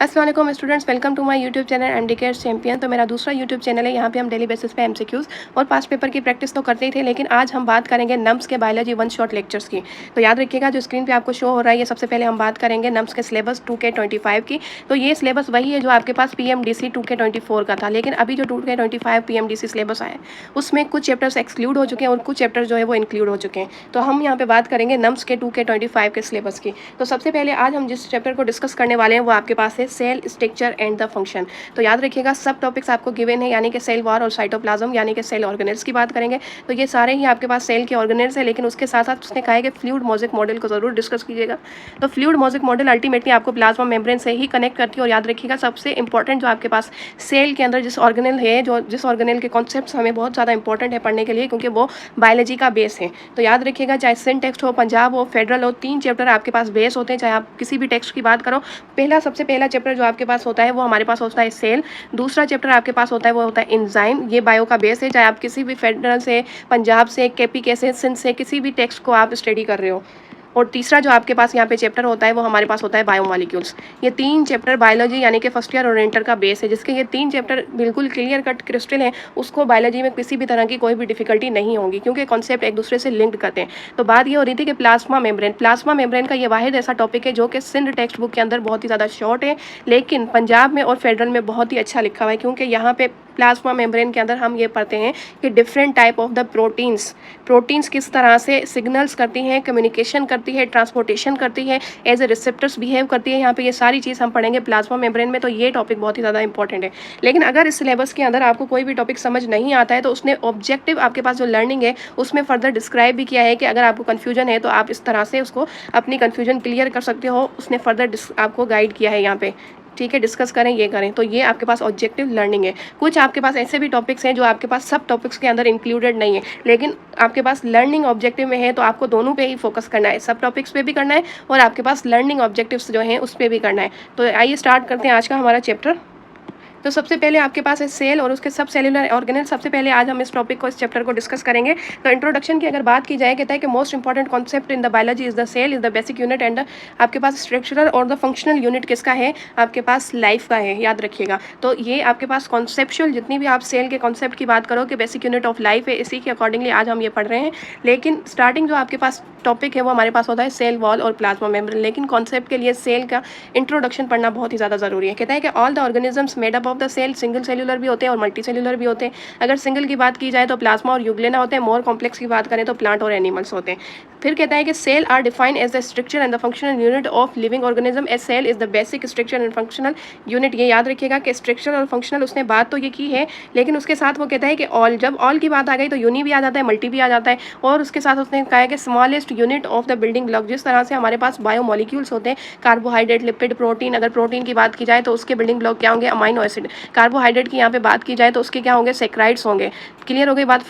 अस्सलाम वालेकुम students, welcome to my YouTube channel MD care champion. तो मेरा दूसरा यूट्यूब चैनल है। यहाँ पे हम डेली बेसिस पे एमसीक्यूज़ और पास्ट पेपर की प्रैक्टिस तो करते ही थे, लेकिन आज हम बात करेंगे नम्स के बायोलॉजी वन शॉट लेक्चर्स की। तो याद रखिएगा, जो स्क्रीन पे आपको शो हो रहा है, ये सबसे पहले हम बात करेंगे नम्स के सिलेबस 2K25 की। तो ये सिलेबस वही है जो आपके पास PMDC 2K24 का था, लेकिन अभी जो 2K25 PMDC सिलेबस आया है उसमें कुछ चैप्टर्स एक्सक्लूड हो चुके हैं और कुछ चैप्टर जो है वो इंक्लूड हो चुके हैं। तो हम यहाँ पे बात करेंगे नम्स के 2K25 के सिलेबस की। तो सबसे पहले आज हम जिस चैप्टर को डिस्कस करने वाले हैं वो आपके पास है cell structure and the function. तो याद रखिएगा, सब टॉपिक्स आपको गिवन है, यानी कि सेल वॉल और साइटोप्लाज्म यानी कि सेल ऑर्गेनेल्स की बात करेंगे। तो ये सारे ही आपके पास सेल के ऑर्गेनेल्स है, लेकिन उसके साथ साथ उसने कहा है कि फ्लूइड मोज़ेक मॉडल को जरूर डिस्कस कीजिएगा। तो फ्लूइड मोज़ेक मॉडल अल्टीमेटली आपको प्लाज्मा मेम्ब्रेन से ही कनेक्ट करती है। और याद रखिएगा, सबसे इंपॉर्टेंट जो आपके पास सेल के अंदर जिस ऑर्गेनल है, जो जिस ऑर्गेनल के कॉन्सेप्ट्स हमें बहुत ज़्यादा इंपॉर्टेंट है पढ़ने के लिए, क्योंकि वो बायोलॉजी का बेस है। तो याद रखिएगा, चाहे सिन टेक्स्ट हो, पंजाब हो, फेडरल हो, 3 चैप्टर आपके पास बेस होते हैं। चाहे आप किसी भी टेक्स्ट की बात करो, सबसे पहला चैप्टर जो आपके पास होता है वो हमारे पास होता है सेल। दूसरा चैप्टर आपके पास होता है वो होता है एंजाइम। ये बायो का बेस है, चाहे आप किसी भी फेडरल से, पंजाब से, केपी से, सिंध से किसी भी टेक्स्ट को आप स्टडी कर रहे हो। और तीसरा जो आपके पास यहाँ पे चैप्टर होता है वो हमारे पास होता है बायोमॉलिक्यूल्स। ये 3 चैप्टर बायोलॉजी यानी कि फर्स्ट ईयर और इंटर का बेस है, जिसके ये 3 चैप्टर बिल्कुल क्लियर कट क्रिस्टल है। उसको बायोलॉजी में किसी भी तरह की कोई भी डिफिकल्टी नहीं होगी, क्योंकि कॉन्सेप्ट एक दूसरे से लिंक्ड करते हैं। तो बात ये हो रही थी कि प्लाज्मा मेम्ब्रेन का ये वाहिद ऐसा टॉपिक है जो कि सिंध टेक्स्ट बुक के अंदर बहुत ही ज़्यादा शॉर्ट है, लेकिन पंजाब में और फेडरल में बहुत ही अच्छा लिखा हुआ है। क्योंकि यहाँ पे प्लाज्मा मेम्ब्रेन के अंदर हम ये पढ़ते हैं कि different type of the proteins किस तरह से सिग्नल्स करती हैं, कम्युनिकेशन करती है, ट्रांसपोर्टेशन करती है, एज ए रिसेप्टर्स बिहेव करती है। यहाँ पे ये सारी चीज़ हम पढ़ेंगे प्लाज्मा मेम्ब्रेन में। तो ये टॉपिक बहुत ही ज़्यादा इंपॉर्टेंट है। लेकिन अगर इस सिलेबस के अंदर आपको कोई भी टॉपिक समझ नहीं आता है, तो उसने ऑब्जेक्टिव आपके पास जो लर्निंग है उसमें फर्दर डिस्क्राइब भी किया है कि अगर आपको कन्फ्यूजन है तो आप इस तरह से उसको अपनी कन्फ्यूजन क्लियर कर सकते हो। उसने फर्दर आपको गाइड किया है यहाँ पे, ठीक है, डिस्कस करें, ये करें। तो ये आपके पास ऑब्जेक्टिव लर्निंग है। कुछ आपके पास ऐसे भी टॉपिक्स हैं जो आपके पास सब टॉपिक्स के अंदर इंक्लूडेड नहीं है, लेकिन आपके पास लर्निंग ऑब्जेक्टिव में है, तो आपको दोनों पे ही फोकस करना है। सब टॉपिक्स पे भी करना है और आपके पास लर्निंग ऑब्जेक्टिव्स जो हैं उस पर भी करना है। तो आइए स्टार्ट करते हैं आज का हमारा चैप्टर। तो सबसे पहले आपके पास है सेल और उसके सब सेलुलर ऑर्गेनल। सबसे पहले आज हम इस टॉपिक को, इस चैप्टर को डिस्कस करेंगे। तो इंट्रोडक्शन की अगर बात की जाए, कहता है कि most important concept in the biology is the cell, is the basic unit and आपके पास स्ट्रक्चरल और द फंक्शनल यूनिट किसका है, आपके पास लाइफ का है, याद रखिएगा। तो ये आपके पास कॉन्सेप्चुअल, जितनी भी आप सेल के कॉन्सेप्ट की बात करो कि बेसिक यूनिट ऑफ लाइफ है, इसी के अकॉर्डिंगली आज हम ये पढ़ रहे हैं। लेकिन स्टार्टिंग जो आपके पास टॉपिक है वो हमारे पास होता है सेल वॉल और प्लाज्मा मेम्ब्रेन। लेकिन कॉन्सेप्ट के लिए सेल का इंट्रोडक्शन पढ़ना बहुत ही ज़्यादा ज़रूरी है। कहता है कि all the organisms made up of the cell single cellular भी होते हैं और मल्टी सेलुलर भी होते हैं। अगर सिंगल की बात की जाए तो प्लाज्मा और यूग्लेना होते हैं, मोर कॉम्प्लेक्स की बात करें तो प्लांट और एनिमल्स होते हैं। फिर कहता है कि cell are defined as the structure and the functional unit of living organism. A cell is the basic structure and functional unit. ये याद रखिएगा कि स्ट्रक्चर और फंक्शनल उसने बात तो ये की है, लेकिन उसके साथ वो कहता है कि ऑल, जब ऑल की बात आ गई तो यूनि भी आ जाता है, मल्टी भी आ जाता है। और उसके साथ उसने कहा है कि smallest unit of the building block. जिस तरह से हमारे पास बायोमॉलिक्यूल्स होते हैं, कार्बोहाइड्रेट, लिपिड, प्रोटीन, अगर प्रोटीन की बात की जाए तो उसके बिल्डिंग ब्लॉक क्या होंगे, अमाइनो एसिड। कार्बोहाइड्रेट की यहाँ पे बात की जाए तो उसके क्या होंगे, सेक्राइड्स होंगे। क्लियर हो गई बात।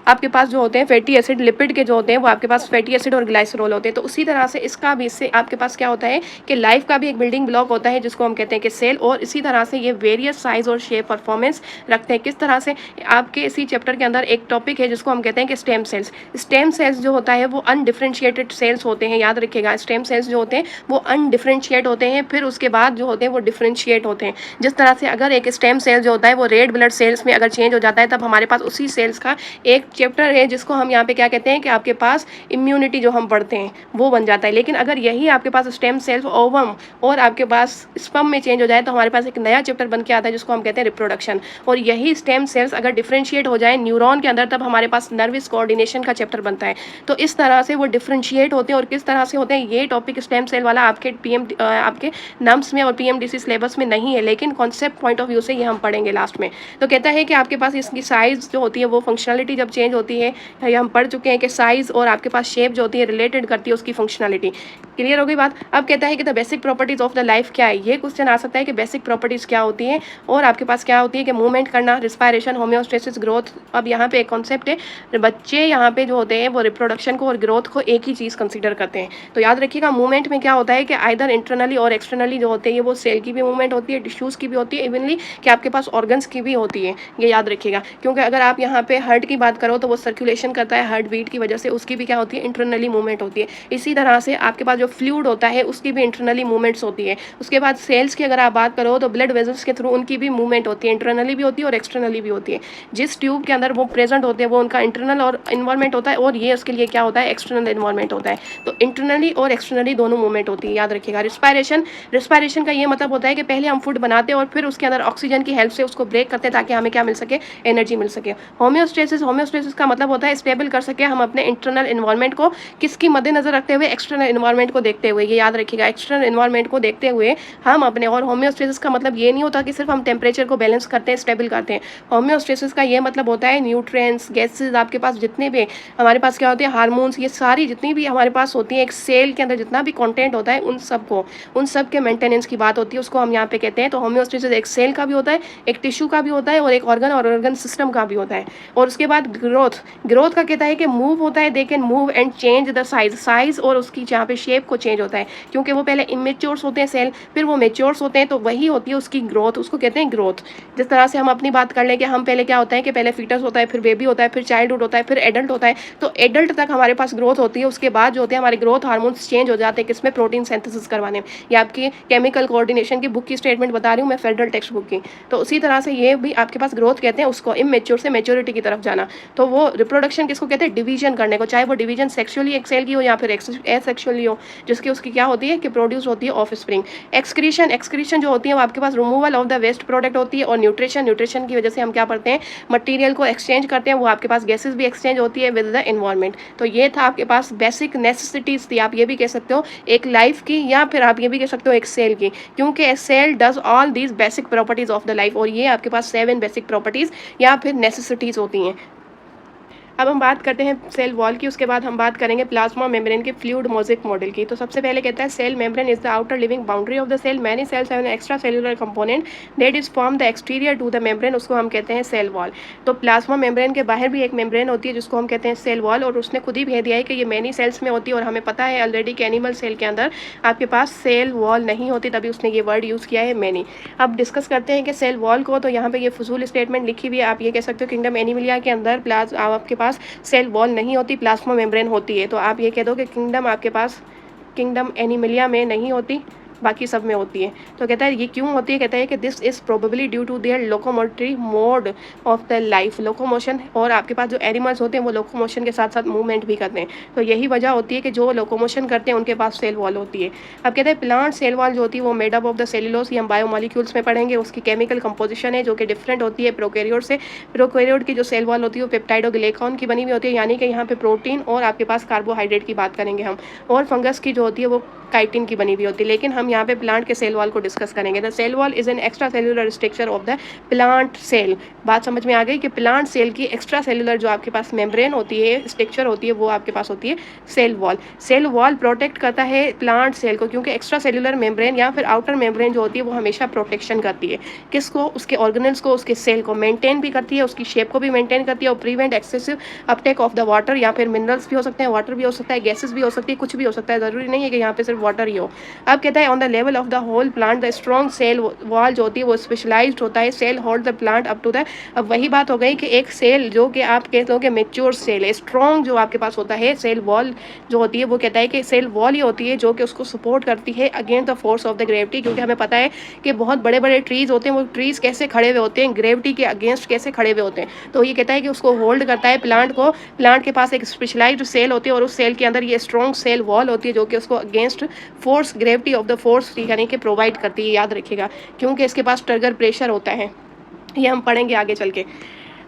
आपके पास जो होते हैं फैटी एसिड, लिपिड के जो होते हैं वो आपके पास फैटी एसिड और ग्लाइसरोल होते हैं। तो उसी तरह से इसका भी, इससे आपके पास क्या होता है कि लाइफ का भी एक बिल्डिंग ब्लॉक होता है जिसको हम कहते हैं कि सेल। और इसी तरह से ये वेरियस साइज और शेप परफॉर्मेंस रखते हैं। किस तरह से, आपके इसी चैप्टर के अंदर एक टॉपिक है जिसको हम कहते हैं कि स्टेम सेल्स। स्टेम सेल्स जो होता है वो अनडिफरेंशिएटेड सेल्स होते हैं, याद रखिएगा। स्टेम सेल्स जो होते हैं वो अनडिफरेंशिएट होते हैं, फिर उसके बाद जो होते हैं वो डिफरेंशिएट होते हैं। जिस तरह से अगर एक स्टेम सेल जो होता है वो रेड ब्लड सेल्स में अगर चेंज हो जाता है, तब हमारे पास उसी सेल्स का एक चैप्टर है जिसको हम यहाँ पे क्या कहते हैं कि आपके पास इम्यूनिटी जो हम पढ़ते हैं वो बन जाता है। लेकिन अगर यही आपके पास स्टेम सेल्स, ओवम और आपके पास स्पर्म में चेंज हो जाए तो हमारे पास एक नया चैप्टर बन के आता है जिसको हम कहते हैं रिप्रोडक्शन। और यही स्टेम सेल्स अगर डिफरेंशिएट हो जाए न्यूरॉन के अंदर, तब हमारे पास नर्वस कोऑर्डिनेशन का चैप्टर बनता है। तो इस तरह से वो डिफरेंशिएट होते हैं। और किस तरह से होते हैं, ये टॉपिक स्टेम सेल वाला आपके नम्स में और PMDC सिलेबस में नहीं है, लेकिन कॉन्सेप्ट पॉइंट ऑफ व्यू से ये हम पढ़ेंगे लास्ट में। तो कहता है कि आपके पास इसकी साइज जो होती है वो फंक्शनलिटी जब चेंज होती है, ये हम पढ़ चुके हैं कि साइज और आपके पास शेप जो होती है रिलेटेड करती है उसकी फंक्शनलिटी। क्लियर हो गई बात। अब कहता है कि the basic properties of the life क्या है। ये क्वेश्चन आ सकता है कि बेसिक प्रॉपर्टीज क्या होती है। और आपके पास क्या होती है कि मूवमेंट करना, रिस्पायरेशन, होम्योस्टेसिस, ग्रोथ। अब यहाँ पे एक कॉन्सेप्ट है, बच्चे यहाँ पे जो होते हैं वो रिप्रोडक्शन को और ग्रोथ को एक ही चीज़ कंसीडर करते हैं। तो याद रखिएगा, मूवमेंट में क्या होता है कि आइदर इंटरनली और एक्सटर्नली जो होते हैं, ये वो सेल की भी मूवमेंट होती है, टिश्यूज़ की भी होती है, इवनली कि आपके पास ऑर्गन्स की भी होती है। ये याद रखिएगा, क्योंकि अगर आप यहाँ पे हार्ट की बात करो करो तो वो सर्कुलेशन करता है हार्ट बीट की वजह से, उसकी भी क्या होती है, इंटरनली मूवमेंट होती है। इसी तरह से आपके पास जो फ्लूइड होता है उसकी भी इंटरनली मूवमेंट्स होती है। उसके बाद सेल्स की अगर आप बात करो तो ब्लड वेजल्स के थ्रू उनकी भी मूवमेंट होती है, इंटरनली भी होती है और एक्सटर्नली भी होती है। जिस ट्यूब के अंदर वो प्रेजेंट होते हैं वो उनका इंटरनल और इन्वायरमेंट होता है, और ये उसके लिए क्या होता है, एक्सटर्नल इन्वायरमेंट होता है। तो इंटरनली और एक्सटर्नली दोनों मूवमेंट होती है, याद रखिएगा। रिस्पायरेशन का ये मतलब होता है कि पहले हम फूड बनाते हैं और फिर उसके अंदर ऑक्सीजन की हेल्प से उसको ब्रेक करते हैं ताकि हमें क्या मिल सके, एनर्जी मिल सके। होम्योस्टेसिस का मतलब होता है स्टेबल कर सके हम अपने इंटरनल इन्वायरमेंट को, किसकी मद्देनजर रखते हुए, एक्सटर्नल इन्वायरमेंट को देखते हुए, ये याद रखिएगा, एक्सटर्नल इन्वायरमेंट को देखते हुए हम अपने। और होम्योस्टेसिस का मतलब ये नहीं होता कि सिर्फ हम टेम्परेचर को बैलेंस करते हैं, स्टेबल करते हैं। होम्योस्टेसिस का ये मतलब होता है न्यूट्रिएंट्स, गैसेज, आपके पास जितने भी हमारे पास क्या होते हैं, हार्मोन्स, ये सारी जितनी भी हमारे पास होती है एक सेल के अंदर, जितना भी कंटेंट होता है उन सब के मेंटेनेंस की बात होती है, उसको हम यहाँ पे कहते हैं। तो होम्योस्टेसिस एक सेल का भी होता है, एक टिश्यू का भी होता है और एक ऑर्गन सिस्टम का भी होता है। और उसके बाद ग्रोथ का कहता है कि मूव होता है, they can move and change the size और उसकी जहाँ पे शेप को चेंज होता है, क्योंकि वो पहले इमेच्योर्स होते हैं सेल, फिर वो मेच्योर्स होते हैं, तो वही होती है उसकी ग्रोथ, उसको कहते हैं ग्रोथ। जिस तरह से हम अपनी बात कर लें कि हम पहले क्या होता है कि पहले फीटस होता है, फिर बेबी होता है, फिर चाइल्डहुड होता है, फिर एडल्ट होता है, तो एडल्ट तक हमारे पास ग्रोथ होती है। उसके बाद जो होते हैं हमारे ग्रोथ हार्मोन्स चेंज हो जाते हैं, किसमें, प्रोटीन सिंथेसिस करवाने में। ये आपकी केमिकल कोऑर्डिनेशन की बुक की स्टेटमेंट बता रही हूँ मैं, फेडरल टेक्स्ट बुक की। तो उसी तरह से ये भी आपके पास ग्रोथ कहते हैं उसको, इमेच्योर से मेच्योरिटी की तरफ जाना। तो वो रिप्रोडक्शन किसको कहते हैं, डिवीजन करने को, चाहे वो डिवीजन सेक्सुअली एक सेल की हो या फिर एसेक्सुअली हो, जिसकी उसकी क्या होती है कि प्रोड्यूस होती है ऑफस्प्रिंग। एक्सक्रीशन जो होती है वो आपके पास removal of the waste product होती है। और न्यूट्रिशन की वजह से हम क्या पढ़ते हैं, मटेरियल को एक्सचेंज करते हैं, वो आपके पास गैसेस भी एक्सचेंज होती है विद द एनवायरनमेंट। तो ये था आपके पास बेसिक नेसेसिटीज थी, आप ये भी कह सकते हो एक लाइफ की, या फिर आप ये भी कह सकते हो एक सेल की, क्योंकि a cell does all these basic properties of the life. और ये आपके पास 7 बेसिक प्रॉपर्टीज या फिर नेसेसिटीज होती हैं। अब हम बात करते हैं सेल वॉल की, उसके बाद हम बात करेंगे प्लाज्मा मेम्ब्रेन के फ्लूइड मोज़ेक मॉडल की। तो सबसे पहले कहता है cell membrane is the outer living boundary of the cell, many cells have an extra cellular component that is form the exterior to the membrane, उसको हम कहते हैं सेल वॉल। तो प्लाज्मा मेम्ब्रेन के बाहर भी एक मेम्ब्रेन होती है जिसको हम कहते हैं सेल वॉल, और उसने खुद ही कह दिया है कि ये मैनी सेल्स में होती है। और हमें पता है ऑलरेडी कि एनिमल सेल के अंदर आपके पास सेल वॉल नहीं होती, तभी उसने ये वर्ड यूज़ किया है मैनी। अब डिस्कस करते हैं कि सेल वॉल को, तो यहाँ पे ये फजूल स्टेटमेंट लिखी हुई है, आप ये कह सकते हो किंगडम एनिमलिया के अंदर आपके पास सेल वॉल नहीं होती, प्लाज्मा मेम्ब्रेन होती है। तो आप ये कह दो कि किंगडम एनिमलिया में नहीं होती, बाकी सब में होती है। तो कहता है ये क्यों होती है, कहता है कि this is probably due to their locomotory mode of the life, locomotion. और आपके पास जो एनिमल्स होते हैं वो लोकोमोशन के साथ साथ मूवमेंट भी करते हैं, तो यही वजह होती है कि जो लोकोमोशन करते हैं उनके पास सेल वॉल होती है। अब कहते हैं प्लांट सेल वॉल जो होती है वो made up of the cellulose, ये हम बायोमोलिक्यूल्स में पढ़ेंगे, उसकी केमिकल कंपोजिशन है जो कि डिफरेंट होती है प्रोकैरियोट से। प्रोकैरियोट की जो सेल वॉल होती है वो पेप्टाइडोग्लाइकॉन की बनी हुई होती है, यानी कि यहाँ पे प्रोटीन और आपके पास कार्बोहाइड्रेट की बात करेंगे हम। और फंगस की जो होती है वो काइटिन की बनी हुई होती है, लेकिन हम यहाँ पे प्लांट के सेल वॉल को डिस्कस करेंगे। The cell wall is an extra cellular structure of the plant cell. बात समझ में आ गई कि प्लांट सेल की एक्स्ट्रा सेलुलर जो आपके पास मेम्ब्रेन होती है, स्ट्रक्चर होती है, वो आपके पास होती है cell wall. Cell wall protect करता है प्लांट सेल को, क्योंकि एक्स्ट्रा सेलुलर मेम्ब्रेन या फिर आउटर मेम्ब्रेन जो होती है वो हमेशा प्रोटेक्शन करती है किसको, उसके ऑर्गेनल्स को, उसके सेल को मेंटेन भी करती है, उसकी शेप को भी मेंटेन करती है, और prevent excessive Uptake of the water, या फिर मिनरल्स भी हो सकते हैं, वाटर भी हो सकता है, गैसेस भी हो सकती है, कुछ भी हो सकता है, ज़रूरी नहीं है कि यहाँ पे सिर्फ वाटर ही हो। अब कहता है on the level of the whole plant the strong cell wall जो होती है वो स्पेशलाइज्ड होता है, cell hold the plant up to the. अब वही बात हो गई कि एक सेल जो कि आप कहते हो कि मेच्योर सेल है, स्ट्रॉन्ग जो आपके पास होता है सेल वॉल जो होती है, वो कहता है कि सेल वॉल ही होती है जो कि उसको सपोर्ट करती है against the force of the gravity. क्योंकि हमें पता है कि बहुत बड़े बड़े ट्रीज होते हैं, वो ट्रीज कैसे खड़े हुए होते हैं, ग्रेविटी के अगेंस्ट कैसे खड़े हुए होते हैं। तो ये कहता है कि उसको होल्ड करता है प्लांट को, प्लांट के पास एक स्पेशलाइज्ड सेल होती है और उस सेल के अंदर ये स्ट्रॉन्ग सेल वॉल होती है जो कि उसको against force, gravity of the force यानी कि प्रोवाइड करती है, याद रखिएगा, क्योंकि इसके पास ट्रिगर प्रेशर होता है, ये हम पढ़ेंगे आगे चल के।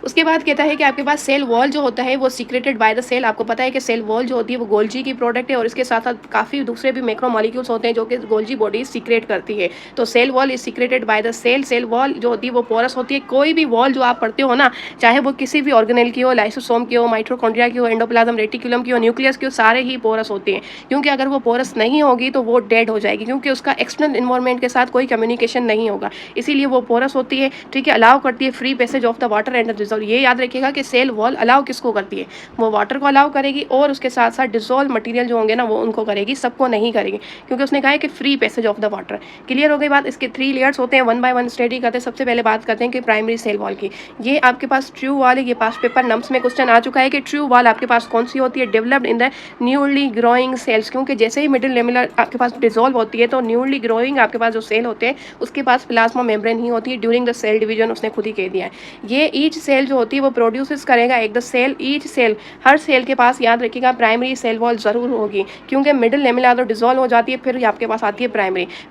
उसके बाद कहता है कि आपके पास सेल वॉल जो होता है वो सीक्रेटेड बाय द सेल। आपको पता है कि सेल वॉल जो होती है वो गोल्जी की प्रोडक्ट है, और इसके साथ साथ काफ़ी दूसरे भी मैक्रो मॉलिक्यूल्स होते हैं जो कि गोल्जी बॉडी सीक्रेट करती है। तो cell wall is secreted by the cell. Cell wall जो होती है वो पोरस होती है। कोई भी वॉल जो आप पढ़ते हो ना, चाहे वो किसी भी ऑर्गेनेल की हो, लाइसोसोम की हो, माइटोकॉन्ड्रिया की हो, एंडोप्लाज्म रेटिकुलम की हो, न्यूक्लियस की हो, सारे ही पोरस होते हैं। क्योंकि अगर वो पोरस नहीं होगी तो वो डेड हो जाएगी, क्योंकि उसका एक्सटर्नल इन्वायरमेंट के साथ कोई कम्युनिकेशन नहीं होगा, इसीलिए वो पोरस होती है। ठीक है, अलाउ करती है free passage of the water and dissolve. ये याद रखिएगा कि सेल वॉल अलाउ किसको करती है, वो वाटर को अलाउ करेगी और उसके साथ साथ डिजोल्व मटेरियल जो होंगे ना वो उनको करेगी, सबको नहीं करेगी, क्योंकि उसने कहा है कि free passage of the water. Clear हो गई बात। इसके 3 लेयर्स होते हैं, 1 बाय 1 स्टडी करते हैं। सबसे पहले बात करते हैं कि प्राइमरी सेल वॉल की। ये आपके पास ट्रू वॉल है, ये पास्ट पेपर नम्स में क्वेश्चन आ चुका है कि ट्रू वॉल आपके पास कौन सी होती है, developed in the newly growing cells, क्योंकि जैसे ही मिडिल लेमिनर आपके पास डिजोल्व होती है तो न्यूली ग्रोइंग आपके पास जो सेल होते हैं उसके पास प्लाज्मा मेम्ब्रेन ही होती है ड्यूरिंग द सेल डिवीजन, उसने खुद ही कह दिया है। ये ईच सेल जो होती है वो प्रोड्यूसेस करेगा एक द सेल, ईच सेल, हर सेल के पास याद रखिएगा प्राइमरी सेल वॉल जरूर होगी, क्योंकि मिडिल लेमिनर तो डिजोल्व हो जाती है, फिर आपके पास आती है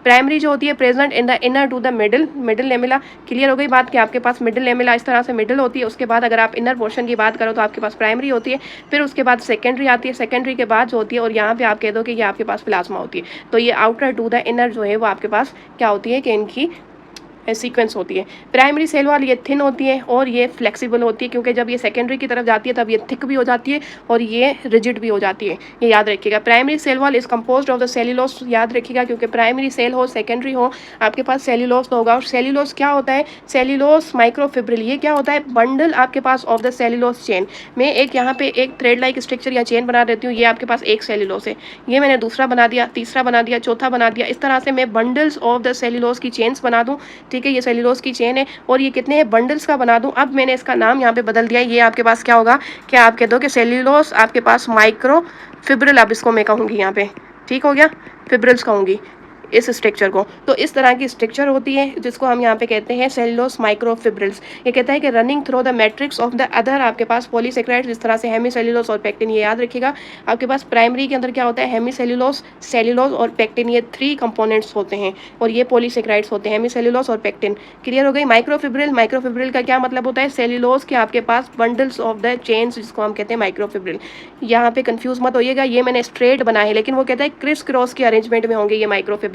प्राइमरी जो होती है present in the inner to the middle lamella. Clear हो गई बात कि आपके पास मिडिल लेमिला इस तरह से मिडिल होती है, उसके बाद अगर आप इनर पोर्शन की बात करो तो आपके पास प्राइमरी होती है, फिर उसके बाद सेकेंडरी आती है, सेकेंडरी के बाद जो होती है और यहाँ पे आप कह दो कि ये आपके पास प्लाज्मा होती है, तो ये आउटर टू द इनर जो है वो आपके पास क्या होती है कि इनकी सीक्वेंस होती है। प्राइमरी सेल वॉल ये थिन होती है और ये फ्लेक्सिबल होती है, क्योंकि जब ये सेकेंडरी की तरफ जाती है तब ये थिक भी हो जाती है और ये रिजिड भी हो जाती है, ये याद रखिएगा। Primary cell wall is composed of the cellulose, याद रखिएगा, क्योंकि प्राइमरी सेल हो सेकेंडरी हो आपके पास सेल्यूलोज तो होगा। और सेल्यूलोज क्या होता है, सेल्यूलोज माइक्रोफिब्रिल, ये क्या होता है, बंडल आपके पास ऑफ द सेल्यूलोज चेन। मैं एक यहाँ पे एक थ्रेड लाइक स्ट्रक्चर या चेन बना देती हूँ, ये आपके पास एक सेल्यूलोज है, ये मैंने दूसरा बना दिया, तीसरा बना दिया, चौथा बना दिया, इस तरह से मैं बंडल्स ऑफ द सेल्यूलोज की चेन्स बना दूँ। ठीक है, ये सेल्यूलोज की चेन है और ये कितने हैं बंडल्स का बना दूं। अब मैंने इसका नाम यहाँ पे बदल दिया, ये आपके पास क्या होगा, क्या आप कह दो कि सेल्यूलोज आपके पास माइक्रो फिब्रिल, अब इसको मैं कहूँगी यहाँ पे, ठीक हो गया, फिब्रिल्स कहूँगी इस स्ट्रक्चर को। तो इस तरह की स्ट्रक्चर होती है जिसको हम यहाँ पे कहते हैं सेल्यूलोज माइक्रोफिब्रिल्स। ये कहता है कि running through the matrix of the other आपके पास पॉलीसेक्राइड्स, जिस तरह से हेमीसेल्यूलोज और पेक्टिन, ये याद रखिएगा। आपके पास प्राइमरी के अंदर क्या होता है, हेमीसेल्यूलोज, सेल्यूलोज और पेक्टिन, ये 3 कंपोनेंट्स होते हैं और ये पॉलीसेक्राइड्स होते हैं, हेमीसेल्यूलोज और पेक्टिन। क्लियर हो गई। माइक्रोफिब्रिल, माइक्रोफिब्रिल का क्या मतलब होता है, सेल्यूलोज के आपके पास बंडल्स ऑफ द चेन्स, जिसको हम कहते हैं माइक्रोफिब्रिल। यहाँ पे कंफ्यूज मत होइएगा, ये मैंने स्ट्रेट बनाया है, लेकिन वो कहता है क्रिस क्रॉस के अरेंजमेंट में होंगे ये माइक्रोफिब्रिल्स,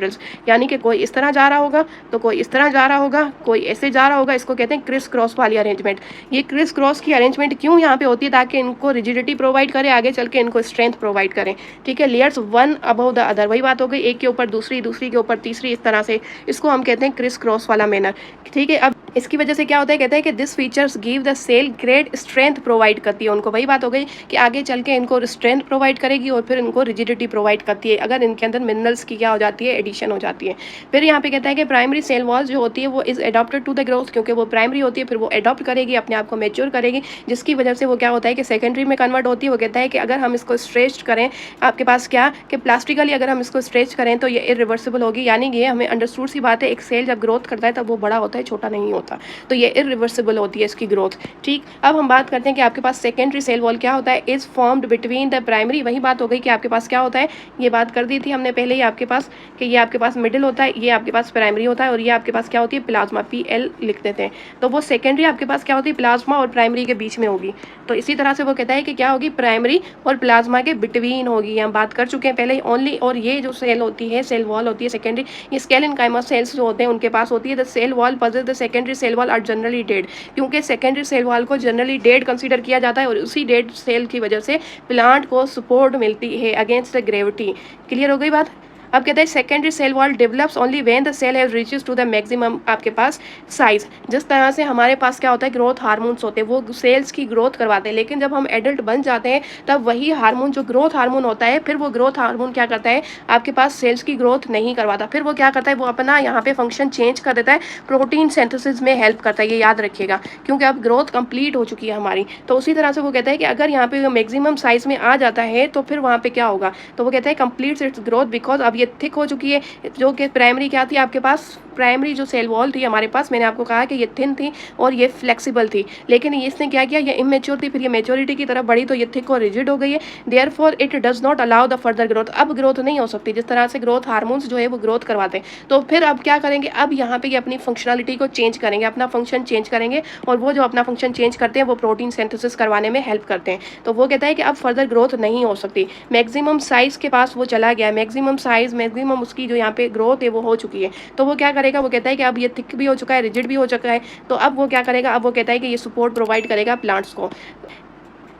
यानी कि कोई इस तरह जा रहा होगा तो कोई इस तरह जा रहा होगा, कोई ऐसे जा रहा होगा, इसको कहते हैं क्रिस क्रॉस वाली अरेंजमेंट। ये क्रिस क्रॉस की अरेंजमेंट क्यों यहाँ पे होती है, ताकि इनको रिजिडिटी प्रोवाइड करे, आगे चल के इनको स्ट्रेंथ प्रोवाइड करें। ठीक है, layers one above the other, वही बात हो गई, एक के ऊपर दूसरी, दूसरी के ऊपर तीसरी, इस तरह से इसको हम कहते हैं क्रिस क्रॉस वाला मैनर। ठीक है, अब इसकी वजह से क्या होता है, कहते हैं कि this features give the cell great strength provide करती है उनको, वही बात हो गई कि आगे चल के इनको स्ट्रेंथ प्रोवाइड करेगी और फिर इनको रिजिडिटी प्रोवाइड करती है अगर इनके अंदर मिनरल्स की क्या हो जाती है, एडिशन हो जाती है। फिर यहाँ पे कहता है कि प्राइमरी सेल वॉल जो होती है वो is adopted to the growth, क्योंकि वो प्राइमरी होती है फिर वो एडॉप्ट करेगी, अपने आप को मेच्योर करेगी, जिसकी वजह से वो क्या होता है कि सेकेंडरी में कन्वर्ट होती है। वो कहता है कि अगर हम इसको स्ट्रेच करें आपके पास क्या कि प्लास्टिकली अगर हम इसको स्ट्रेच करें तो ये इरिवर्सिबल होगी, यानी ये हमें अंडरस्टूड सी बात है, एक सेल जब ग्रोथ करता है तब वो बड़ा होता है, छोटा नहीं होता, तो ये इरिवर्सिबल होती है इसकी ग्रोथ। ठीक, अब हम बात करते हैं कि आपके पास सेकेंडरी सेल वॉल क्या होता है, is formed between the primary, वही बात हो गई कि आपके पास क्या होता है, ये बात कर दी थी हमने पहले ही आपके पास कि ये आपके पास मिडिल होता है, ये आपके पास प्राइमरी होता है और ये आपके पास क्या होती है, प्लाज्मा, PL लिख देते हैं। तो वो सेकेंडरी आपके पास क्या होती है, प्लाज्मा और प्राइमरी के बीच में होगी। तो इसी तरह से वो कहता है कि क्या होगी, प्राइमरी और प्लाज्मा के बिटवीन होगी, हम बात कर चुके हैं पहले ही ओनली। और ये जो सेल होती है, सेल वॉल होती है सेकेंडरी, ये स्केलेनकाइमा सेल्स जो होते हैं उनके पास होती है। The cell wall possess the secondary cell wall are generally dead, क्योंकि सेकेंडरी सेल वॉल को जनरली डेड कंसीडर किया जाता है और उसी डेड सेल की वजह से प्लांट को सपोर्ट मिलती है अगेंस्ट द ग्रेविटी। क्लियर हो गई बात। अब कहते हैं secondary cell wall develops only when the cell has reaches to the maximum आपके पास साइज। जिस तरह से हमारे पास क्या होता है, ग्रोथ हार्मोन्स होते हैं, वो सेल्स की ग्रोथ करवाते हैं, लेकिन जब हम एडल्ट बन जाते हैं तब वही हार्मोन जो ग्रोथ हार्मोन होता है, फिर वो ग्रोथ हार्मोन क्या करता है, आपके पास सेल्स की ग्रोथ नहीं करवाता, फिर वो क्या करता है, वो अपना यहाँ पे फंक्शन चेंज कर देता है, प्रोटीन सिंथेसिस में हेल्प करता है, ये याद रखिएगा, क्योंकि अब ग्रोथ कंप्लीट हो चुकी है हमारी। तो उसी तरह से वो कहता है कि अगर यहाँ पे मैक्सिमम साइज में आ जाता है तो फिर वहाँ पे क्या होगा, तो वो कहता है कंप्लीट इट्स ग्रोथ बिकॉज अब ये थिक हो चुकी है, जो कि प्राइमरी क्या थी आपके पास, प्राइमरी जो सेल वॉल थी हमारे पास, मैंने आपको कहा कि ये थिन थी और ये फ्लेक्सिबल थी, लेकिन इसने क्या किया, ये इमेच्योर थी, फिर ये मेच्योरिटी की तरफ बढ़ी तो ये थिक और रिजिड हो गई है। Therefore it does not allow the further growth, अब ग्रोथ नहीं हो सकती, जिस तरह से ग्रोथ हार्मोन्स जो है वो ग्रोथ करवाते हैं। तो फिर अब क्या करेंगे, अब यहाँ पे ये अपनी फंक्शनलिटी को चेंज करेंगे, अपना फंक्शन चेंज करेंगे, और वो जो अपना फंक्शन चेंज करते हैं वो प्रोटीन सिंथेसिस करवाने में हेल्प करते हैं। तो वो कहता है कि अब फर्दर ग्रोथ नहीं हो सकती, मैक्सिमम साइज के पास वो चला गया, मैक्सिमम साइज, मैक्सिमम उसकी जो यहाँ पे ग्रोथ है वो हो चुकी है। तो वो क्या करेगा, वो कहता है कि अब ये थिक भी हो चुका है, रिजिड भी हो चुका है, तो अब वो क्या करेगा, अब वो कहता है कि ये सपोर्ट प्रोवाइड करेगा प्लांट्स को।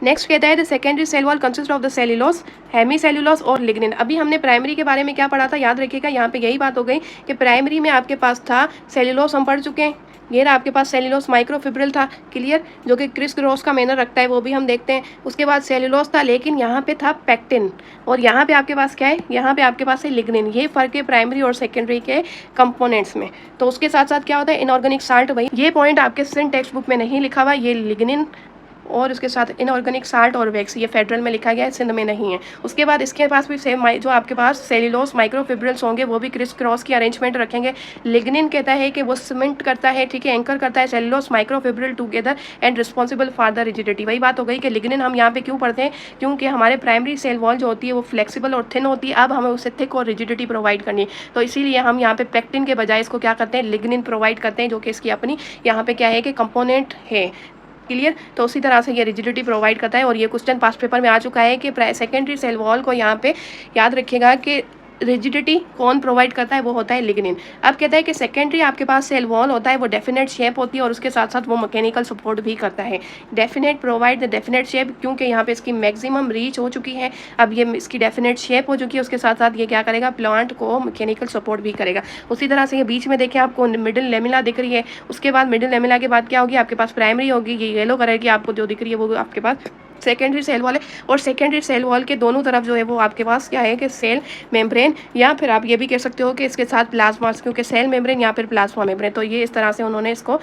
नेक्स्ट कहता है the secondary cell wall consist of the cellulose, hemicellulose और लिग्निन। अभी हमने प्राइमरी के बारे में क्या पढ़ा था, याद रखिएगा, यहाँ पे यही बात हो गई कि प्राइमरी में आपके पास था सेल्यूलोज, हम पढ़ चुके हैं, ये रहा आपके पास सेल्यूलोज माइक्रोफिब्रिल था, क्लियर, जो कि क्रिस क्रॉस का मैनर रखता है, वो भी हम देखते हैं। उसके बाद सेल्यूलोज था, लेकिन यहाँ पे था पेक्टिन, और यहाँ पे आपके पास क्या है, यहाँ पे आपके पास है लिग्निन। ये फर्क है प्राइमरी और सेकेंडरी के कंपोनेंट्स में। तो उसके साथ साथ क्या होता है, इनऑर्गेनिक साल्ट, वही ये पॉइंट आपके सिंध टेक्स्ट बुक में नहीं लिखा हुआ, ये लिग्निन और उसके साथ इनऑर्गेनिक साल्ट और वैक्स, ये फेडरल में लिखा गया है, सिंध में नहीं है। उसके बाद इसके पास भी सेम जो आपके पास सेल्यूलोज माइक्रोफिब्रिल्स होंगे वो भी क्रिस क्रॉस की अरेंजमेंट रखेंगे। लिग्निन कहता है कि वो सीमेंट करता है, ठीक है, एंकर करता है cellulose microfibril together and responsible for the rigidity. वही बात हो गई कि लिग्निन हम यहाँ पे क्यों पढ़ते हैं, क्योंकि हमारे प्राइमरी सेल वॉल जो होती है वो फ्लेक्सिबल और थिन होती है, अब हमें उससे थिक और रिजिडिटी प्रोवाइड करनी है, तो इसीलिए हम यहाँ पे पेक्टिन के बजाय इसको क्या करते हैं, लिग्निन प्रोवाइड करते हैं, जो कि इसकी अपनी यहाँ पे क्या है कि कंपोनेंट है, क्लियर। तो उसी तरह से ये रिजिडिटी प्रोवाइड करता है। और ये क्वेश्चन पास्ट पेपर में आ चुका है कि सेकेंडरी सेल वॉल को यहाँ पे याद रखिएगा कि रिजिडिटी कौन प्रोवाइड करता है, वो होता है लिग्निन। अब कहता है कि सेकेंडरी आपके पास सेल वॉल होता है, वो डेफिनेट शेप होती है और उसके साथ साथ वो मैकेनिकल सपोर्ट भी करता है। Definite provide the definite shape, क्योंकि यहाँ पे इसकी मैक्सिमम रीच हो चुकी है, अब ये इसकी डेफिनेट शेप हो चुकी है, उसके साथ साथ ये क्या करेगा, प्लांट को मैकेनिकल सपोर्ट भी करेगा। उसी तरह से ये बीच में देखें आपको मिडिल लेमिला दिख रही है, उसके बाद मिडिल लेमिला के बाद क्या होगी, आपके पास प्राइमरी होगी, ये येलो कलर की आपको जो दिख रही है वो आपके पास सेकेंडरी सेल वॉल है। और सेकेंडरी सेल वॉल के दोनों तरफ जो है वो आपके पास क्या है कि सेल मेम्ब्रेन, या फिर आप ये भी कह सकते हो कि इसके साथ प्लाज्मा, क्योंकि सेल मेम्ब्रेन या फिर प्लाज्मा मेम्ब्रेन, तो ये इस तरह से उन्होंने इसको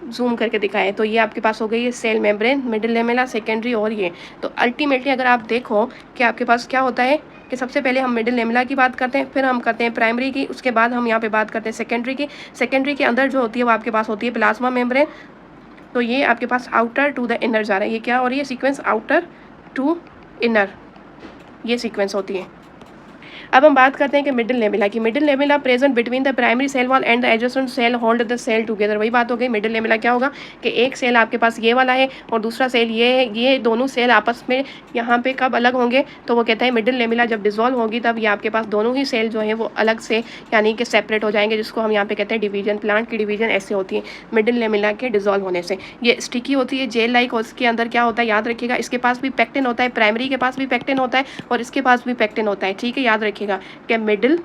जूम करके दिखाया है। तो ये आपके पास हो गई है cell membrane, middle lamella, secondary और ये। तो अल्टीमेटली अगर आप देखो कि आपके पास क्या होता है कि सबसे पहले हम मिडिल लेमिला की बात करते हैं, फिर हम करते हैं प्राइमरी की, उसके बाद हम यहाँ पे बात करते हैं सेकेंडरी की। सेकेंडरी के अंदर जो होती है वो आपके पास होती है प्लाज्मा मेम्ब्रेन। तो ये आपके पास आउटर टू द इनर जा रहा है, ये क्या, और ये सीक्वेंस आउटर टू इनर, ये सीक्वेंस होती है। अब हम बात करते हैं कि मिडिल लेमिला की। Middle lamella present between the primary cell wall and the adjacent cell hold the cell together. वही बात हो गई, मिडिल लेमिला क्या होगा कि एक सेल आपके पास ये वाला है और दूसरा सेल ये है, ये दोनों सेल आपस में यहाँ पे कब अलग होंगे, तो वो कहता है मिडिल लेमिला जब डिजोल्व होगी तब ये आपके पास दोनों ही सेल जो है वो अलग से यानी कि सेपरेट हो जाएंगे, जिसको हम यहाँ पे कहते हैं डिवीजन। प्लांट की डिवीजन ऐसे होती है मिडिल लेमिला के डिजोल्व होने से। ये स्टिकी होती है, जेल लाइक, और इसके अंदर क्या होता है याद रखिएगा, इसके पास भी पेक्टिन होता है, प्राइमरी के पास भी पेक्टिन होता है और इसके पास भी पेक्टिन होता है, ठीक है, याद रखिएगा कि मिडिल,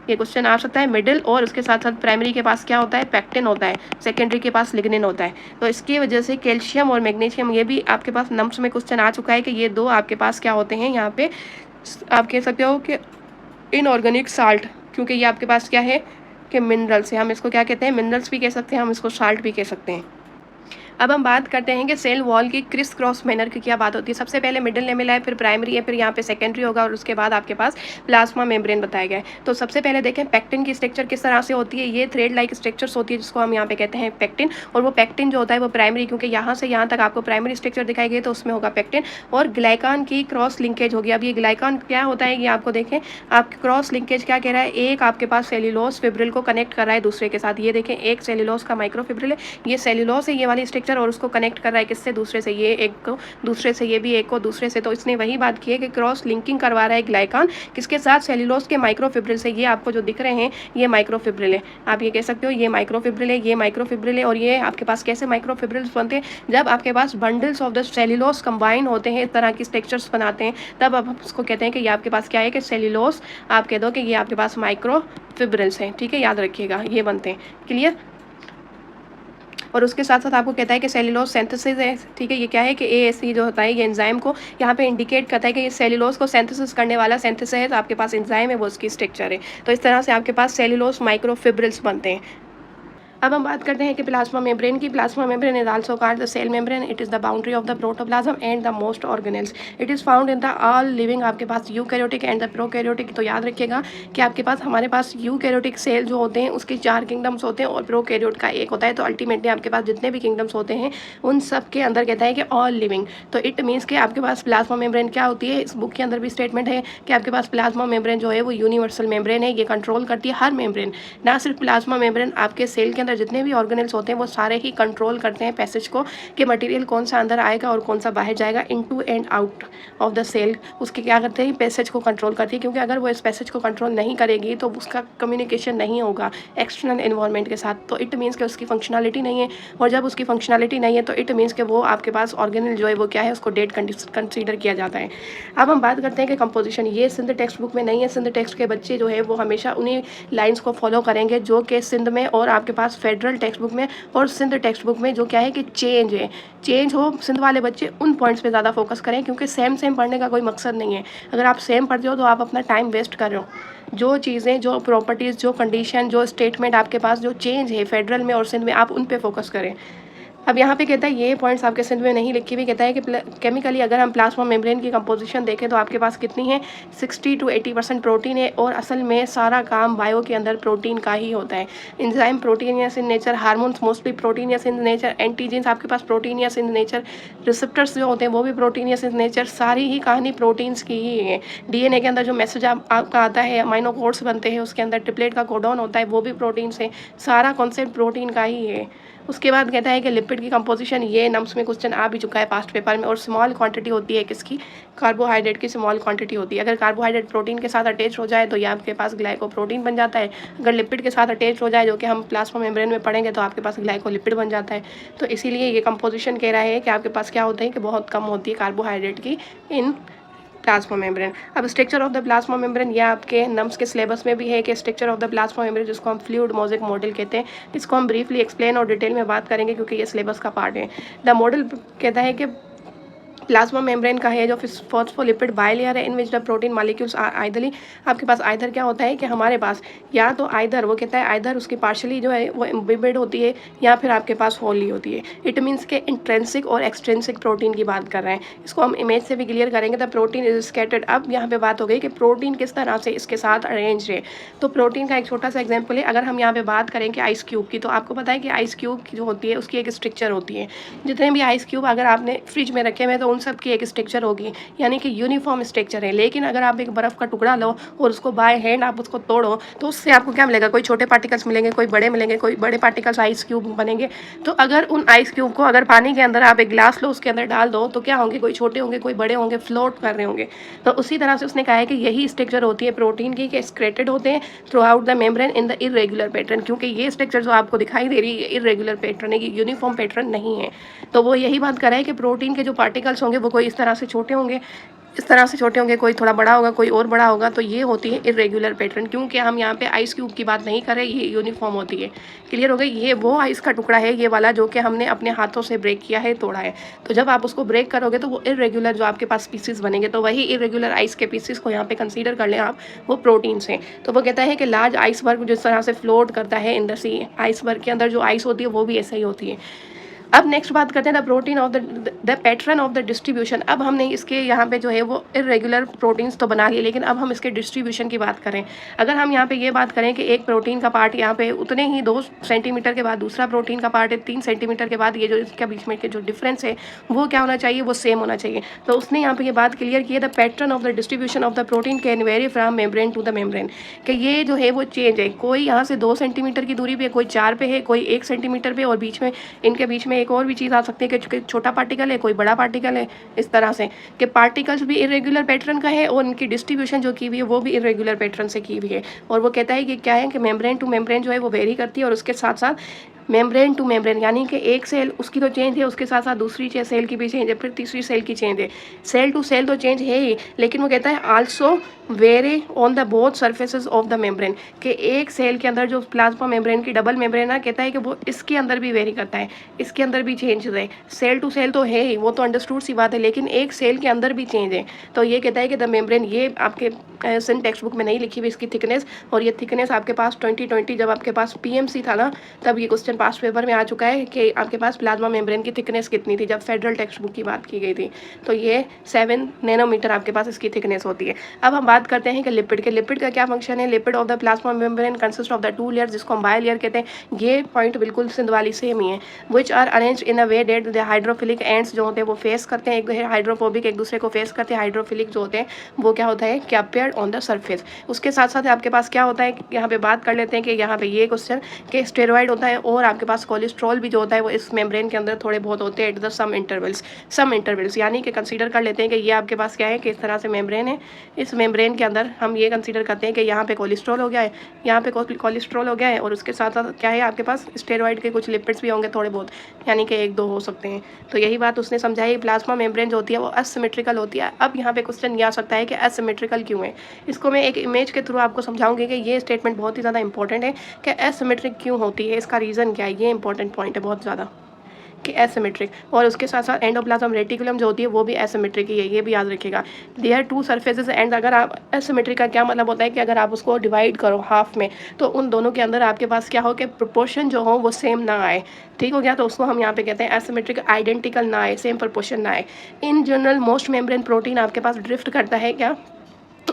ये क्वेश्चन आ सकता है, मिडिल और उसके साथ साथ प्राइमरी के पास क्या होता है, पेक्टिन होता है, सेकेंडरी के पास लिग्निन होता है। तो इसकी वजह से कैल्शियम और मैग्नीशियम, ये भी आपके पास नम्स में क्वेश्चन आ चुका है कि ये दो आपके पास क्या होते हैं, यहाँ पे आप कह सकते हो कि इनऑर्गेनिक साल्ट, क्योंकि ये आपके पास क्या है कि मिनरल्स है, हम इसको क्या कहते हैं, मिनरल्स भी कह सकते हैं, हम इसको साल्ट भी कह सकते हैं। अब हम बात करते हैं कि सेल वॉल की क्रिस क्रॉस मैनर की क्या बात होती है। सबसे पहले मिडिल लेमिला है, फिर प्राइमरी है, फिर यहाँ पे सेकेंडरी होगा और उसके बाद आपके पास प्लाज्मा मेम्ब्रेन बताया गया है। तो सबसे पहले देखें पेक्टिन की स्ट्रक्चर किस तरह से होती है। ये थ्रेड लाइक स्ट्रक्चर्स होती है जिसको हम यहाँ पे कहते हैं पेक्टिन, और वो पेक्टिन जो होता है वो प्राइमरी, क्योंकि यहाँ से यहाँ तक आपको प्राइमरी स्ट्रक्चर दिखाई गई तो उसमें होगा पेक्टिन, और ग्लाइकान की क्रॉस लिंकेज होगी। अब ये ग्लाइकान क्या होता है, ये आपको देखें, आपकी क्रॉस लिंकेज क्या कह रहा है, एक आपके पास सेल्यूलोज फिब्रिल को कनेक्ट कर रहा है दूसरे के साथ। ये देखें, एक सेल्यूलोज का माइक्रोफिब्रिल है, ये सेल्यूलोज है ये वाली स्ट्रक्चर, और उसको कनेक्ट कर रहा है किससे, दूसरे से, ये एक को दूसरे से, ये भी एक को दूसरे से। तो इसने वही बात की है कि क्रॉस लिंकिंग करवा रहा है ग्लाइकान किसके साथ, सेल्यूलोज के माइक्रोफिब्रिल से। ये आपको जो दिख रहे हैं ये माइक्रोफिब्रिल है, आप ये कह सकते हो ये माइक्रोफिब्रिल है, ये माइक्रोफिब्रिल है। और ये आपके पास कैसे माइक्रोफिब्रिल्स बनते हैं, जब आपके पास bundles of the cellulose combine होते हैं, इस तरह की स्ट्रक्चर्स बनाते हैं, तब अब उसको कहते हैं कि ये आपके पास क्या है कि सेल्यूलोज, आप कह दो कि ये आपके पास माइक्रोफिब्रिल्स हैं, ठीक है, याद रखिएगा, ये बनते हैं, क्लियर। और उसके साथ साथ आपको कहता है कि सेल्यूलोज सिंथेसिस है, ठीक है, ये क्या है कि ASE जो होता है ये एंजाइम को यहाँ पे इंडिकेट करता है कि ये सेल्यूलोज को सिंथेसिस करने वाला सिंथेसिस है, तो आपके पास एंजाइम है वो उसकी स्ट्रक्चर है। तो इस तरह से आपके पास सेल्यूलोज माइक्रोफिब्रिल्स बनते हैं। अब हम बात करते हैं कि प्लाज्मा मेम्ब्रेन की। Plasma membrane is also called the cell membrane, it is the boundary of the protoplasm and the most organelles, it is found in the all living, आपके पास यूकैरियोटिक एंड द प्रोकैरियोटिक। तो याद रखिएगा कि आपके पास हमारे पास eukaryotic cell जो होते हैं उसके 4 किंगडम्स होते हैं और प्रोकैरियोट का एक होता है। तो अल्टीमेटली आपके पास जितने भी किंगडम्स होते हैं उन सब के अंदर कहता है कि ऑल लिविंग। तो इट मीन्स कि आपके पास प्लाज्मा मेम्ब्रेन क्या होती है, इस बुक के अंदर भी स्टेटमेंट है कि आपके पास प्लाज्मा मेम्ब्रेन जो है वो यूनिवर्सल मेम्ब्रेन है, ये कंट्रोल करती है हर मेम्ब्रेन, ना सिर्फ प्लाज्मा मेम्ब्रेन, आपके सेल के अंदर जितने भी ऑर्गेनेल्स होते हैं वो सारे ही कंट्रोल करते हैं पैसेज को, कि मटेरियल कौन सा अंदर आएगा और कौन सा बाहर जाएगा, into and out of the cell. उसके क्या करते हैं, पैसेज को कंट्रोल करती है, क्योंकि अगर वो इस पैसेज को कंट्रोल नहीं करेगी तो उसका कम्युनिकेशन नहीं होगा एक्सटर्नल एनवायरनमेंट के साथ। तो इट मीन्स कि उसकी फंक्शनलिटी नहीं है, और जब उसकी फंक्शनलिटी नहीं है तो इट मीन्स कि वो आपके पास ऑर्गेनल जो है वो क्या है, उसको डेड कंसीडर किया जाता है। अब हम बात करते हैं कि कंपोजिशन, ये सिंध टेक्स्ट बुक में नहीं है। सिंध टेक्स्ट के बच्चे जो है वो हमेशा उन्हीं लाइन्स को फॉलो करेंगे जो कि सिंध में और आपके पास फेडरल टेक्स्ट बुक में और सिंध टेक्स्ट बुक में जो क्या है कि चेंज हो, सिंध वाले बच्चे उन पॉइंट्स पे ज़्यादा फोकस करें, क्योंकि सेम पढ़ने का कोई मकसद नहीं है। अगर आप सेम पढ़ते हो तो आप अपना टाइम वेस्ट कर रहे हो। जो चीज़ें, जो प्रॉपर्टीज़, जो कंडीशन, जो स्टेटमेंट आपके पास जो चेंज है फेडरल में और सिंध में, आप उन पे फोकस करें। अब यहाँ पे कहता है ये पॉइंट्स आपके सिंध में नहीं लिखी हुई। कहता है कि केमिकली अगर हम प्लाज्मा मेम्ब्रेन की कंपोजिशन देखें तो आपके पास कितनी है, 60 to 80% प्रोटीन है, और असल में सारा काम बायो के अंदर प्रोटीन का ही होता है। Enzyme proteinaceous in nature, hormones mostly proteinaceous in nature, antigens आपके पास प्रोटीनियस इन नेचर, रिसेप्टर्स जो होते हैं वो भी प्रोटीनियस इन नेचर, सारी ही कहानी प्रोटीन्स की ही है। डीएनए के अंदर जो मैसेज आपका आता है, अमाइनो कोड्स बनते हैं, उसके अंदर ट्रिपलेट का कोडॉन होता है, वो भी प्रोटीन से, सारा कॉन्सेप्ट प्रोटीन का ही है। उसके बाद कहता है कि लिपिड की कंपोजिशन, ये नम्स में क्वेश्चन आ भी चुका है पास्ट पेपर में, और स्मॉल क्वांटिटी होती है किसकी, कार्बोहाइड्रेट की स्मॉल क्वांटिटी होती है। अगर कार्बोहाइड्रेट प्रोटीन के साथ अटैच हो जाए तो ये आपके पास ग्लाइकोप्रोटीन बन जाता है। अगर लिपिड के साथ अटैच हो जाए, जो कि हम प्लाज्मा मेम्ब्रेन में पढ़ेंगे, तो आपके पास ग्लाइकोलिपिड बन जाता है। तो इसीलिए ये कंपोजिशन कह रहा है कि आपके पास क्या होता है कि बहुत कम होती है कार्बोहाइड्रेट की इन प्लाज्मा मेम्ब्रेन। अब structure of the plasma membrane, यह आपके नम्स के सिलेबस में भी है कि structure of the plasma membrane, जिसको हम फ्लूइड मोज़ेक मॉडल कहते हैं, इसको हम ब्रीफली एक्सप्लेन और डिटेल में बात करेंगे क्योंकि ये सिलेबस का पार्ट है। द मॉडल कहता है कि प्लाज्मा मेम्ब्रेन का है जो फॉस्फोलिपिड बाइलेयर है in which the protein molecules are eitherly, आपके पास आइदर क्या होता है कि हमारे पास या तो आइदर, वो कहता है आइदर उसकी पार्शली जो है वो एम्बेडेड होती है, या फिर आपके पास होली होती है। इट मीन्स के इंट्रेंसिक और एक्सट्रेंसिक प्रोटीन की बात कर रहे हैं। इसको हम इमेज से भी क्लियर करेंगे। The protein is scattered. अब यहाँ पे बात हो गई कि प्रोटीन किस तरह से इसके साथ अरेंज है। तो प्रोटीन का एक छोटा सा एग्जाम्पल है। अगर हम यहाँ पे बात करें कि आइस क्यूब की, तो आपको पता है कि आइस क्यूब की जो होती है उसकी एक स्ट्रक्चर होती है। जितने भी आइस क्यूब अगर आपने फ्रिज में रखे हुए तो उन सब की एक स्ट्रक्चर होगी, यानी कि यूनिफॉर्म स्ट्रक्चर है। लेकिन अगर आप एक बर्फ का टुकड़ा लो और उसको बाय हैंड आप उसको तोड़ो, तो उससे आपको क्या मिलेगा, कोई छोटे पार्टिकल्स मिलेंगे, कोई बड़े मिलेंगे, कोई बड़े पार्टिकल्स आइस क्यूब बनेंगे। तो अगर उन आइस क्यूब को अगर पानी के अंदर आप एक ग्लास लो, उसके अंदर डाल दो, तो क्या होंगे, कोई छोटे होंगे, कोई बड़े होंगे, फ्लोट कर रहे होंगे। तो उसी तरह से उसने कहा है कि यही स्ट्रक्चर होती है प्रोटीन की, कि स्क्रेटेड होते हैं through out the membrane in the irregular pattern, क्योंकि ये स्ट्रक्चर जो आपको दिखाई दे रही है इरेगुलर पैटर्न है, ये यूनिफॉर्म पैटर्न नहीं है। तो वो यही बात कर रहा है कि प्रोटीन के जो पार्टिकल्स होंगे वो कोई इस तरह से छोटे होंगे, इस तरह से छोटे होंगे, कोई थोड़ा बड़ा होगा, कोई और बड़ा होगा। तो ये होती है इरेगुलर पैटर्न, क्योंकि हम यहाँ पे आइस क्यूब की बात नहीं कर रहे, ये यूनिफॉर्म होती है। क्लियर हो गई। ये वो आइस का टुकड़ा है ये वाला, जो कि हमने अपने हाथों से ब्रेक किया है, तोड़ा है। तो जब आप उसको ब्रेक करोगे तो वो इरेगुलर जो आपके पास पीसेस बनेंगे, तो वही इरेगुलर आइस के पीसेस को यहाँ पे कंसीडर कर लें आप, वो प्रोटीन से। तो वो कहता है कि लार्ज आइसबर्ग जिस तरह से फ्लोट करता है इन द सी, आइसबर्ग के अंदर जो आइस होती है वो भी ऐसे ही होती है। अब नेक्स्ट बात करते हैं the protein of the pattern of the distribution. अब हमने इसके यहाँ पे जो है वो इरेगुलर प्रोटीन्स तो बना लिए, लेकिन अब हम इसके डिस्ट्रीब्यूशन की बात करें। अगर हम यहाँ पे ये बात करें कि एक प्रोटीन का पार्ट यहाँ पे उतने ही 2 सेंटीमीटर के बाद दूसरा प्रोटीन का पार्ट है 3 सेंटीमीटर के बाद, ये जो इसके बीच में के जो डिफरेंस है वो क्या होना चाहिए, वो सेम होना चाहिए। तो उसने यहाँ पे ये बात क्लियर की है, the pattern of the distribution of the protein can vary from membrane to the membrane, कि ये जो है वो चेंज है। कोई यहाँ से 2 सेंटीमीटर की दूरी पे, कोई 4 पे है, कोई 1 सेंटीमीटर पे, और बीच में इनके बीच में एक और भी चीज़ आ सकती है कि छोटा पार्टिकल है, कोई बड़ा पार्टिकल है। इस तरह से कि पार्टिकल्स भी इरेगुलर पैटर्न का है और इनकी डिस्ट्रीब्यूशन जो की हुई है वो भी इरेगुलर पैटर्न से की हुई है। और वो कहता है कि क्या है कि मेम्ब्रेन टू मेम्ब्रेन जो है वो वेरी करती है, और उसके साथ साथ मेम्ब्रेन टू मेम्ब्रेन, यानी कि एक सेल उसकी तो चेंज है, उसके साथ साथ दूसरी सेल की भी चेंज है, फिर तीसरी सेल की चेंज है। सेल टू सेल तो चेंज है ही, लेकिन वो कहता है also very on the both surfaces of the membrane, कि एक सेल के अंदर जो प्लाज्मा मेम्ब्रेन की डबल मेम्ब्रेन है, कहता है कि वो इसके अंदर भी वेरी करता है, इसके अंदर भी चेंज है। सेल टू सेल तो है ही, वो तो अंडरस्टूड सी बात है, लेकिन एक सेल के अंदर भी चेंज है। तो ये कहता है कि द मेम्ब्रेन, ये आपके सिंध टेक्स्ट बुक में नहीं लिखी हुई इसकी थिकनेस, और ये थिकनेस आपके पास 2020 जब आपके पास पीएमसी था ना, तब ये क्वेश्चन पास्ट पेपर में आ चुका है कि आपके पास प्लाज्मा मेम्ब्रेन की थिकनेस कितनी थी जब फेडरल टेक्स्ट बुक की बात की गई थी। तो ये 7 नैनोमीटर आपके पास इसकी थिकनेस होती है। अब हम बात करते हैं कि लिपिड के, लिपिड का क्या फंक्शन है। Lipid of the plasma membrane consist of the 2 layer, जिसको हम बाय लेयर कहते हैं। ये पॉइंट बिल्कुल सिंध वाली सेम ही है। Which are arrange in a way that the hydrophilic ends जो होते हैं वो फेस करते हैं, एक हाइड्रोफोबिक एक दूसरे को फेस करते हैं। हाइड्रोफिलिक जो होते हैं वो क्या होता है कि अपेयर ऑन द सरफेस। उसके साथ साथ आपके पास क्या होता है, यहाँ पे बात कर लेते हैं कि यहाँ पे ये क्वेश्चन कि स्टेरॉइड होता है और आपके पास कोलेस्ट्रॉल भी जो होता है वो इस मेम्ब्रेन के अंदर थोड़े बहुत होते हैं एट द सम इंटरवल्स, यानी कि कंसीडर कर लेते हैं कि ये आपके पास क्या है कि इस तरह से मेम्ब्रेन है। इस मेम्ब्रेन के अंदर हम ये कंसीडर करते हैं कि यहाँ पे कोलेस्ट्रॉल हो गया है, यहाँ पे कोलेस्ट्रॉल हो गया है, और उसके साथ साथ क्या है आपके पास स्टेरॉइड के कुछ लिपिड्स भी होंगे थोड़े बहुत, यानी कि 1-2 हो सकते हैं। तो यही बात उसने समझाई, प्लाज्मा मेम्ब्रेन जो होती है वो असिमेट्रिकल होती है। अब यहाँ पे क्वेश्चन ये आ सकता है कि असिमेट्रिकल क्यों है। इसको मैं एक इमेज के थ्रू आपको समझाऊंगी कि ये स्टेटमेंट बहुत ही ज़्यादा इंपॉर्टेंट है कि असिमेट्रिक क्यों होती है, इसका रीज़न क्या है, ये इंपॉर्टेंट पॉइंट है बहुत ज़्यादा कि एसिमेट्रिक। और उसके साथ साथ एंडोप्लाज्म रेटिकुलम जो होती है वो भी एसिमेट्रिक ही है, ये भी याद रखिएगा। देयर टू सरफेसेस एंड अगर आप एसिमेट्रिक का क्या मतलब होता है कि अगर आप उसको डिवाइड करो हाफ में तो उन दोनों के अंदर आपके पास क्या हो कि प्रोपोर्शन जो हो वो सेम ना आए, ठीक हो गया। तो उसको हम यहाँ पे कहते हैं एसिमेट्रिक, आइडेंटिकल ना आए, सेम प्रोपोर्शन ना आए। In general most membrane protein आपके पास ड्रिफ्ट करता है क्या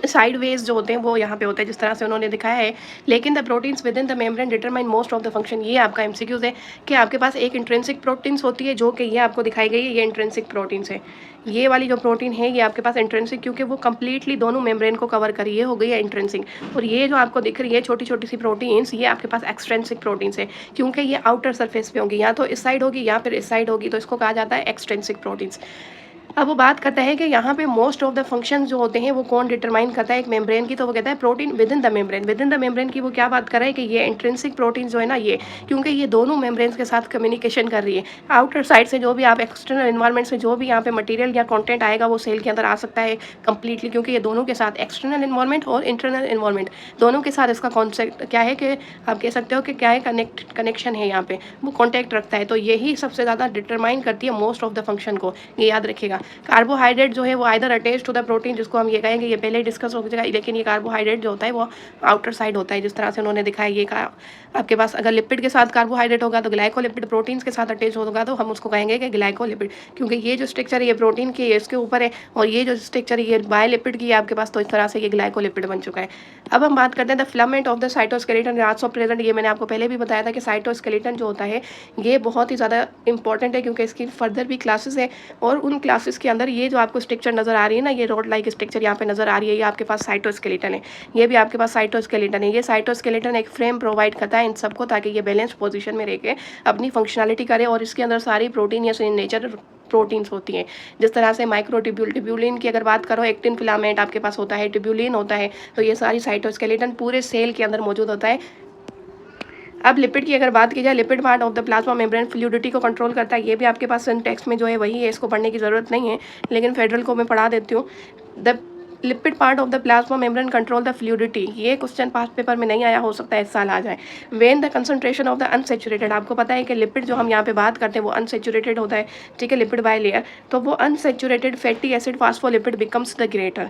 साइडवेज जो होते हैं वो यहाँ पे होते हैं जिस तरह से उन्होंने दिखाया है। लेकिन the proteins with in the membrane determine most of the function, ये आपका एमसीक्यूज है कि आपके पास एक इंट्रिंसिक प्रोटीन्स होती है जो कि ये आपको दिखाई गई है, ये इंट्रिंसिक प्रोटीन्स है। ये वाली जो प्रोटीन है ये आपके पास इंट्रिंसिक, क्योंकि वो कंप्लीटली दोनों मेम्ब्रेन को कवर करी, ये हो गई है इंट्रिंसिक। और ये जो आपको दिख रही है छोटी छोटी सी प्रोटीन्स, ये आपके पास एक्सट्रिंसिक प्रोटीन्स है, क्योंकि ये आउटर सरफेस पे होगी, या तो इस साइड होगी या फिर इस साइड होगी, तो इसको कहा जाता है एक्सट्रिंसिक प्रोटीन्स। अब वो बात करता है कि यहाँ पे मोस्ट ऑफ द फंक्शन जो होते हैं वो कौन डिटरमाइन करता है एक मेम्ब्रेन की, तो वो कहता है protein with in the membrane. With in the membrane की वो क्या बात कर रहा है कि ये इंट्रिंसिक प्रोटीन जो है ना, ये क्योंकि ये दोनों मेम्ब्रेन्स के साथ कम्युनिकेशन कर रही है। आउटर साइड से जो भी आप एक्सटर्नल इन्वायरमेंट से जो भी यहाँ पे मटीरियल या कॉन्टेंट आएगा वो सेल के अंदर आ सकता है कंप्लीटली, क्योंकि ये दोनों के साथ एक्सटर्नल इन्वायरमेंट और इंटरनल इन्वायरमेंट दोनों के साथ इसका कॉन्सेप्ट क्या है कि आप कह सकते हो कि क्या है कनेक्शन है, यहाँ पे वो कॉन्टैक्ट रखता है। तो यही सबसे ज़्यादा डिटरमाइन करती है मोस्ट ऑफ द फंक्शन को, ये याद रखिएगा। कार्बोहाइड्रेट जो है वो either attach to the protein, जिसको हम ये कहेंगे, ये पहले डिस्कस हो जाएगा, लेकिन ये कार्बोहाइड्रेट जो होता है वो आउटर साइड होता है जिस तरह से उन्होंने दिखाया। ये कहा आपके पास अगर लिपिड के साथ कार्बोहाइड्रेट होगा तो ग्लाइकोलिपिड, प्रोटीन्स के साथ अटैच होगा तो हम उसको कहेंगे कि ग्लाइकोलिपिड, क्योंकि ये जो स्ट्रक्चर है ये प्रोटीन की है इसके ऊपर है, और ये जो स्ट्रक्चर है ये बायोलिपिड की है आपके पास, तो इस तरह से ये ग्लाइकोलिपिड बन चुका है। अब हम बात करते हैं the filament of the cytoskeleton also present. ये मैंने आपको पहले भी बताया था कि साइटोस्केलेटन जो होता है ये बहुत ही ज़्यादा इंपॉर्टेंट है, क्योंकि इसकी फर्दर भी क्लासेस है, और उन क्लासेस के अंदर ये जो आपको स्ट्रक्चर नजर आ रही है ना, ये रोड लाइक स्ट्रक्चर यहाँ पे नजर आ रही है, ये आपके पास साइटोस्केलेटन है, ये भी आपके पास साइटोस्केलेटन है। ये साइटोस्केलेटन एक फ्रेम प्रोवाइड करता है इन सबको, ताकि ये बैलेंस पोजीशन में रह के अपनी फंक्शनलिटी करे, और इसके अंदर सारी प्रोटीन या नेचर प्रोटीन्स होती हैं। जिस तरह से टिब्यूलिन की अगर बात करो, एक्टिन फिलामेंट आपके पास होता है, टिब्यूलिन होता है, तो ये सारी साइटोस्केलेटन पूरे सेल के अंदर मौजूद होता है। अब लिपिड की अगर बात की जाए, lipid part of the plasma membrane fluidity को कंट्रोल करता है, ये भी आपके पास टेक्स्ट में जो है वही है, इसको पढ़ने की ज़रूरत नहीं है, लेकिन फेडरल को मैं पढ़ा देती हूँ। The lipid part of the plasma membrane control the fluidity, ये क्वेश्चन पास्ट पेपर में नहीं आया, हो सकता है इस साल आ जाए। When the concentration of the unsaturated, आपको पता है कि लिपिड जो हम यहाँ पे बात करते हैं वो अनसेचुरेटेड होता है, ठीक है, लिपिड बाय लेयर, तो वो unsaturated fatty acid phospholipid becomes the greater.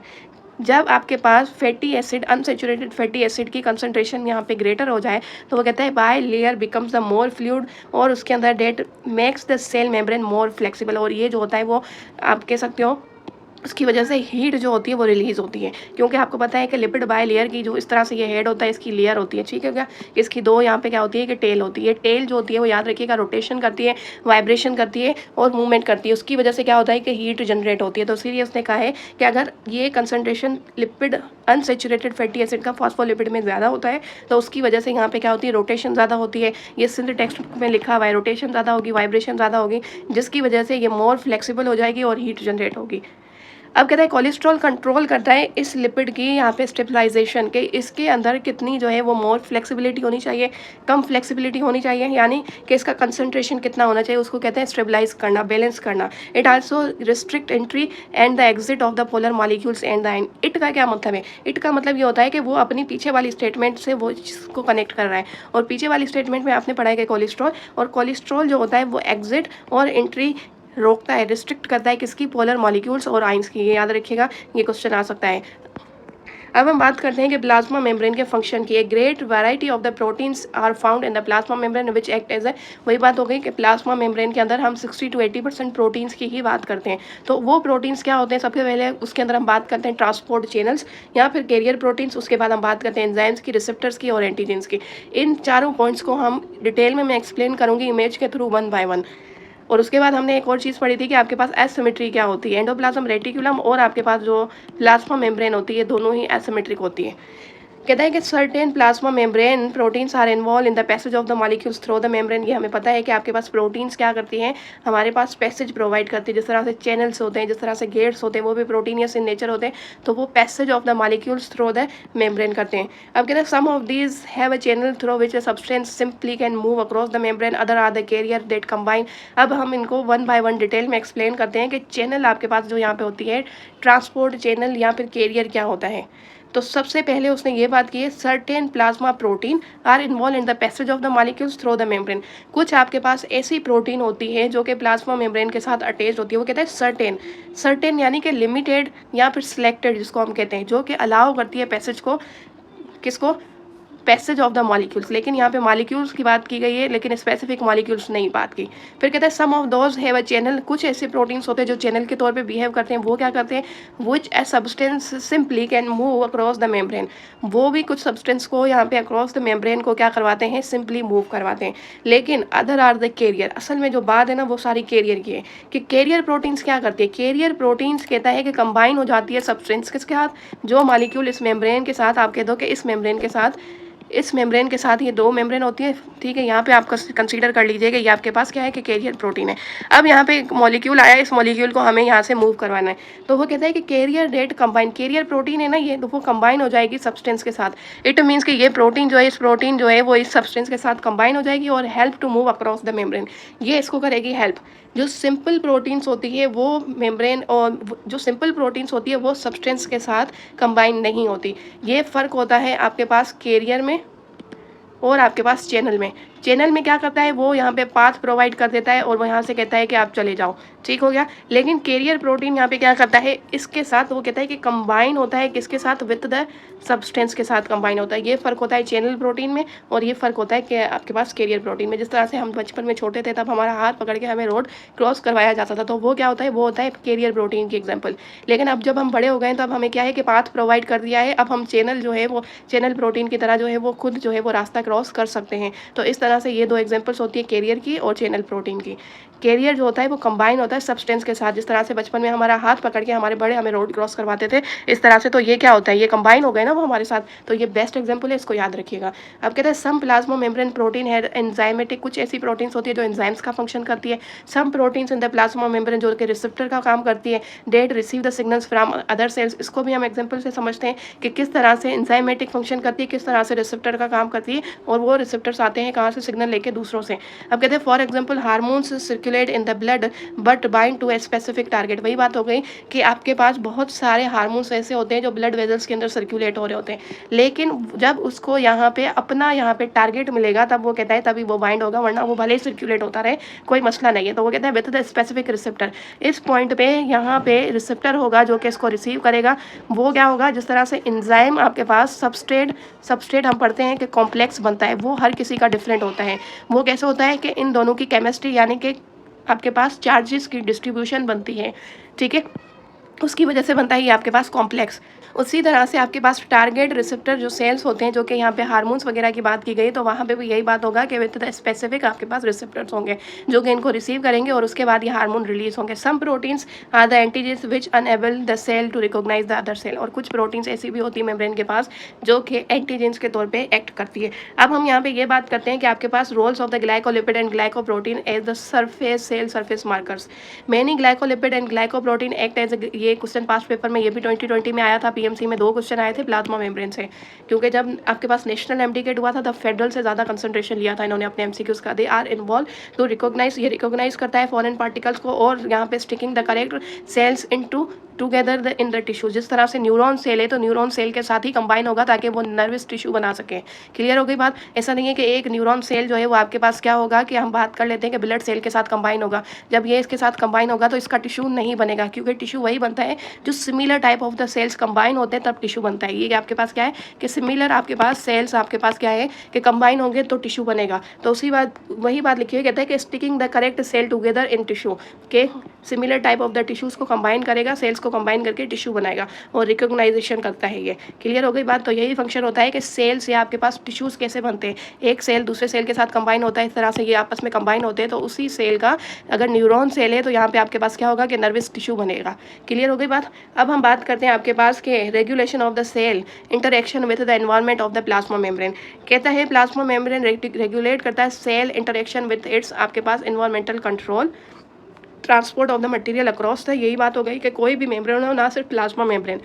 जब आपके पास fatty acid, unsaturated fatty acid की कंसंट्रेशन यहाँ पे ग्रेटर हो जाए, तो वो कहता है bilayer becomes the more fluid, और उसके अंदर that makes the cell membrane more flexible, और ये जो होता है वो आप कह सकते हो उसकी वजह से हीट जो होती है वो रिलीज़ होती है, क्योंकि आपको पता है कि लिपिड बाय लेयर की जो इस तरह से ये हेड होता है इसकी लेयर होती है, ठीक है क्या, इसकी दो यहाँ पे क्या होती है कि टेल होती है। टेल जो होती है वो याद रखिएगा रोटेशन करती है, वाइब्रेशन करती है और मूवमेंट करती है, उसकी वजह से क्या होता है कि हीट जनरेट होती है। तो इसीलिए उसने कहा है कि अगर ये concentration lipid unsaturated fatty acid का फॉस्फोलिपिड में ज़्यादा होता है तो उसकी वजह से यहाँ पे क्या होती है, रोटेशन ज़्यादा होती है। ये सिंध टेक्स्ट में लिखा हुआ है, रोटेशन ज़्यादा होगी, वाइब्रेशन ज़्यादा होगी, जिसकी वजह से ये मोर फ्लेक्सिबल हो जाएगी और हीट जनरेट होगी। अब कहता है कोलेस्ट्रॉल कंट्रोल करता है इस लिपिड की यहाँ पे स्टेबलाइजेशन के, इसके अंदर कितनी जो है वो मोर फ्लेक्सिबिलिटी होनी चाहिए, कम फ्लेक्सिबिलिटी होनी चाहिए, यानी कि इसका कंसंट्रेशन कितना होना चाहिए, उसको कहते हैं स्टेबलाइज करना, बैलेंस करना। It also restrict entry and the exit of the polar molecules and the end. It का क्या मतलब है, इट का मतलब ये होता है कि वो अपनी पीछे वाली स्टेटमेंट से वो इसको कनेक्ट कर रहा है, और पीछे वाली स्टेटमेंट में आपने पढ़ा है कि कोलेस्ट्रॉल, और कोलेस्ट्रॉल जो होता है वो एग्जिट और एंट्री रोकता है, रिस्ट्रिक्ट करता है किसकी, पोलर मॉलिक्यूल्स और आइंस की, ये याद रखिएगा, ये क्वेश्चन आ सकता है। अब हम बात करते हैं कि प्लाज्मा मेम्ब्रेन के फंक्शन की। एक great variety of the proteins are found in the plasma membrane which act as a, वही बात हो गई कि प्लाज्मा मेम्ब्रेन के अंदर हम 60 to 80% प्रोटीन्स की ही बात करते हैं। तो वो प्रोटीन्स क्या होते हैं, सबसे पहले उसके अंदर हम बात करते हैं ट्रांसपोर्ट चैनल्स या फिर कैरियर प्रोटीन्स, उसके बाद हम बात करते हैं एंजाइम्स की, रिसेप्टर्स की और एंटीजेंस की। इन चारों पॉइंट्स को हम डिटेल में मैं एक्सप्लेन करूँगी इमेज के थ्रू वन बाय वन। और उसके बाद हमने एक और चीज़ पढ़ी थी कि आपके पास एसिमेट्री क्या होती है, एंडोप्लाज्म रेटिकुलम और आपके पास जो प्लाज्मा मेम्ब्रेन होती है दोनों ही एसिमेट्रिक होती है। कहता है कि certain plasma membrane proteins are involve in the passage of the molecules through the membrane. ये हमें पता है कि आपके पास प्रोटीन्स क्या करती हैं, हमारे पास पैसेज प्रोवाइड करती है। जिस तरह से चैनल्स होते हैं, जिस तरह से गेट्स होते हैं, वो भी प्रोटीनियस इन नेचर होते हैं, तो वो passage of the molecules through the membrane करते हैं। अब कहते हैं some of these have a channel through which a substance simply can move across the membrane, other are the carrier that combine. अब हम इनको वन बाय वन डिटेल में explain करते हैं कि चैनल आपके पास जो यहाँ पे होती है, ट्रांसपोर्ट चैनल या फिर कैरियर क्या होता है। तो सबसे पहले उसने ये बात की है, certain plasma protein are involve in the passage of the molecules through the membrane. कुछ आपके पास ऐसी प्रोटीन होती है जो कि प्लाज्मा मेम्ब्रेन के साथ अटैच होती है, वो कहते हैं सर्टेन। सर्टेन यानी कि लिमिटेड या फिर सिलेक्टेड जिसको हम कहते हैं, जो कि अलाउ करती है पैसेज को, किसको, पैसेज ऑफ द मॉलिक्यूल्स। लेकिन यहाँ पे मॉलिक्यूल्स की बात की गई है, लेकिन स्पेसिफिक मॉलिक्यूल्स नहीं बात की। फिर कहते हैं some of those have a channel, कुछ ऐसे प्रोटीन्स होते हैं जो चैनल के तौर पे बिहेव करते हैं। वो क्या करते हैं, which a substance simply can move across the membrane. वो भी कुछ सब्सटेंस को यहाँ पे अक्रॉस द मेम्ब्रेन को क्या करवाते हैं, सिंपली मूव करवाते हैं। लेकिन अदर आर द कैरियर, असल में जो बात है ना वो सारी कैरियर की है कि कैरियर प्रोटीन्स क्या करती है। कैरियर प्रोटीन्स कहता है कि कंबाइन हो जाती है सब्सटेंस किसके साथ, जो मॉलिक्यूल इस मेम्ब्रेन के साथ, आप कह दो कि इस मेम्ब्रेन के साथ, इस मेम्ब्रेन के साथ ये दो मेम्ब्रेन होती है, ठीक है। यहाँ पे आप कंसीडर कर लीजिए कि ये आपके पास क्या है कि कैरियर प्रोटीन है। अब यहाँ पे एक मॉलिक्यूल आया, इस मॉलिक्यूल को हमें यहाँ से मूव करवाना है, तो वो कहता है कि carrier that combine, carrier protein है ना ये, तो वो कंबाइन हो जाएगी सब्सटेंस के साथ। इट मीन्स कि ये प्रोटीन जो है, इस प्रोटीन जो है वो इस सब्सटेंस के साथ कंबाइन हो जाएगी और help to move across the membrane, ये इसको करेगी हेल्प। जो सिंपल प्रोटीन्स होती है वो मेम्ब्रेन, और जो सिंपल प्रोटीन्स होती है वो सब्सटेंस के साथ कंबाइन नहीं होती। ये फ़र्क होता है आपके पास कैरियर में और आपके पास चैनल में। चैनल में क्या करता है, वो यहाँ पे पाथ प्रोवाइड कर देता है और वो यहाँ से कहता है कि आप चले जाओ, ठीक हो गया। लेकिन कैरियर प्रोटीन यहाँ पे क्या करता है, इसके साथ वो कहता है कि कंबाइन होता है, किसके साथ, विद द सब्सटेंस के साथ कंबाइन होता है। ये फ़र्क होता है चैनल प्रोटीन में और ये फ़र्क होता है कि आपके पास कैरियर प्रोटीन में। जिस तरह से हम बचपन में छोटे थे तब हमारा हाथ पकड़ के हमें रोड क्रॉस करवाया जाता था, तो वो क्या होता है, वो होता है कैरियर प्रोटीन की एग्जाम्पल। लेकिन अब जब हम बड़े हो गए तो अब हमें क्या है कि पाथ प्रोवाइड कर दिया है, अब हम चैनल जो है वो चैनल प्रोटीन की तरह जो है वो खुद जो है वो रास्ता क्रॉस कर सकते हैं। तो इस तरह से ये दो एग्जांपल्स होती है कैरियर की और चैनल प्रोटीन की। कैरियर जो होता है वो कंबाइन होता है सब्सटेंस के साथ, जिस तरह से बचपन में हमारा हाथ पकड़ के हमारे बड़े हमें रोड क्रॉस करवाते थे, इस तरह से। तो ये क्या होता है, ये कंबाइन हो गए ना वो हमारे साथ, तो ये बेस्ट एग्जांपल है, इसको याद रखिएगा। अब कहते हैं सम प्लाज्मा मेम्ब्रेन प्रोटीन है एंजाइमेटिक, कुछ ऐसी प्रोटीन्स होती है जो एंजाइम्स का फंक्शन करती है। Some proteins in the plasma membrane जो कि रिसेप्टर का काम करती है, that receive the signals from other cells. इसको भी हम एग्जाम्पल से समझते हैं कि किस तरह से एंजाइमेटिक फंक्शन करती है, किस तरह से रिसेप्टर का काम करती है, और वो रिसेप्टर्स आते हैं कहाँ से, सिग्नल लेके दूसरों से। अब कहते हैं for example hormones circulate in the blood but bind to a specific target. वही बात हो गई कि आपके पास बहुत सारे हार्मोन्स ऐसे होते हैं जो ब्लड वेजल्स के अंदर सर्कुलेट हो रहे होते हैं, लेकिन जब उसको यहाँ पे अपना यहाँ पे टारगेट मिलेगा तब वो कहता है तभी वो बाइंड होगा, वरना वो भले ही सर्कुलेट होता रहे कोई मसला नहीं है। तो वो कहता है विद द स्पेसिफिक रिसेप्टर, इस पॉइंट पे यहाँ पे रिसेप्टर होगा जो कि इसको रिसीव करेगा। वो क्या होगा, जिस तरह से एंजाइम आपके पास सबस्ट्रेट हम पढ़ते हैं कि कॉम्प्लेक्स बनता है, वो हर किसी का डिफरेंट होता है। वो कैसे होता है कि इन दोनों की केमिस्ट्री यानी कि आपके पास चार्जेस की डिस्ट्रीब्यूशन बनती है, ठीक है, उसकी वजह से बनता है ये आपके पास कॉम्प्लेक्स। उसी तरह से आपके पास टारगेट रिसेप्टर जो सेल्स होते हैं, जो कि यहाँ पे हार्मोन्स वगैरह की बात की गई, तो वहाँ पे भी यही बात होगा कि विद द स्पेसिफिक आपके पास रिसेप्टर्स होंगे जो कि इनको रिसीव करेंगे और उसके बाद ये हार्मोन रिलीज होंगे। Some proteins are the antigens which enable the cell to recognise the other cell. और कुछ प्रोटीन्स ऐसी भी होती है मेम्ब्रेन के पास जो कि एंटीजेंस के तौर पर एक्ट करती है। अब हम यहाँ पे ये बात करते हैं कि आपके पास roles of the glycolipid and glycoprotein as the surface cell surface markers. Many glycolipid and glycoprotein act as, ये क्वेश्चन पास्ट पेपर में, ये भी 2020 में आया था, पीएमसी में 2 क्वेश्चन आए थे प्लाज्मा मेम्ब्रेन से, क्योंकि जब आपके पास नेशनल एमडीकेट हुआ था तब फेडरल से ज़्यादा कंसंट्रेशन लिया था इन्होंने अपने एमसीक्यूज का। They are involve to recognise, ये रिकॉग्नाइज करता है फॉरेन पार्टिकल्स को और यहाँ पे sticking the correct cells into together in the tissue. जिस तरह से न्यूरॉन सेल है तो न्यूरॉन सेल के साथ ही कंबाइन होगा ताकि वो नर्वस टिश्यू बना सके। क्लियर हो गई बात। ऐसा नहीं है कि एक न्यूरॉन सेल जो है वो आपके पास क्या होगा कि हम बात कर लेते हैं कि ब्लड सेल के साथ कंबाइन होगा, जब ये इसके साथ कंबाइन होगा तो इसका टिश्यू नहीं बनेगा, क्योंकि टिश्यू वही बनता है जो similar type of the cells combine होते हैं तब टिश्यू बनता है। ये आपके पास क्या है कि सिमिलर आपके पास सेल्स आपके पास क्या है कि कंबाइन होंगे तो टिश्यू बनेगा। तो उसी बात वही बात लिखी हुई कहता है कि sticking the correct cell together in tissue, के similar type of the tissues को कंबाइन करेगा, सेल्स को कंबाइन करके टिश्यू बनाएगा और रिकॉग्नाइजेशन करता है ये। क्लियर हो गई बात? तो यही फंक्शन होता है कि सेल से आपके पास टिश्यूज़ कैसे बनते हैं। एक सेल दूसरे सेल के साथ कंबाइन होता है, इस तरह से ये आपस में कंबाइन होते हैं। तो उसी सेल का अगर न्यूरॉन सेल है तो यहाँ पे आपके पास क्या होगा कि नर्वस टिश्यू बनेगा। क्लियर हो गई बात? अब हम बात करते हैं आपके पास के regulation of the cell interaction with the environment of the plasma membrane. कहता है प्लाज्मा मेम्ब्रेन रेगुलेट करता है सेल इंटरेक्शन विद इट्स आपके पास environmental control transport of the material across the. यही बात हो गई कि कोई भी मेम्ब्रेन हो, ना सिर्फ प्लाज्मा मेम्ब्रेन,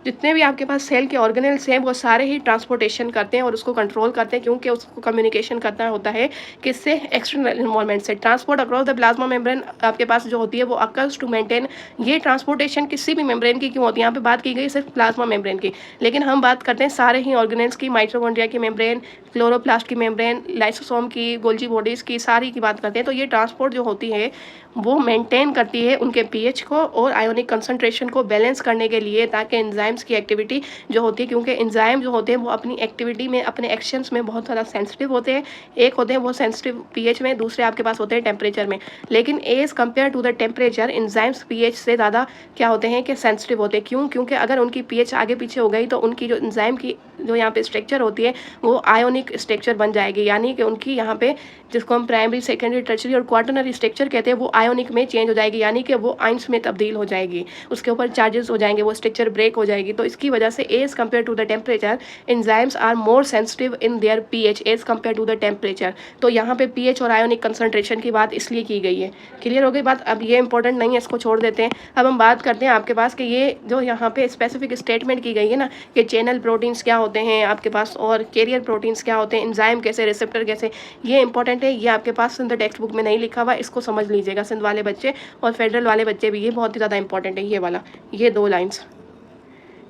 जितने भी आपके पास सेल के ऑर्गेनेल्स हैं वो सारे ही ट्रांसपोर्टेशन करते हैं और उसको कंट्रोल करते हैं, क्योंकि उसको कम्युनिकेशन करना होता है किससे, एक्सटर्नल इन्वॉल्वमेंट से। Transport across the plasma membrane आपके पास जो होती है वो अकर्स टू मेंटेन। ये ट्रांसपोर्टेशन किसी भी मेम्ब्रेन की क्यों होती है, यहाँ पे बात की गई सिर्फ प्लाज्मा मेम्ब्रेन की, लेकिन हम बात करते हैं सारे ही ऑर्गेनेल्स की, माइटोकॉन्ड्रिया की मेम्ब्रेन, क्लोरोप्लास्ट की मेम्ब्रेन, लाइसोसोम की, गोल्जी बॉडीज़ की, सारी की बात करते हैं। तो ये ट्रांसपोर्ट जो होती है वो मेंटेन करती है उनके पीएच को और आयोनिक कंसंट्रेशन को बैलेंस करने के लिए, ताकि एंजाइम्स की एक्टिविटी जो होती है, क्योंकि एंजाइम जो होते हैं वो अपनी एक्टिविटी में, अपने एक्शंस में बहुत ज़्यादा सेंसिटिव होते हैं। एक होते हैं वो सेंसिटिव पीएच में, दूसरे आपके पास होते हैं टेम्परेचर में। लेकिन as compare to the temperature enzymes pH से ज़्यादा क्या होते हैं कि सेंसिटिव होते हैं। क्यों? क्योंकि अगर उनकी पीएच आगे पीछे हो गई तो उनकी जो एंजाइम की जो यहाँ पे स्ट्रक्चर होती है वो आयोनिक स्ट्रक्चर बन जाएगी, यानी कि उनकी यहाँ पे जिसको हम प्राइमरी, सेकेंडरी, टर्शरी और क्वार्टरनरी स्ट्रक्चर कहते हैं वो आयोनिक में चेंज हो जाएगी, यानी कि वो आइंस में तब्दील हो जाएगी, उसके ऊपर चार्जेस हो जाएंगे, वो स्ट्रक्चर ब्रेक हो जाएगी। तो इसकी वजह से as compare to the temperature enzymes are more sensitive in their pH as compare to the temperature. तो यहाँ पे पीएच और आयोनिक कंसंट्रेशन की बात इसलिए की गई है। क्लियर हो गई बात? अब ये इंपॉर्टेंट नहीं है, इसको छोड़ देते हैं। अब हम बात करते हैं आपके पास कि ये जो यहाँ पे स्पेसिफिक स्टेटमेंट की गई है ना कि चैनल प्रोटीन्स क्या होते हैं आपके पास और कैरियर प्रोटीन्स क्या होते हैं, एंजाइम कैसे, रिसेप्टर कैसे, ये इंपॉर्टेंट है। ये आपके पास सिंध टेक्स्ट बुक में नहीं लिखा हुआ, इसको समझ लीजिएगा सिंध वाले बच्चे और फेडरल वाले बच्चे भी, ये बहुत ही ज़्यादा इंपॉर्टेंट है ये वाला, ये 2 लाइन्स,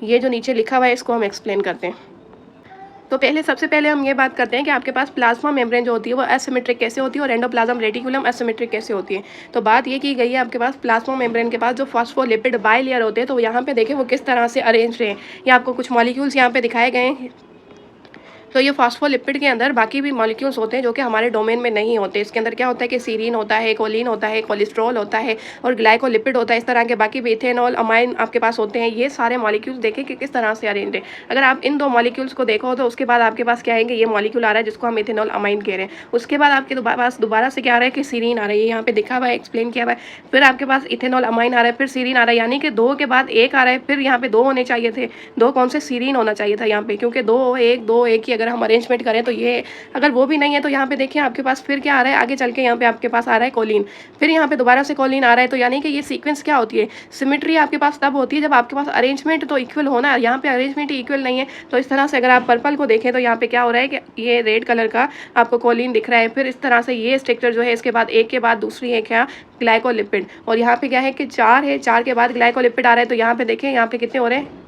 ये जो नीचे लिखा हुआ है इसको हम एक्सप्लेन करते हैं। तो सबसे पहले हम ये बात करते हैं कि आपके पास प्लाज्मा मेम्ब्रेन जो होती है वो एसिमेट्रिक कैसे होती है और एंडोप्लाज्म रेटिकुलम एसिमेट्रिक कैसे होती है। तो बात ये की गई है आपके पास प्लाज्मा मेम्ब्रेन के पास जो फॉस्फोलिपिड बाइलेयर होते हैं, तो यहाँ पे देखें वो किस तरह से अरेंज हैं। ये आपको कुछ मॉलिक्यूल्स यहाँ पे दिखाए गए हैं। तो ये फॉस्फोलिपिड के अंदर बाकी भी मॉलिक्यूल्स होते हैं जो कि हमारे डोमेन में नहीं होते। इसके अंदर क्या होता है कि सीरीन होता है, कोलिन होता है, कोलेस्ट्रॉल होता है और ग्लाइकोलिपिड होता है। इस तरह के बाकी भी इथेनॉल, अमाइन आपके पास होते हैं। ये सारे मॉलिक्यूल्स देखें कि किस तरह से अरेंज है। अगर आप इन 2 मॉलिक्यूल्स को देखो तो उसके बाद आपके पास क्या आएंगे, ये मॉलिक्यूल आ रहा है जिसको हम इथेनॉल अमाइन कह रहे हैं। उसके बाद आपके पास दोबारा से क्या आ रहा है कि सीरीन आ रही है, यहाँ पे दिखा हुआ है, एक्सप्लेन किया हुआ है। फिर आपके पास इथेनॉल अमाइन आ रहा है, फिर सीरीन आ रहा है, यानी कि 2 के बाद 1 आ रहा है। फिर यहाँ पे 2 होने चाहिए थे, 2 कौन से, सीरीन होना चाहिए था यहाँ पे, क्योंकि 2 1 की अगर हम अरेंजमेंट करें तो ये, अगर वो भी नहीं है तो यहाँ पे देखिए आपके पास फिर क्या आ रहा है, आगे चल के यहाँ पे आपके पास आ रहा है कोलिन, फिर यहाँ पे दोबारा से कोलिन आ रहा है। तो यानी कि ये सीक्वेंस क्या होती है, सिमेट्री आपके पास तब होती है जब आपके पास अरेंजमेंट तो इक्वल होना, यहाँ पे अरेंजमेंट ही इक्वल नहीं है। तो इस तरह से अगर आप पर्पल को देखें तो यहाँ पे क्या हो रहा है कि ये रेड कलर का आपको कोलिन दिख रहा है। फिर इस तरह से ये स्ट्रक्चर जो है इसके बाद एक के बाद दूसरी है क्या, ग्लाइकोलिपिड। और यहाँ पे क्या है कि 4 है, 4 के बाद ग्लाइकोलिपिड आ रहा है। तो यहाँ पे देखें यहाँ पे कितने हो रहे हैं,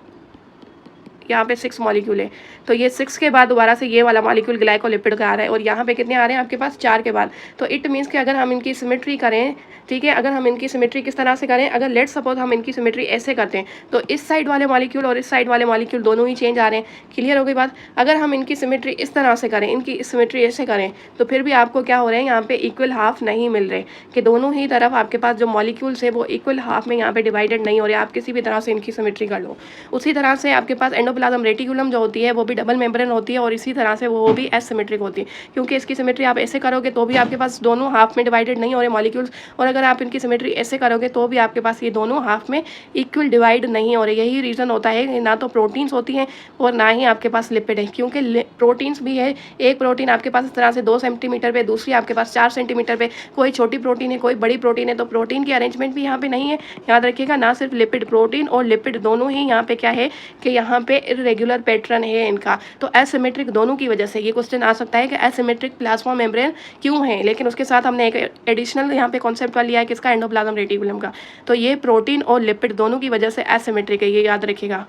यहाँ पे 6 मॉलिक्यूल है। तो ये 6 के बाद दोबारा से ये वाला मॉलिक्यूल ग्लाइकोलिपिड का आ रहा है और यहाँ पे कितने आ रहे हैं आपके पास, 4 के बाद। तो इट मीन्स कि अगर हम इनकी सिमेट्री करें, ठीक है, अगर हम इनकी सिमेट्री किस तरह से करें, अगर लेट सपोज हम इनकी सिमेट्री ऐसे करते हैं तो इस साइड वाले मॉलिक्यूल और इस साइड वाले मॉलिक्यूल दोनों ही चेंज आ रहे हैं। क्लियर हो गई बात? अगर हम इनकी सिमेट्री इस तरह से करें, इनकी सिमेट्री ऐसे करें, तो फिर भी आपको क्या हो रहे हैं, यहाँ पे इक्वल हाफ नहीं मिल रहे, कि दोनों ही तरफ आपके पास जो मॉलिक्यूल्स है वो इक्वल हाफ में यहाँ पे डिवाइडेड नहीं हो रहे। आप किसी भी तरह से इनकी सिमेट्री कर लो। उसी तरह से आपके पास एंडोप्लाज्म रेटिकुलम जो होती है वो भी डबल मेम्ब्रेन होती है और इसी तरह से वो भी एसिमेट्रिक होती है, क्योंकि इसकी सिमेट्री आप ऐसे करोगे तो भी आपके पास दोनों हाफ में डिवाइडेड नहीं हो रहे मॉलिक्यूल्स, और अगर आप इनकी सिमेट्री ऐसे करोगे तो भी आपके पास ये दोनों हाफ में इक्वल डिवाइड नहीं हो रहे। यही रीज़न होता है ना तो प्रोटीन्स होती हैं और ना ही आपके पास लिपिड है, क्योंकि प्रोटीन्स भी है। एक प्रोटीन आपके पास इस तरह से 2 सेंटीमीटर पे, दूसरी आपके पास 4 सेंटीमीटर पे, कोई छोटी प्रोटीन है कोई बड़ी प्रोटीन है। तो प्रोटीन की अरेंजमेंट भी यहाँ पे नहीं है, याद रखिएगा। ना सिर्फ लिपिड, प्रोटीन और लिपिड दोनों ही यहाँ पे क्या है कि यहाँ पे इरेगुलर पैटर्न है इनका। तो एसिमेट्रिक दोनों की वजह से ये क्वेश्चन आ सकता है कि एसिमेट्रिक प्लाज्मा मेम्ब्रेन क्यों है, लेकिन उसके साथ हमने एक एडिशनल यहाँ पे कॉन्सेप्ट लिया है किसका, एंडोप्लाज्म रेटिकुलम का। तो ये प्रोटीन और लिपिड दोनों की वजह से एसिमेट्रिक है, ये याद रखिएगा।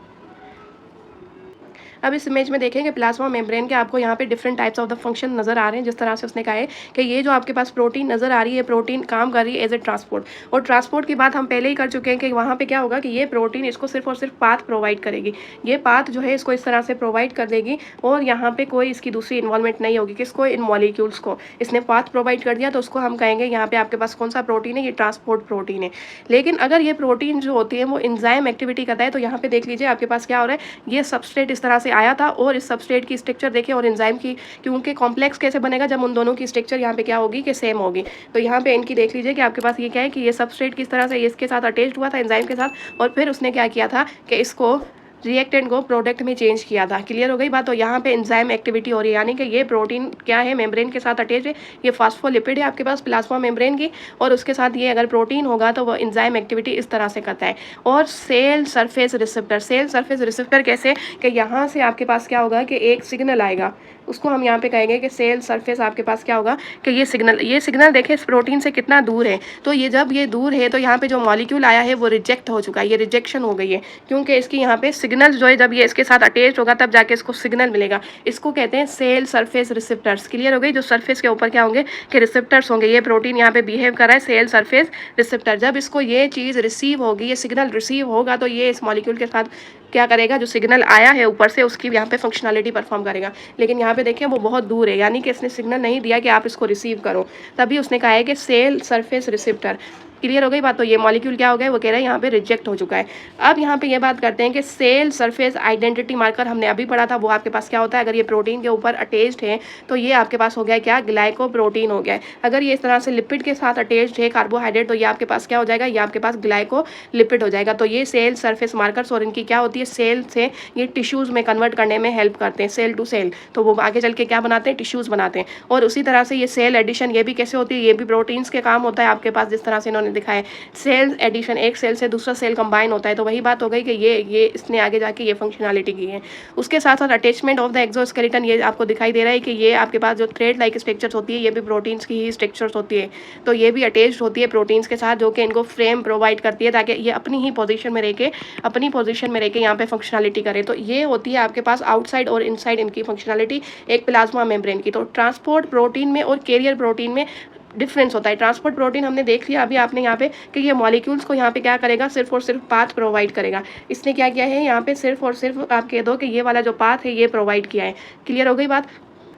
अब इस इमेज में देखेंगे प्लाज्मा मेम्ब्रेन के आपको यहाँ पे different types of the function नजर आ रहे हैं। जिस तरह से उसने कहा है कि ये जो आपके पास प्रोटीन नजर आ रही है, प्रोटीन काम कर रही है एज ए ट्रांसपोर्ट, और ट्रांसपोर्ट की बात हम पहले ही कर चुके हैं कि वहाँ पे क्या होगा कि ये प्रोटीन इसको सिर्फ और सिर्फ पाथ प्रोवाइड करेगी। ये पाथ जो है इसको इस तरह से प्रोवाइड कर देगी और यहाँ पे कोई इसकी दूसरी इन्वॉल्वमेंट नहीं होगी। किसको? इन मॉलिक्यूल्स को। इसने पाथ प्रोवाइड कर दिया तो उसको हम कहेंगे यहाँ पे आपके पास कौन सा प्रोटीन है, ये ट्रांसपोर्ट प्रोटीन है। लेकिन अगर ये प्रोटीन जो होती है वो एंजाइम एक्टिविटी करता है तो यहाँ पे देख लीजिए आपके पास क्या हो रहा है, ये सबस्ट्रेट इस तरह से आया था और इस सबस्ट्रेट की स्ट्रक्चर देखें और एंजाइम की, क्योंकि कॉम्प्लेक्स कैसे बनेगा जब उन दोनों की स्ट्रक्चर यहाँ पे क्या होगी कि सेम होगी। तो यहाँ पे इनकी देख लीजिए कि आपके पास ये क्या है कि ये सबस्ट्रेट किस तरह से इसके साथ अटैच्ड हुआ था एंजाइम के साथ, और फिर उसने क्या किया था कि इसको रिएक्टेंट को प्रोडक्ट में चेंज किया था। क्लियर हो गई बात? तो यहाँ पे एंजाइम एक्टिविटी हो रही है, यानी कि ये प्रोटीन क्या है, मेम्ब्रेन के साथ अटैच है। ये फास्फोलिपिड है आपके पास प्लाज्मा मेम्ब्रेन की, और उसके साथ ये अगर प्रोटीन होगा तो वो एंजाइम एक्टिविटी इस तरह से करता है। और cell surface receptor, cell surface receptor कैसे कि यहाँ से आपके पास क्या होगा कि एक सिग्नल आएगा, उसको हम यहाँ पे कहेंगे कि सेल सरफेस आपके पास क्या होगा कि ये सिग्नल देखें इस प्रोटीन से कितना दूर है। तो ये जब ये दूर है तो यहाँ पे जो मॉलिक्यूल आया है वो रिजेक्ट हो चुका है, ये रिजेक्शन हो गई है, क्योंकि इसकी यहाँ पे सिग्नल जो है जब ये इसके साथ अटैच होगा तब जाके इसको सिग्नल मिलेगा। इसको कहते हैं सेल सरफेस रिसेप्टर्स। क्लियर हो गई? जो सरफेस के ऊपर क्या होंगे कि रिसेप्टर्स होंगे। ये प्रोटीन यहाँ पे बिहेव कर रहा है सेल सरफेस रिसेप्टर। जब इसको ये चीज़ रिसीव होगी, ये सिग्नल रिसीव होगा तो ये इस मॉलिक्यूल के साथ क्या करेगा, जो सिग्नल आया है ऊपर से उसकी यहाँ पे फंक्शनलिटी परफॉर्म करेगा। लेकिन यहाँ पे देखें वो बहुत दूर है, यानी कि इसने सिग्नल नहीं दिया कि आप इसको रिसीव करो, तभी उसने कहा है कि सेल सरफेस रिसेप्टर। क्लियर हो गई बात? तो ये मॉलिक्यूल क्या हो गया, वो कह रहा है यहाँ पे रिजेक्ट हो चुका है। अब यहाँ पे ये बात करते हैं कि सेल सरफेस आइडेंटिटी मार्कर हमने अभी पढ़ा था, वो आपके पास क्या होता है, अगर ये प्रोटीन के ऊपर अटैच्ड है तो ये आपके पास हो गया क्या, ग्लाइकोप्रोटीन हो गया है। अगर ये इस तरह से लिपिड के साथ अटैच्ड है कार्बोहाइड्रेट तो ये आपके पास क्या हो जाएगा, ये आपके पास ग्लाइकोलिपिड हो जाएगा। तो ये सेल सरफेस मार्कर्स, और इनकी क्या होती है, सेल से ये टिश्यूज़ में कन्वर्ट करने में हेल्प करते हैं, सेल टू सेल। तो वो आगे चल के क्या बनाते हैं, टिश्यूज़ बनाते हैं। और उसी तरह से ये सेल एडिशन, ये भी कैसे होती है, ये भी प्रोटीन्स के काम होता है आपके पास, जिस तरह से इन्होंने दिखाया सेल एडिशन, एक सेल से दूसरा सेल कंबाइन होता है। तो वही बात हो गई कि ये इसने आगे जाके ये फंक्शनलिटी की है। उसके साथ साथ अटैचमेंट ऑफ द एक्सोस्केलेटन, ये आपको दिखाई दे रहा है कि ये आपके पास जो थ्रेड लाइक स्ट्रक्चर्स होती है ये भी प्रोटीन्स की ही स्ट्रक्चर्स होती है। तो ये भी अटैच्ड होती है प्रोटीन्स के साथ, जो कि इनको फ्रेम प्रोवाइड करती है ताकि ये अपनी ही पोजीशन में रह के यहाँ पे फंक्शनलिटी करे। तो ये होती है आपके पास आउटसाइड और इनसाइड इनकी फंक्शनलिटी एक प्लाज्मा मेम्ब्रेन की। तो ट्रांसपोर्ट प्रोटीन में और कैरियर प्रोटीन में डिफरेंस होता है। ट्रांसपोर्ट प्रोटीन हमने देख लिया अभी आपने यहाँ पे कि ये मॉलिक्यूल्स को यहाँ पे क्या करेगा, सिर्फ और सिर्फ पाथ प्रोवाइड करेगा। इसने क्या किया है यहाँ पे, सिर्फ और सिर्फ आप कह दो कि ये वाला जो पाथ है ये प्रोवाइड किया है। क्लियर हो गई बात?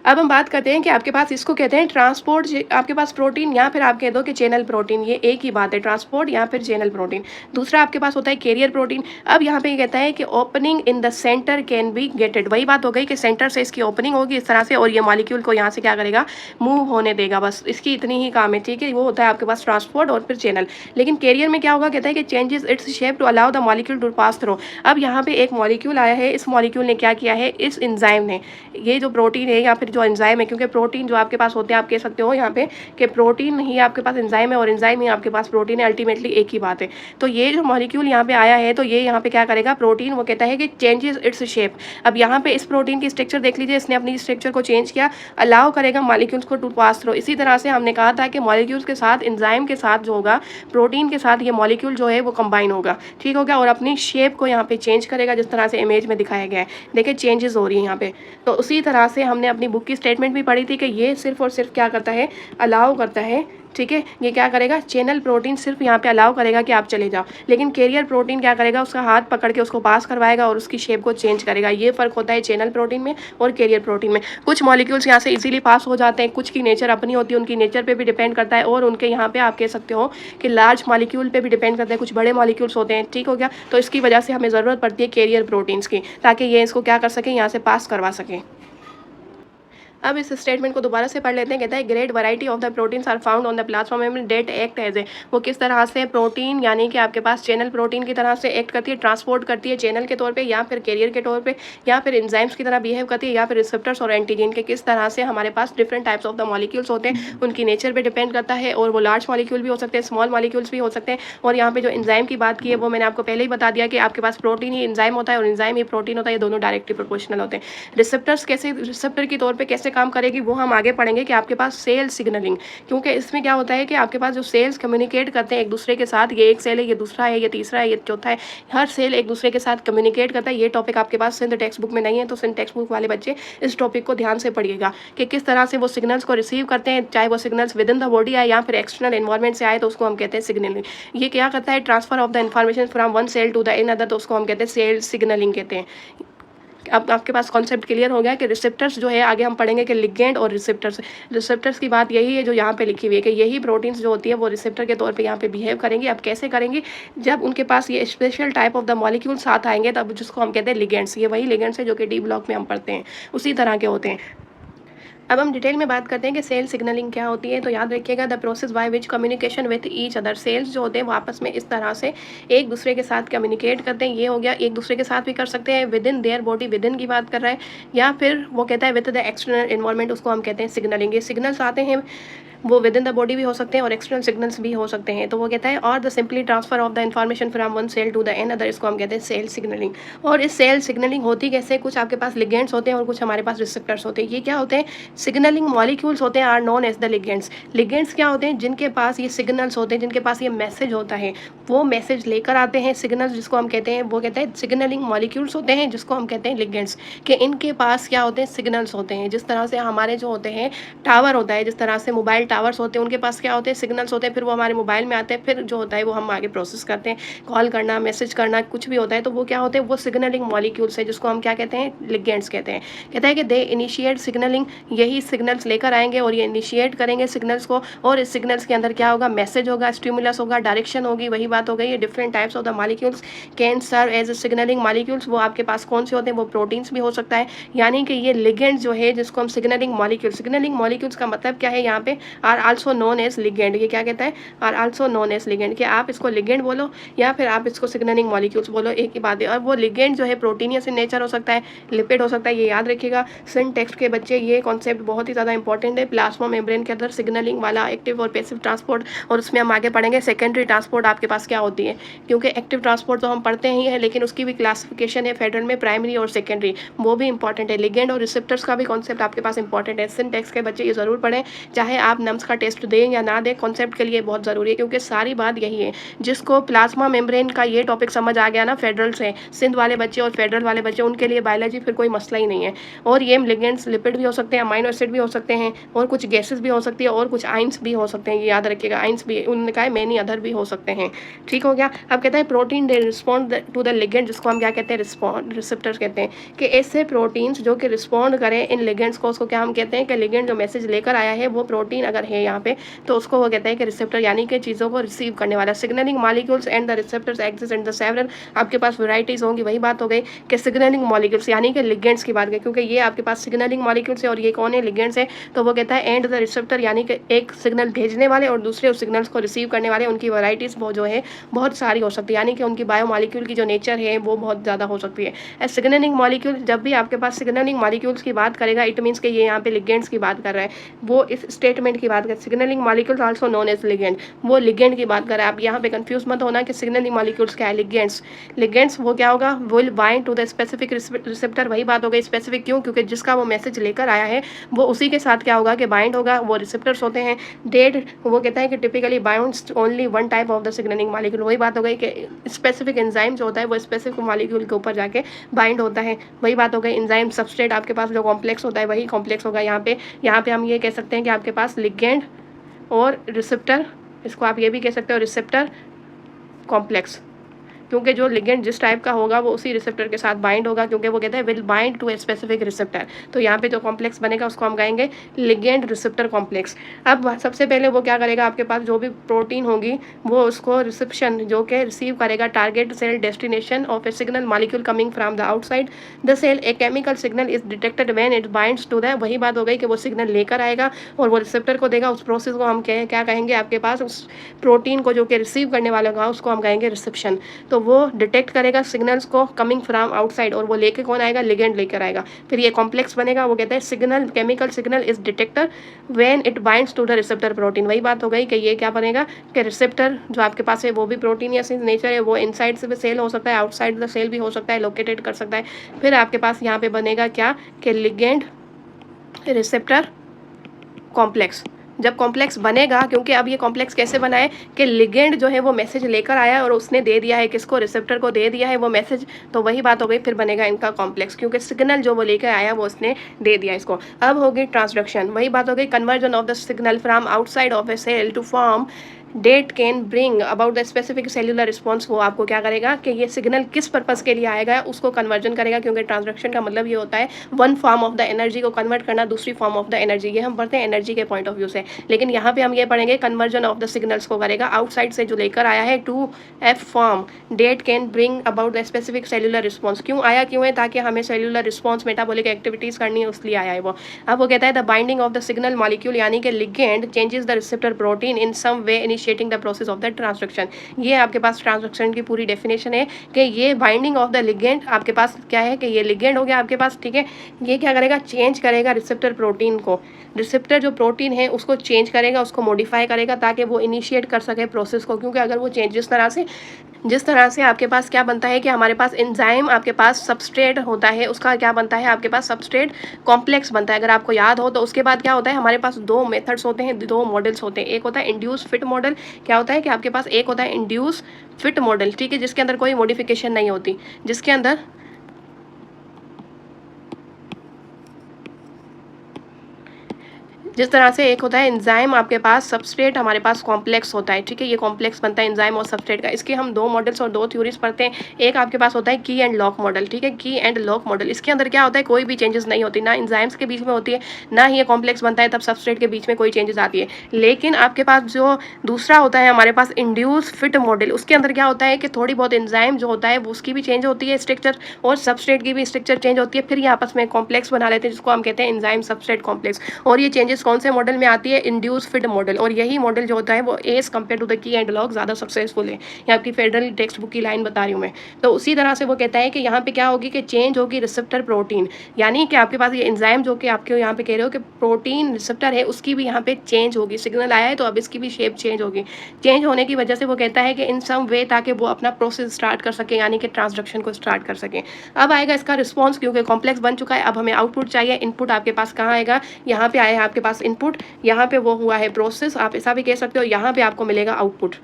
अब हम बात करते हैं कि आपके पास इसको कहते हैं ट्रांसपोर्ट, आपके पास प्रोटीन या फिर आप कह दो कि चैनल प्रोटीन, ये एक ही बात है, ट्रांसपोर्ट या फिर चैनल प्रोटीन। दूसरा आपके पास होता है कैरियर प्रोटीन। अब यहाँ पे ये कहता है कि opening in the centre can be gated. वही बात हो गई कि सेंटर से इसकी ओपनिंग होगी इस तरह से, और ये मॉलिक्यूल को यहाँ से क्या करेगा, मूव होने देगा, बस इसकी इतनी ही काम है। ठीक है, वो होता है आपके पास ट्रांसपोर्ट और फिर चैनल। लेकिन कैरियर में क्या होगा, कहता है कि changes its shape to allow the molecule to pass through. अब यहाँ पे एक मॉलिक्यूल आया है, इस मॉलिक्यूल ने क्या किया है, इस एंजाइम ने, ये जो प्रोटीन है या फिर जो एंजाइम है, क्योंकि प्रोटीन जो आपके पास होते हैं आप कह सकते हो यहाँ पे कि प्रोटीन ही आपके पास एंजाइम है और एंजाइम ही आपके पास प्रोटीन है, अल्टीमेटली एक ही बात है। तो ये जो मॉलिक्यूल यहाँ पे आया है तो ये यहाँ पे क्या करेगा, प्रोटीन, वो कहता है कि चेंजेस इट्स शेप। अब यहाँ पे इस प्रोटीन की स्ट्रक्चर देख लीजिए, इसने अपनी स्ट्रक्चर को चेंज किया, अलाउ करेगा मॉलिक्यूल्स को टू पास थ्रू। इसी तरह से हमने कहा था कि मॉलिक्यूल्स के साथ एंजाइम के साथ जो होगा, प्रोटीन के साथ ये मॉलिक्यूल जो है वो कंबाइन होगा। ठीक हो गया, और अपनी शेप को यहाँ पे चेंज करेगा, जिस तरह से इमेज में दिखाया गया है। देखिए चेंजेस हो रही है यहाँ पे। तो उसी तरह से हमने अपनी बुक की स्टेटमेंट भी पढ़ी थी कि ये सिर्फ और सिर्फ क्या करता है, अलाउ करता है। ठीक है, ये क्या करेगा, चैनल प्रोटीन सिर्फ यहाँ पे अलाउ करेगा कि आप चले जाओ, लेकिन कैरियर प्रोटीन क्या करेगा, उसका हाथ पकड़ के उसको पास करवाएगा और उसकी शेप को चेंज करेगा। ये फ़र्क होता है चैनल प्रोटीन में और कैरियर प्रोटीन में। कुछ मॉलिक्यूल्स यहाँ से इजीली पास हो जाते हैं, कुछ की नेचर अपनी होती है, उनकी नेचर पे भी डिपेंड करता है, और उनके यहाँ पे आप कह सकते हो कि लार्ज मॉलिक्यूल पे भी डिपेंड करता है, कुछ बड़े मॉलिक्यूल्स होते हैं। ठीक हो गया, तो इसकी वजह से हमें ज़रूरत पड़ती है कैरियर प्रोटीन्स की, ताकि ये इसको क्या कर सकें, यहाँ से पास करवा सकें। अब इस स्टेटमेंट को दोबारा से पढ़ लेते हैं। कहता है great variety of the proteins are found on the plasma membrane that act as a, वो किस तरह से प्रोटीन यानी कि आपके पास चैनल प्रोटीन की तरह से एक्ट करती है, ट्रांसपोर्ट करती है चैनल के तौर पे या फिर कैरियर के तौर पे, या फिर एंजाइम्स की तरह बिहेव करती है, या फिर रिसेप्टर्स और एंटीजन के किस तरह से हमारे पास different types of the molecules होते हैं, उनकी नेचर पर डिपेंड करता है। और वो लार्ज मॉलिक्यूल भी हो सकते हैं, स्मॉल मॉलिक्यूल्स भी हो सकते हैं। और यहाँ पे जो एंजाइम की बात की है वो मैंने आपको पहले ही बता दिया कि आपके पास प्रोटीन ही एंजाइम होता है और एंजाइम ही प्रोटीन होता है, ये दोनों डायरेक्टली प्रोपोर्शनल होते हैं। रिसेप्टर्स कैसे, रिसेप्टर के तौर पर कैसे काम करेगी वो हम आगे पढ़ेंगे कि आपके पास सेल सिग्नलिंग, क्योंकि इसमें क्या होता है कि आपके पास जो सेल्स कम्युनिकेट करते हैं एक दूसरे के साथ, ये एक सेल है, ये दूसरा है, ये तीसरा है, ये चौथा है, हर सेल एक दूसरे के साथ कम्युनिकेट करता है। ये टॉपिक आपके पास सिंध टेक्स्ट बुक में नहीं है, तो सिंध टेक्स्ट बुक वाले बच्चे इस टॉपिक को ध्यान से पढ़िएगा कि किस तरह से वो सिग्नल्स को रिसीव करते हैं, चाहे वो signals with in the body आए या फिर एक्सटर्नल एनवायरमेंट से आए, तो उसको हम कहते हैं सिग्नलिंग। ये क्या करता है, transfer of the information from one cell to the in other, तो उसको हम कहते हैं सेल सिग्नलिंग कहते हैं। अब आपके पास कॉन्सेप्ट क्लियर हो गया कि रिसेप्टर्स जो है, आगे हम पढ़ेंगे कि लिगेंड और रिसेप्टर्स। रिसेप्टर्स की बात यही है जो यहाँ पे लिखी हुई है कि यही प्रोटीन्स जो होती है वो रिसेप्टर के तौर पे यहाँ पे बिहेव करेंगी। अब कैसे करेंगी, जब उनके पास ये special type of the molecule साथ आएंगे तब, जिसको हम कहते हैं लिगेंड्स। ये वही लिगेंड्स है जो कि डी ब्लॉक में हम पढ़ते हैं, उसी तरह के होते हैं। अब हम डिटेल में बात करते हैं कि सेल सिग्नलिंग क्या होती है। तो याद रखिएगा, the process by which communication with each other. Cells जो होते हैं वो आपस में इस तरह से एक दूसरे के साथ कम्युनिकेट करते हैं। ये हो गया, एक दूसरे के साथ भी कर सकते हैं with in their body, with in की बात कर रहा है, या फिर वो कहता है विद द एक्सटर्नल एनवायरनमेंट, उसको हम कहते हैं सिग्नलिंग। ये सिग्नल्स आते हैं वो विद इन द बॉडी भी हो सकते हैं और एक्सटर्नल सिग्नल्स भी हो सकते हैं। तो वो कहता है और the simply transfer of the information from one cell to the N other, इसको हम कहते हैं सेल सिग्नलिंग। और इस सेल सिग्नलिंग होती कैसे, कुछ आपके पास लिगेंड्स होते हैं और कुछ हमारे पास रिसेप्टर्स होते हैं। ये क्या होते हैं, सिग्नलिंग मॉलिक्यूल्स होते हैं, are known as the ligands. Ligands क्या होते हैं, जिनके पास ये सिग्नल्स होते हैं, जिनके पास ये मैसेज होता है, वो मैसेज लेकर आते हैं सिग्नल्स, जिसको हम कहते हैं, वो कहते हैं सिग्नलिंग मॉलिक्यूल्स होते हैं, जिसको हम कहते हैं लिगेंड्स। कि इनके पास क्या होते हैं, सिग्नल्स होते हैं। जिस तरह से हमारे जो होते हैं टावर होता है, जिस तरह से मोबाइल टावर्स होते हैं, उनके पास क्या होते हैं, सिग्नल्स होते हैं, फिर वो हमारे मोबाइल में आते हैं, फिर जो होता है वो हम आगे प्रोसेस करते हैं, कॉल करना, मैसेज करना, कुछ भी होता है, तो वो क्या होते हैं, वो सिग्नलिंग मॉलिक्यूल्स है, जिसको हम क्या कहते हैं, लिगेंड्स कहते हैं। कहता है कि दे इनिशिएट सिग्नलिंग, यही सिग्नल्स लेकर आएंगे और ये इनिशिएट करेंगे सिग्नल्स को, और इस सिग्नल्स के अंदर क्या होगा, मैसेज होगा, स्टिमुलस होगा, डायरेक्शन होगी, वही बात हो गई। ये different types of the molecules can serve as a signalling molecules. वो आपके पास कौन से होते हैं, वो प्रोटीन्स भी हो सकता है, यानी कि ये लिगेंड जो है, जिसको हम सिग्नलिंग मॉलिक्यूल्स, सिग्नलिंग मॉलिक्यूल्स का मतलब क्या है यहाँ पे, are also known as ligand. ये क्या कहता है, are also known as ligand, कि आप इसको लिगेंड बोलो या फिर आप इसको सिग्नलिंग मॉलिक्यूल्स बोलो, एक ही बात है। और वो लिगेंड जो है प्रोटीनियस इन नेचर हो सकता है, लिपिड हो सकता है, ये याद रखिएगा। सिंध टेक्स्ट के बच्चे ये कॉन्सेप्ट बहुत ही ज़्यादा इंपॉर्टेंट है। प्लाज्मा मेम्ब्रेन के अंदर सिग्नलिंग वाला एक्टिव और पैसिव ट्रांसपोर्ट, और उसमें हम आगे पढ़ेंगे सेकेंडरी ट्रांसपोर्ट आपके पास क्या होती है, क्योंकि एक्टिव ट्रांसपोर्ट तो हम पढ़ते ही हैं, लेकिन उसकी भी क्लासिफिकेशन है फेडरल में, प्राइमरी और सेकेंडरी, वो भी इंपॉर्टेंट है। लिगेंड और रिसेप्टर्स का भी कॉन्सेप्ट आपके पास इंपॉर्टेंट है। सिंध टेक्स्ट के बच्चे ये ज़रूर पढ़ें, चाहे आप नम्स का टेस्ट दें या ना दें, कॉन्सेप्ट के लिए बहुत ज़रूरी है, क्योंकि सारी बात यही है। जिसको प्लाज्मा मेम्ब्रेन का ये टॉपिक समझ आ गया ना, फेडरल से, सिंध वाले बच्चे और फेडरल वाले बच्चे, उनके लिए बायोलॉजी फिर कोई मसला ही नहीं है। और ये लिगेंड्स लिपिड भी हो सकते हैं, अमाइनो एसिड भी हो सकते हैं, और कुछ गैसेस भी हो सकती है, और कुछ आइंस भी हो सकते हैं, ये याद रखिएगा। आइंस भी उन्होंने कहा है, मैनी अदर भी हो सकते हैं। ठीक हो गया। अब कहता है protein they respond to the ligand, जिसको हम क्या कहते हैं, रिस्पॉन्ड रिसेप्टर्स कहते हैं। कि ऐसे प्रोटीन्स जो कि रिस्पॉन्ड करें इन लिगेंड्स को, उसको क्या हम कहते हैं, कि लिगेंड जो मैसेज लेकर आया है वो प्रोटीन अगर है यहाँ पे, तो उसको वो कहते हैं कि रिसेप्टर, यानी कि चीज़ों को रिसीव करने वाला। Signalling molecules and the receptors exist and the several, आपके पास वैराइटीज होंगी, वही बात हो गई कि सिग्नलिंग मॉलिक्यूल्स यानी कि लिगेंड्स की बात करें, क्योंकि ये आपके पास सिग्नलिंग मॉलिक्यूल्स है और ये कौन है, लिगेंड्स है। तो वो कहता है एंड द रिसेप्टर, यानी कि एक सिग्नल भेजने वाले और दूसरे उस सिग्नल्स को रिसीव करने वाले, उनकी वैराइटीज वो जो है बहुत सारी हो सकती है, यानी कि उनकी बायो मॉलिक्यूल की जो नेचर है वो बहुत ज़्यादा हो सकती है। सिग्नलिंग मॉलिक्यूल, जब भी आपके पास सिग्नलिंग मॉलिक्यूल्स की बात करेगा, इट मीन्स कि ये यहाँ पे लिगेंड्स की बात कर रहा है, वो इस स्टेटमेंट की बात कर, signalling molecules also known as ligand, वो लिगेंड की बात कर रहा है। आप यहाँ पे कंफ्यूज मत होना कि सिग्नलिंग मॉलिक्यूल्स क्या है, लिगेंड्स। लिगेंड्स वो क्या होगा, will bind to the specific receptor, वही बात हो गई। स्पेसिफिक क्यों, क्योंकि जिसका वो मैसेज लेकर आया है वो उसी के साथ क्या होगा कि बाइंड होगा, वो रिसेप्टर्स होते हैं। डेट वो कहता है कि typically binds only one type of the signalling molecule, वही बात हो गई कि स्पेसिफिक एंजाइम जो होता है वो स्पेसिफिक मॉलिक्यूल के ऊपर जाके बाइंड होता है, वही बात हो गई। एंजाइम सबस्ट्रेट आपके पास जो कॉम्प्लेक्स होता है वही कॉम्प्लेक्स होगा यहाँ पे हम ये कह सकते हैं कि आपके पास लिगेंड और रिसेप्टर, इसको आप ये भी कह सकते हो रिसेप्टर कॉम्प्लेक्स, क्योंकि जो लिगेंड जिस टाइप का होगा वो उसी रिसेप्टर के साथ बाइंड होगा, क्योंकि वो कहते हैं will bind to a specific receptor. तो यहाँ पे जो कॉम्प्लेक्स बनेगा उसको हम कहेंगे लिगेंड रिसेप्टर कॉम्प्लेक्स। अब सबसे पहले वो क्या करेगा, आपके पास जो भी प्रोटीन होगी वो उसको रिसेप्शन जो कि रिसीव करेगा target cell destination of a signal molecule coming from the outside the cell, a chemical signal is detected when it binds to the, वही बात हो गई कि वो सिग्नल लेकर आएगा और वो रिसेप्टर को देगा। उस प्रोसेस को हम क्या कहेंगे, आपके पास उस प्रोटीन को जो कि रिसीव करने वाला होगा उसको हम कहेंगे रिसेप्शन। तो वो डिटेक्ट करेगा सिग्नल्स को कमिंग फ्रॉम आउटसाइड, और वो लेके कौन आएगा, लिगेंड लेकर आएगा। फिर ये कॉम्प्लेक्स बनेगा, वो कहता है signal chemical signal is detector when it binds to the receptor protein, वही बात हो गई कि ये क्या बनेगा कि रिसेप्टर जो आपके पास है वो भी प्रोटीन या नेचर है, वो इनसाइड से भी सेल हो सकता है, आउटसाइड द सेल भी हो सकता है, लोकेटेड कर सकता है। फिर आपके पास यहाँ पे बनेगा क्या कि लिगेंड रिसेप्टर कॉम्प्लेक्स। जब कॉम्प्लेक्स बनेगा, क्योंकि अब ये कॉम्प्लेक्स कैसे बना है कि लिगेंड जो है वो मैसेज लेकर आया है और उसने दे दिया है किसको, रिसेप्टर को दे दिया है वो मैसेज, तो वही बात हो गई, फिर बनेगा इनका कॉम्प्लेक्स, क्योंकि सिग्नल जो वो लेकर आया वो उसने दे दिया इसको। अब हो गई ट्रांसडक्शन, वही बात हो गई, conversion of the signal from outside of a cell to form that can bring about the specific cellular response. वो आपको क्या करेगा कि ये सिग्नल किस पर्पस के लिए आएगा उसको कन्वर्जन करेगा, क्योंकि ट्रांसडक्शन का मतलब ये होता है one form of the energy को कन्वर्ट करना दूसरी फॉर्म ऑफ द एनर्जी। ये हम पढ़ते हैं एनर्जी के पॉइंट ऑफ व्यू से, लेकिन यहाँ पे हम ये पढ़ेंगे कन्वर्जन ऑफ द सिग्नल्स को करेगा आउटसाइड से जो लेकर आया है टू एफ form that can bring about the specific cellular response. क्यों आया, क्यों है, ताकि हमें सेल्यूलर रिस्पॉन्स मेटाबॉलिक एक्टिविटीज़ करनी है, उसलिए आया है वो। अब वो कहता है the binding of the signal molecule, यानी कि ligand changes the receptor protein in some way initiating the process of the transduction. ये आपके पास ट्रांसडक्शन की पूरी डेफिनेशन है कि ये बाइंडिंग ऑफ द लिगेंड आपके पास क्या है कि ये लिगेंड हो गया आपके पास, ठीक है। ये क्या करेगा, चेंज करेगा रिसेप्टर प्रोटीन को, रिसेप्टर जो प्रोटीन है उसको चेंज करेगा, उसको मॉडिफाई करेगा ताकि वो इनिशिएट कर सके प्रोसेस को। क्योंकि अगर वो चेंज जिस तरह से आपके पास क्या बनता है कि हमारे पास एंजाइम, आपके पास सबस्ट्रेट होता है, उसका क्या बनता है, आपके पास सबस्ट्रेट कॉम्प्लेक्स बनता है। अगर आपको याद हो तो उसके बाद क्या होता है, हमारे पास दो मेथड्स होते हैं, दो मॉडल्स होते हैं। एक होता है इंड्यूस फिट मॉडल, क्या होता है कि आपके पास एक होता है इंड्यूस फिट मॉडल, ठीक है, जिसके अंदर कोई मॉडिफिकेशन नहीं होती, जिसके अंदर जिस तरह से एक होता है एंजाइम, आपके पास सबस्ट्रेट, हमारे पास कॉम्प्लेक्स होता है, ठीक है, ये कॉम्प्लेक्स बनता है एंजाइम और सबस्ट्रेट का। इसके हम दो मॉडल्स और दो थ्योरीज पढ़ते हैं। एक आपके पास होता है की एंड लॉक मॉडल, ठीक है, की एंड लॉक मॉडल। इसके अंदर क्या होता है, कोई भी चेंजेस नहीं होती, ना एंजाइम्स के बीच में होती है, ना ही ये कॉम्प्लेक्स बनता है तब सबस्ट्रेट के बीच में कोई चेंजेस आती है। लेकिन आपके पास जो दूसरा होता है हमारे पास इंड्यूस फिट मॉडल, उसके अंदर क्या होता है कि थोड़ी बहुत एंजाइम जो होता है वो उसकी भी चेंज होती है स्ट्रक्चर, और सबस्ट्रेट की भी स्ट्रक्चर चेंज होती है, फिर ये आपस में कॉम्प्लेक्स बना लेते हैं, जिसको हम कहते हैं एंजाइम सबस्ट्रेट कॉम्प्लेक्स। और ये चेंजेस कौन से मॉडल में आती है, इंड्यूस फिट मॉडल। और यही मॉडल जो होता है वो as compare to the key and lock ज़्यादा सक्सेसफुल है। ये आपकी फेडरल टेक्स्ट बुक की लाइन बता रही हूँ मैं। तो उसी तरह से वो कहता है कि यहाँ पे क्या होगी कि चेंज होगी रिसेप्टर प्रोटीन, यानी कि आपके पास ये एंजाइम जो कि आपके यहाँ पे कह रहे हो कि प्रोटीन रिसेप्टर है उसकी भी यहाँ पे चेंज होगी, सिग्नल आया है तो अब इसकी भी शेप चेंज होगी। चेंज होने की वजह से वो कहता है कि इन सम वे, ताकि वो अपना प्रोसेस स्टार्ट कर सके, यानी कि ट्रांसडक्शन को स्टार्ट कर सके। अब आएगा इसका रिस्पॉन्स, क्योंकि कॉम्प्लेक्स बन चुका है, अब हमें आउटपुट चाहिए। इनपुट आपके पास कहाँ आएगा, यहाँ पे आया है आपके पास इनपुट, यहाँ पे वो हुआ है प्रोसेस, आप ऐसा भी कह सकते हो, यहाँ पे आपको मिलेगा आउटपुट।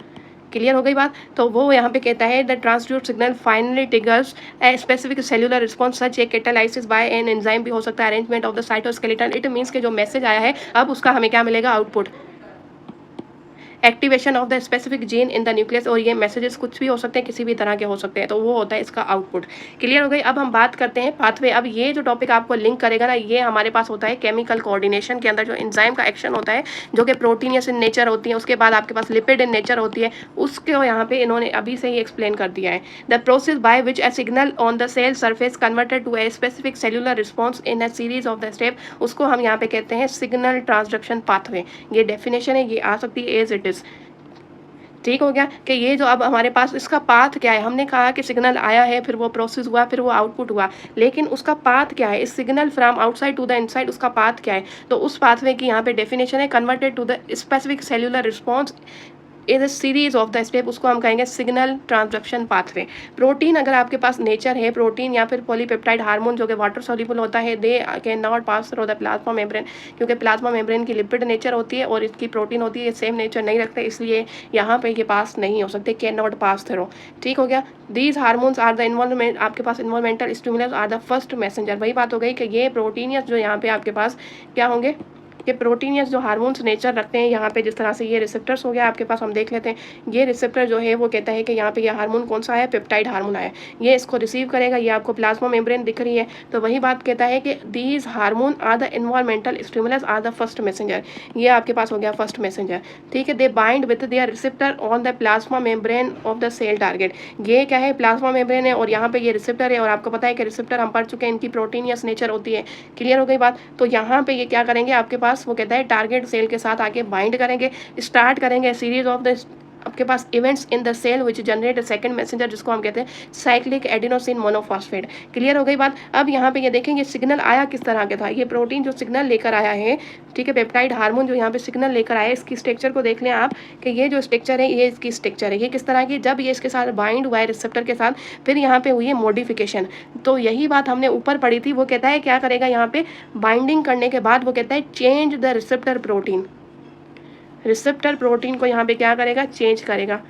क्लियर हो गई बात। तो वो यहाँ पे कहता है the transduced signal finally triggers a specific cellular response such a catalysis by an enzyme, भी हो सकता है arrangement of the cytoskeleton. It means के जो मैसेज आया है अब उसका हमें क्या मिलेगा, output, activation of the specific gene in the nucleus. और ये मैसेजेस कुछ भी हो सकते हैं, किसी भी तरह के हो सकते हैं, तो वो होता है इसका आउटपुट। क्लियर हो गई। अब हम बात करते हैं पाथवे। अब ये जो टॉपिक आपको लिंक करेगा ना, ये हमारे पास होता है केमिकल कोऑर्डिनेशन के अंदर जो एंजाइम का एक्शन होता है, जो कि प्रोटीनियस इन नेचर होती है, उसके बाद आपके पास लिपिड इन नेचर होती है, उसको यहाँ पे इन्होंने अभी से ही एक्सप्लेन कर दिया है। The process by which a signal on the cell surface converted to a specific cellular response in a series of the step, उसको हम यहाँ पे कहते हैं सिग्नल ट्रांसडक्शन पाथवे। ये डेफिनेशन है, ये आ सकती है एज इट इज। ठीक हो गया कि ये जो अब हमारे पास इसका पाथ क्या है, हमने कहा कि सिग्नल आया है, फिर वो प्रोसेस हुआ, फिर वो आउटपुट हुआ, लेकिन उसका पाथ क्या है, इस signal from outside to the inside, उसका पाथ क्या है। तो उस पाथवे की यहाँ पे डेफिनेशन है, converted to the specific cellular response is a series of the step, उसको हम कहेंगे सिग्नल ट्रांसडक्शन पाथवे। प्रोटीन अगर आपके पास नेचर है, प्रोटीन या फिर पॉलीपेप्टाइड हार्मोन जो कि वाटर सॉल्युबल होता है, they can not pass through the plasma membrane, क्योंकि प्लाज्मा मेम्ब्रेन की लिपिड नेचर होती है और इसकी प्रोटीन होती है, ये सेम नेचर नहीं रखते, इसलिए यहाँ पे ये पास नहीं हो सकते, कैन नॉट पास थ्रू। ठीक हो गया। These hormones are the involvement, आपके पास involvemental stimulus are the first messenger. वही बात हो गई कि ये प्रोटीनियस जो यहाँ पे आपके पास क्या होंगे, कि प्रोटीनियस जो हार्मोन्स नेचर रखते हैं यहाँ पे, जिस तरह से ये रिसेप्टर्स हो गया आपके पास, हम देख लेते हैं। ये रिसेप्टर जो है वो कहता है कि यहाँ पे ये हार्मोन कौन सा है, पेप्टाइड हार्मोन आया, ये इसको रिसीव करेगा, ये आपको प्लाज्मा मेम्ब्रेन दिख रही है। तो वही बात कहता है कि these hormone are the environmental stimulus are the first messenger, ये आपके पास हो गया फर्स्ट मैसेंजर। ठीक है। They bind with their receptor on the plasma membrane of the cell target. ये क्या है, प्लाज्मा मेम्ब्रेन है और यहाँ पे ये रिसेप्टर है, और आपको पता है कि रिसेप्टर हम पढ़ चुके हैं, इनकी प्रोटीनियस नेचर होती है। क्लियर हो गई बात। तो यहाँ पे ये क्या करेंगे आपके पास, वो कहता है टारगेट सेल के साथ आके बाइंड करेंगे, स्टार्ट करेंगे सीरीज ऑफ द आपके पास events in the cell which generate a second messenger, जिसको हम कहते हैं साइक्लिक एडिनोसिन मोनोफॉस्फेट। क्लियर हो गई बात। अब यहाँ पे ये देखें ये सिग्नल आया किस तरह के था, ये प्रोटीन जो सिग्नल लेकर आया है, ठीक है, पेप्टाइड हार्मोन जो यहाँ पे सिग्नल लेकर आया है, इसकी स्ट्रक्चर को देख लें आप कि ये जो स्ट्रक्चर है ये इसकी स्ट्रक्चर है, ये किस तरह की, जब ये इसके साथ बाइंड हुआ है रिसेप्टर के साथ, फिर यहाँ पे हुई है मॉडिफिकेशन। तो यही बात हमने ऊपर पढ़ी थी, वो कहता है क्या करेगा यहाँ पे बाइंडिंग करने के बाद, वो कहता है change the receptor protein, receptor protein को यहाँ पे क्या करेगा, चेंज करेगा।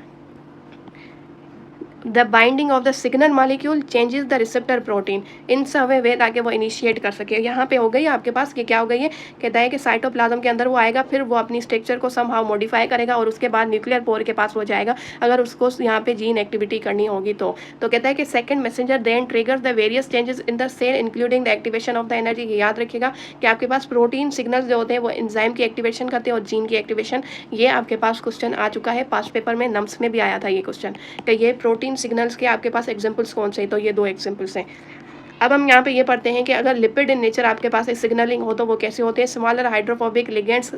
The binding of the signal molecule changes the receptor protein in some way, ताकि वो इनिशिएट कर सके। यहाँ पे हो गई आपके पास कि क्या हो गई है, कहता है कि साइटोप्लाज्म के अंदर वो आएगा, फिर वो अपनी स्ट्रक्चर को समहाउ मॉडिफाई करेगा और उसके बाद न्यूक्लियर पोर के पास हो जाएगा अगर उसको यहाँ पे जीन एक्टिविटी करनी होगी तो कहता है कि second messenger then triggers the various changes in the cell including the activation of the energy. याद रखिएगा कि आपके पास प्रोटीन सिग्नल्स जो होते हैं वो एंजाइम की एक्टिवेशन करते हैं और जीन की एक्टिवेशन। ये आपके पास क्वेश्चन आ चुका है पास्ट पेपर में, नम्स में भी आया था ये क्वेश्चन कि ये प्रोटीन सिग्नल्स के आपके पास एग्जांपल्स कौन से हैं, तो ये 2 एग्जांपल्स हैं। अब हम यहाँ पे ये पढ़ते हैं कि अगर लिपिड इन नेचर आपके पास सिग्नलिंग हो तो वो कैसे होते हैं। Smaller hydrophobic ligands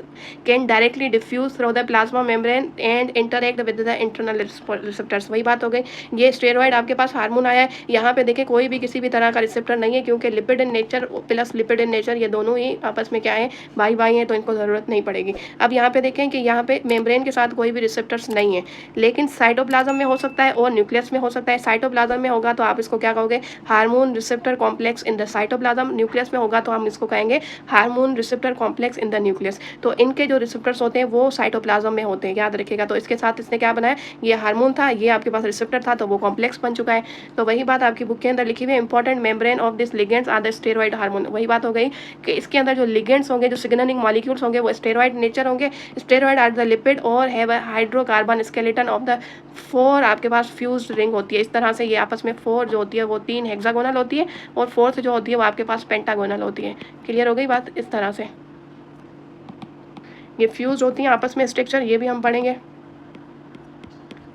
can directly diffuse through the plasma membrane and interact with the internal receptors. वही बात हो गई। ये स्टेरॉइड आपके पास हार्मोन आया है, यहाँ पे देखिए कोई भी किसी भी तरह का रिसेप्टर नहीं है, क्योंकि lipid in nature plus lipid in nature ये दोनों ही आपस में क्या है, भाई भाई हैं, तो इनको ज़रूरत नहीं पड़ेगी। अब यहाँ पे देखें कि यहाँ पे मेम्ब्रेन के साथ कोई भी रिसेप्टर्स नहीं है, लेकिन साइटोप्लाज्म में हो सकता है और न्यूक्लियस में हो सकता है। साइटोप्लाज्म में होगा तो आप इसको क्या कहोगे, hormone receptor complex in the cytoplasm. Nucleus में होगा तो हम इसको कहेंगे hormone receptor complex in the nucleus. तो इनके जो रिसेप्टर्स होते हैं वो साइटोप्लाज्म में होते हैं, याद रखिएगा। तो इसके साथ इसने क्या बनाया, ये हार्मोन था, ये आपके पास रिसेप्टर था, तो वो कॉम्प्लेक्स बन चुका है। तो वही बात आपकी बुक के अंदर लिखी हुई है, important membrane of this ligands are the steroid hormone. वही बात हो गई कि इसके अंदर जो लिगेंड्स होंगे, जो सिग्नलिंग मॉलिक्यूल्स होंगे, वो स्टेरॉइड नेचर होंगे। स्टेरॉइड आर द लिपिड और have hydrocarbon skeleton of the 4 आपके पास फ्यूज्ड रिंग होती है। इस तरह से ये आपस में 4 जो होती है वो 3 हेक्सागोनल होती है और 4th जो होती है वो आपके पास पेंटागोनल होती है। क्लियर हो गई बात। इस तरह से ये फ्यूज होती हैं आपस में स्ट्रक्चर, ये भी हम पढ़ेंगे।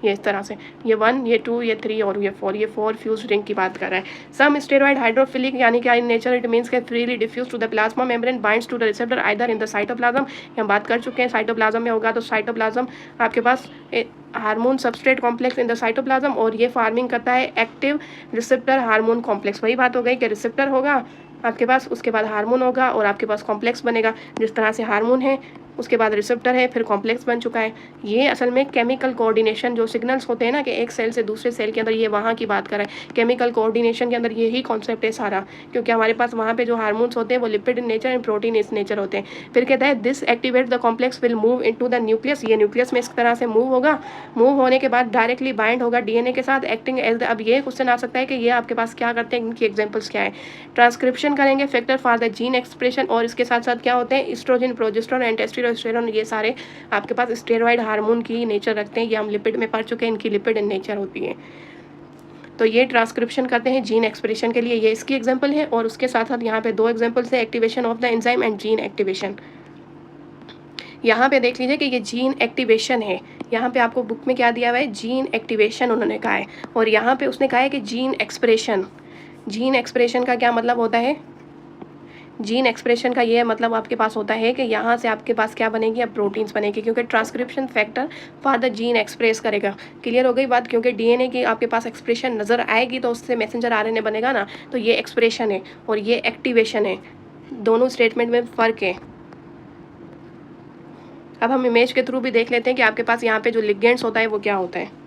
ये इस तरह से ये 1 ये 2 ये 3 और ये 4, ये 4 फ्यूज रिंग की बात कर रहा है। सम स्टेरॉइड हाइड्रोफिलिक यानी कि इन नेचर इट मींस के freely diffuse to the plasma membrane binds to the receptor either in the cytoplasm. हम बात कर चुके हैं साइटोप्लाज्म में होगा तो साइटोप्लाज्म आपके पास hormone substrate complex in the cytoplasm और ये फार्मिंग करता है एक्टिव रिसेप्टर हार्मोन कॉम्प्लेक्स। वही बात हो गई कि रिसेप्टर होगा आपके पास, उसके बाद हार्मोन होगा और आपके पास कॉम्प्लेक्स बनेगा। जिस तरह से हार्मोन है उसके बाद रिसेप्टर है फिर कॉम्प्लेक्स बन चुका है। ये असल में केमिकल कोऑर्डिनेशन जो सिग्नल्स होते हैं ना कि एक सेल से दूसरे सेल के अंदर, ये वहाँ की बात कर रहा है। केमिकल कोऑर्डिनेशन के अंदर यही कॉन्सेप्ट है सारा, क्योंकि हमारे पास वहाँ पे जो हार्मोन्स होते हैं वो lipid in nature and protein इस नेचर होते हैं। फिर कहता है this activate the complex will move into the nucleus. ये न्यूक्लियस में इस तरह से मूव होगा, मूव होने के बाद डायरेक्टली बाइंड होगा डीएनए के साथ एक्टिंग एज द। अब ये क्वेश्चन आ सकता है कि ये आपके पास क्या करते हैं, इनकी एग्जाम्पल्स क्या है। ट्रांसक्रिप्शन करेंगे, factor for the gene expression, और इसके साथ साथ क्या होते हैं, एस्ट्रोजन प्रोजेस्टेरोन एंड टेस्टोस्टेरोन। ये सारे आपके पास स्टेरॉइड हार्मोन की नेचर रखते हैं। ये हम लिपिड में पढ़ चुके हैं, इनकी लिपिड इन नेचर होती है। तो ये ट्रांसक्रिप्शन करते हैं जीन एक्सप्रेशन के लिए, ये इसकी एग्जांपल है। और उसके साथ साथ यहाँ पे 2 एग्जांपल्स है, activation of the enzyme and gene activation. यहाँ पे देख लीजिए कि ये जीन एक्टिवेशन है। यहाँ पे आपको बुक में क्या दिया हुआ है, जीन एक्टिवेशन उन्होंने कहा है, और यहाँ पे उसने कहा है कि जीन एक्सप्रेशन। जीन एक्सप्रेशन का क्या मतलब होता है, जीन एक्सप्रेशन का ये मतलब आपके पास होता है कि यहाँ से आपके पास क्या बनेगी, अब प्रोटीन्स बनेगी, क्योंकि transcription factor for the gene express करेगा। क्लियर हो गई बात। क्योंकि डीएनए की आपके पास एक्सप्रेशन नज़र आएगी तो उससे मैसेंजर आरएनए बनेगा ना, तो ये एक्सप्रेशन है और ये एक्टिवेशन है, दोनों स्टेटमेंट में फ़र्क है। अब हम इमेज के थ्रू भी देख लेते हैं कि आपके पास यहाँ पे जो लिगेंड्स होता है वो क्या होता है।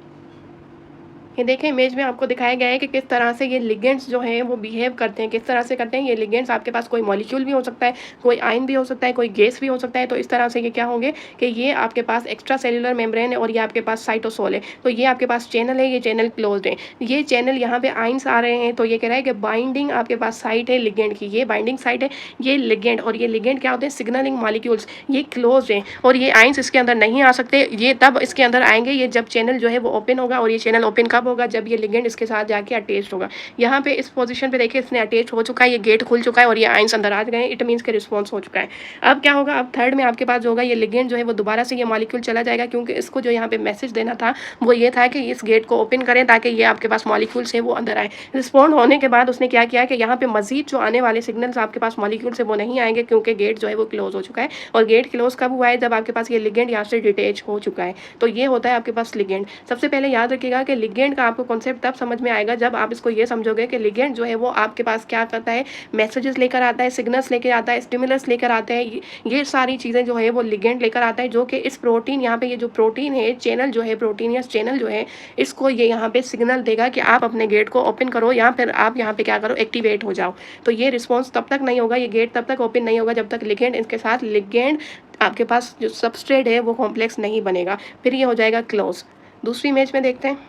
ये देखें इमेज में आपको दिखाया गया है कि किस तरह से ये लिगेंड्स जो हैं वो बिहेव करते हैं, किस तरह से करते हैं। ये लिगेंड्स आपके पास कोई मॉलिक्यूल भी हो सकता है, कोई आयन भी हो सकता है, कोई गैस भी हो सकता है। तो इस तरह से ये क्या होंगे कि ये आपके पास एक्स्ट्रा सेलुलर मेम्ब्रेन है और ये आपके पास साइटोसोल है। तो ये आपके पास चैनल है, ये चैनल क्लोज्ड है। ये चैनल यहाँ पे आयंस आ रहे हैं, तो ये कह रहा है कि बाइंडिंग आपके पास साइट है लिगेंड की, ये बाइंडिंग साइट है, ये लिगेंड। और ये लिगेंड क्या होते हैं, सिग्नलिंग मॉलिक्यूल्स, ये क्लोज्ड है और ये आयंस इसके अंदर नहीं आ सकते। ये तब इसके अंदर आएंगे ये जब चैनल जो है वो ओपन होगा, और ये चैनल ओपन कब होगा जब ये लिगेंड इसके साथ जाके अटैच होगा। यहाँ पे इस पोजीशन पे देखिए इसने अटैच हो चुका है, ये गेट खुल चुका है और ये आयंस अंदर आ गए, इट मीन्स के रिस्पॉन्स हो चुका है। अब क्या होगा, अब थर्ड में आपके पास जो होगा ये लिगेंड जो है वो दोबारा से ये मॉलिक्यूल चला जाएगा, क्योंकि इसको जो यहाँ पे मैसेज देना था वो ये था कि इस गेट को ओपन करें ताकि ये आपके पास मॉलिक्यूल्स है वो अंदर आए। रिस्पॉन्ड होने के बाद उसने क्या किया कि यहाँ पे मजीद जो आने वाले सिग्नल्स आपके पास मॉलिक्यूल से वो नहीं आएंगे, क्योंकि गेट जो है वो क्लोज हो चुका है। और गेट क्लोज कब हुआ है, जब आपके पास ये लिगेंड यहाँ से डिटैच हो चुका है। तो ये होता है आपके पास लिगेंड। सबसे पहले याद रखिएगा कि लिगेंड का आपको कॉन्सेप्ट तब समझ में आएगा जब आप इसको ये समझोगे कि लिगेंड जो है वो आपके पास क्या करता है, मैसेजेस लेकर आता है, सिग्नल्स लेकर आता है, स्टिमुलस लेकर आता है। ये सारी चीज़ें जो है वो लिगेंड लेकर आता है, जो कि इस प्रोटीन यहाँ पे ये जो प्रोटीन है चैनल जो है, प्रोटीनियस चैनल जो है, इसको ये यहाँ पे सिग्नल देगा कि आप अपने गेट को ओपन करो या फिर आप यहाँ पे क्या करो, एक्टिवेट हो जाओ। तो ये रिस्पॉन्स तब तक नहीं होगा, ये गेट तब तक ओपन नहीं होगा जब तक लिगेंड इसके साथ लिगेंड आपके पास जो सबस्ट्रेट है वो कॉम्प्लेक्स नहीं बनेगा, फिर ये हो जाएगा क्लोज। दूसरी इमेज में देखते हैं।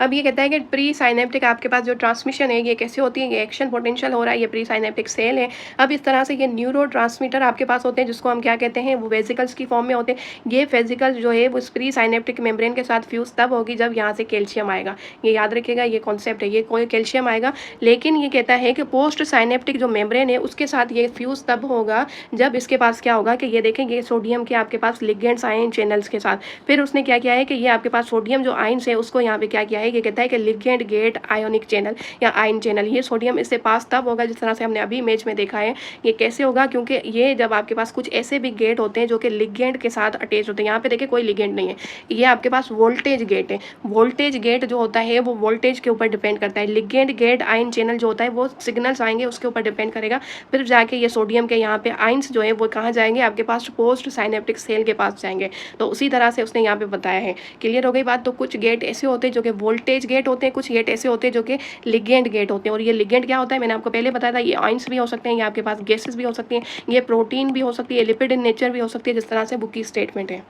अब ये कहता है कि प्री साइनेप्टिक आपके पास जो ट्रांसमिशन है ये कैसे होती है, ये एक्शन पोटेंशियल हो रहा है, ये प्री साइनेप्टिक सेल है। अब इस तरह से ये न्यूरो ट्रांसमीटर आपके पास होते हैं जिसको हम क्या कहते हैं, वो वेसिकल्स की फॉर्म में होते हैं। ये वेसिकल्स जो है वो प्री साइनेप्टिक मेम्ब्रेन के साथ फ्यूज तब होगी जब यहाँ से कैल्शियम आएगा। ये याद रखिएगा, ये कॉन्सेप्ट है, ये कोई कैल्शियम आएगा। लेकिन ये कहता है कि पोस्ट साइनेप्टिक जो मेम्ब्रेन है उसके साथ ये फ्यूज तब होगा जब इसके पास क्या होगा कि ये देखेंगे सोडियम के आपके पास लिगेंड्स आए हैं चैनल्स के साथ। फिर उसने क्या किया है कि ये आपके पास सोडियम जो आयंस है उसको यहाँ पे क्या किया है, ये कहता है कि लिगेंड गेट आयोनिक चैनल या आयन चैनल, ये सोडियम इससे पास तब होगा जिस तरह से हमने अभी इमेज में देखा है। ये कैसे होगा, क्योंकि ये जब आपके पास कुछ ऐसे भी गेट होते हैं जो कि लिगेंड के साथ अटैच होते हैं। यहाँ पे देखिए कोई लिगेंड नहीं है, ये आपके पास वोल्टेज गेट है। वोल्टेज गेट जो होता है वो वोल्टेज के ऊपर डिपेंड करता है। लिगेंड गेट आयन चैनल जो होता है वो सिग्नल्स आएंगे उसके ऊपर डिपेंड करेगा। फिर जाके ये सोडियम के यहाँ पे आयंस जो है वो कहाँ जाएंगे, आपके पास पोस्ट साइनेप्टिक सेल के पास जाएंगे। तो उसी तरह से उसने यहाँ पे बताया है। क्लियर हो गई बात। तो कुछ गेट ऐसे होते हैं जो कि वोल्टेज गेट होते हैं, कुछ गेट ऐसे होते हैं जो कि लिगेंड गेट होते हैं। और ये लिगेंड क्या होता है, मैंने आपको पहले बताया था, ये आयंस भी हो सकते हैं, ये आपके पास गैसेस भी हो सकती हैं, ये प्रोटीन भी हो सकती है, लिपिड इन नेचर भी हो सकती है, जिस तरह से बुक की स्टेटमेंट है।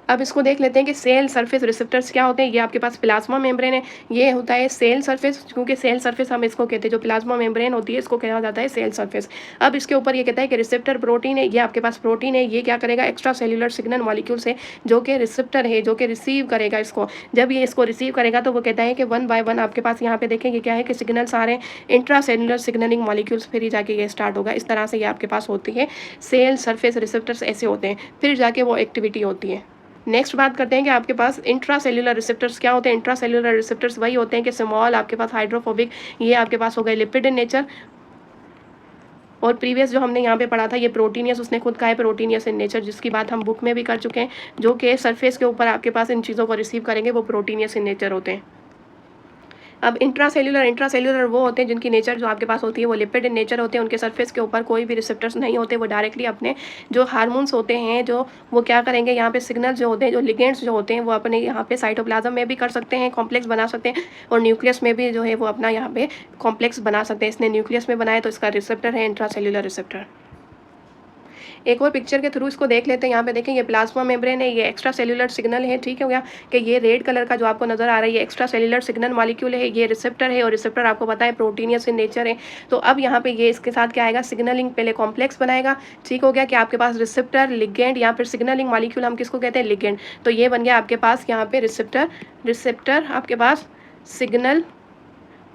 अब इसको देख लेते हैं कि सेल सरफेस रिसेप्टर्स क्या होते हैं। ये आपके पास प्लाज्मा मेम्ब्रेन है, ये होता है सेल सरफेस, क्योंकि सेल सरफेस हम इसको कहते हैं, जो प्लाज्मा मेम्ब्रेन होती है इसको कहा जाता है सेल सरफेस। अब इसके ऊपर ये कहता है कि रिसेप्टर प्रोटीन है, ये आपके पास प्रोटीन है, ये क्या करेगा, एक्स्ट्रा सेल्यूलर सिग्नल मॉलिक्यूल्स है जो कि रिसेप्टर है, जो कि रिसीव करेगा इसको। जब ये इसको रिसीव करेगा तो वो कहता है कि 1 बाय 1 आपके पास यहाँ पे देखेंगे क्या है कि सिग्नल्स आ रहे हैं, इंट्रा सेल्यूलर सिग्नलिंग मॉलिक्यूल्स, फिर ही जाके ये स्टार्ट होगा। इस तरह से ये आपके पास होती है सेल सरफेस रिसेप्टर्स, ऐसे होते हैं, फिर जाके वो एक्टिविटी होती है। नेक्स्ट बात करते हैं कि आपके पास इंट्रा सेल्यूलर रिसेप्टर्स क्या होते हैं। इंट्रा सेल्यूलर रिसेप्टर्स वही होते हैं कि स्मॉल आपके पास हाइड्रोफोबिक, ये आपके पास हो गए लिपिड इन नेचर। और प्रीवियस जो हमने यहाँ पे पढ़ा था ये प्रोटीनियस, उसने खुद कहा है प्रोटीनियस इन नेचर, जिसकी बात हम बुक में भी कर चुके हैं, जो कि सरफेस के ऊपर आपके पास इन चीज़ों को रिसीव करेंगे, वो प्रोटीनियस इन नेचर होते हैं। अब इंट्रासेल्यूलर वो होते हैं जिनकी नेचर जो आपके पास होती है वो लिपिड इन नेचर होते हैं, उनके सरफेस के ऊपर कोई भी रिसेप्टर्स नहीं होते, वो डायरेक्टली अपने जो हार्मोन्स होते हैं जो वो क्या करेंगे, यहाँ पे सिग्नल जो होते हैं, जो लिगेंड्स जो होते हैं वो अपने यहाँ पे साइटोप्लाज्म में भी कर सकते हैं, कॉम्प्लेक्स बना सकते हैं, और न्यूक्लियस में भी जो है वो अपना यहाँ पे कॉम्प्लेक्स बना सकते हैं। इसने न्यूक्लियस में बनाया तो इसका रिसेप्टर है इंट्रासेल्यूलर रिसेप्टर। एक और पिक्चर के थ्रू इसको देख लेते हैं। यहाँ पे देखें ये प्लाज्मा मेम्ब्रेन है, ये एक्स्ट्रा सेल्यूलर सिग्नल है, ठीक है गया कि ये रेड कलर का जो आपको नजर आ रहा है ये एक्स्ट्रा सेल्यूलर सिग्नल मॉलिक्यूल है, ये रिसेप्टर है, और रिसेप्टर आपको पता है प्रोटीनियस इन नेचर है। तो अब यहाँ पे ये इसके साथ क्या आएगा, सिग्नलिंग पहले कॉम्प्लेक्स बनाएगा, ठीक हो गया कि आपके पास रिसेप्टर लिगेंड, यहाँ पर सिग्नलिंग मॉलिक्यूल हम किसको कहते हैं, लिगेंड। तो ये बन गया आपके पास यहाँ पे रिसेप्टर आपके पास सिग्नल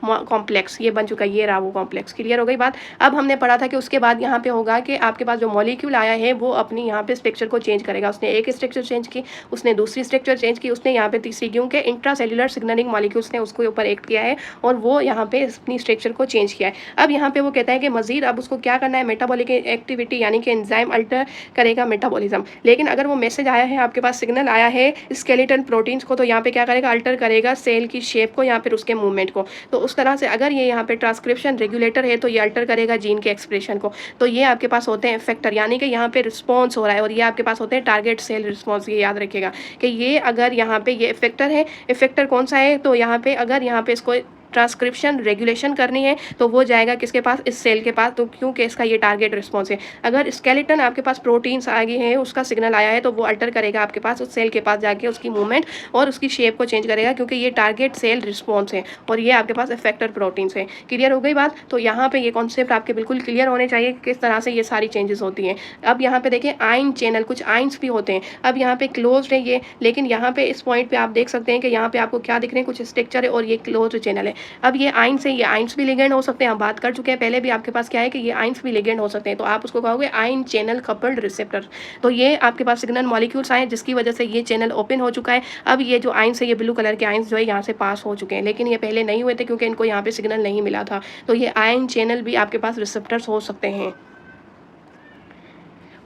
कॉम्प्लेक्स, ये बन चुका है, ये रहा वो कॉम्प्लेक्स। क्लियर हो गई बात। अब हमने पढ़ा था कि उसके बाद यहाँ पे होगा कि आपके पास जो मॉलिक्यूल आया है वो अपनी यहाँ पे स्ट्रक्चर को चेंज करेगा। उसने एक स्ट्रक्चर चेंज की, उसने दूसरी स्ट्रक्चर चेंज की, उसने यहाँ पे तीसरी, क्योंकि इंट्रासेल्यूलर सिग्नलिंग मॉलिक्यूल्स ने उसके ऊपर एक्ट किया है और वो यहाँ पे अपनी स्ट्रक्चर को चेंज किया है। अब यहाँ पे वो कहता है कि मजीद अब उसको क्या करना है, मेटाबॉलिक एक्टिविटी, यानी कि एंजाइम अल्टर करेगा मेटाबॉलिज्म। लेकिन अगर वो मैसेज आया है, आपके पास सिग्नल आया है स्केलेटन प्रोटीन्स को, तो यहाँ पे क्या करेगा, अल्टर करेगा सेल की शेप को, यहाँ पर उसके मूवमेंट को। तो उस तरह से अगर ये यहाँ पे ट्रांसक्रिप्शन रेगुलेटर है तो ये अल्टर करेगा जीन के एक्सप्रेशन को। तो ये आपके पास होते हैं इफेक्टर, यानी कि यहाँ पे रिस्पॉन्स हो रहा है, और ये आपके पास होते हैं टारगेट सेल रिस्पॉन्स। ये याद रखिएगा कि ये अगर यहाँ पे ये इफेक्टर है, इफेक्टर कौन सा है, तो यहाँ पे अगर यहाँ पे इसको ट्रांसक्रिप्शन रेगुलेशन करनी है तो वो जाएगा किसके पास, इस सेल के पास, तो क्योंकि इसका ये टारगेट रिस्पॉन्स है। अगर स्केलेटन आपके पास प्रोटीन्स आ गए हैं, उसका सिग्नल आया है, तो वो अल्टर करेगा आपके पास उस सेल के पास जाके उसकी मूवमेंट और उसकी शेप को चेंज करेगा, क्योंकि ये टारगेट सेल रिस्पॉन्स है और ये आपके पास इफेक्टर प्रोटीन्स है। क्लियर हो गई बात। तो यहाँ पे ये कॉन्सेप्ट आपके बिल्कुल क्लियर होने चाहिए कि किस तरह से ये सारी चेंजेस होती हैं। अब यहाँ पे देखिए आयन चैनल, कुछ आयंस भी होते हैं। अब यहाँ पे क्लोज्ड है ये, लेकिन यहाँ पे इस पॉइंट पे आप देख सकते हैं कि यहाँ पे आपको क्या दिख रहे हैं, कुछ स्ट्रक्चर है और ये क्लोज्ड चैनल है। अब ये आयंस है, ये आयंस भी लिगेंड हो सकते हैं, हम बात कर चुके हैं पहले भी आपके पास क्या है कि ये आयंस भी लिगेंड हो सकते हैं, तो आप उसको कहोगे आयन चैनल कपल्ड रिसेप्टर। तो ये आपके पास सिग्नल मॉलिक्यूल्स आए जिसकी वजह से ये चैनल ओपन हो चुका है। अब ये जो आयंस है, ये ब्लू कलर के आयंस जो है यहाँ से पास हो चुके हैं, लेकिन ये पहले नहीं हुए थे क्योंकि इनको यहाँ पे सिग्नल नहीं मिला था। तो ये आयन चैनल भी आपके पास रिसेप्टर्स हो सकते हैं।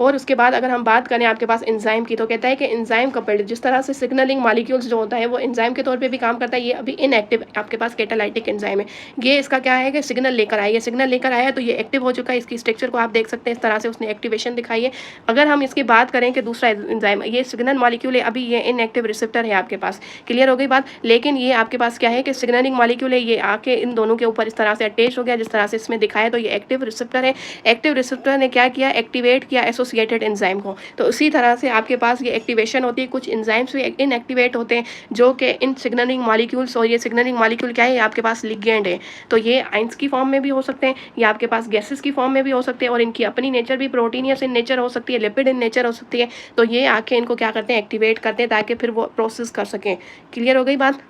और उसके बाद अगर हम बात करें आपके पास एंजाइम की, तो कहता है कि एंजाइम कपल्ड, जिस तरह से सिग्नलिंग मॉलिक्यूल्स जो होता है वो एंजाइम के तौर पे भी काम करता है। ये अभी इनएक्टिव आपके पास कैटालाइटिक एंजाइम है। ये इसका क्या है कि सिग्नल लेकर आया, ये सिग्नल लेकर आया है तो ये एक्टिव हो चुका है। इसकी स्ट्रक्चर को आप देख सकते हैं, इस तरह से उसने एक्टिवेशन दिखाई है। अगर हम इसकी बात करें कि दूसरा एंजाइम, ये सिग्नल मॉलिक्यूल है, अभी ये इनएक्टिव रिसेप्टर है आपके पास। क्लियर हो गई बात। लेकिन ये आपके पास क्या है कि सिग्नलिंग मॉलिक्यूल है, ये आके इन दोनों के ऊपर इस तरह से अटैच हो गया, जिस तरह से इसमें दिखाया, तो ये एक्टिव रिसेप्टर है। एक्टिव रिसेप्टर ने क्या किया, एक्टिवेट किया एसोसिएटेड एंजाइम को। तो उसी तरह से आपके पास ये एक्टिवेशन होती है। कुछ एंजाइम्स भी इनएक्टिवेट होते हैं जो कि इन सिग्नलिंग मॉलिक्यूल्स, और ये सिग्नलिंग मॉलिक्यूल क्या है, आपके पास लिगेंड है। तो ये आइंस की फॉर्म में भी हो सकते हैं, या आपके पास गैसेस की फॉर्म में भी हो सकते हैं, और इनकी अपनी नेचर भी प्रोटीनियस इन नेचर हो सकती है, लिपिड इन नेचर हो सकती है। तो ये आके इनको क्या करते हैं, एक्टिवेट करते हैं ताकि फिर वो प्रोसेस कर सकें। क्लियर हो गई बात।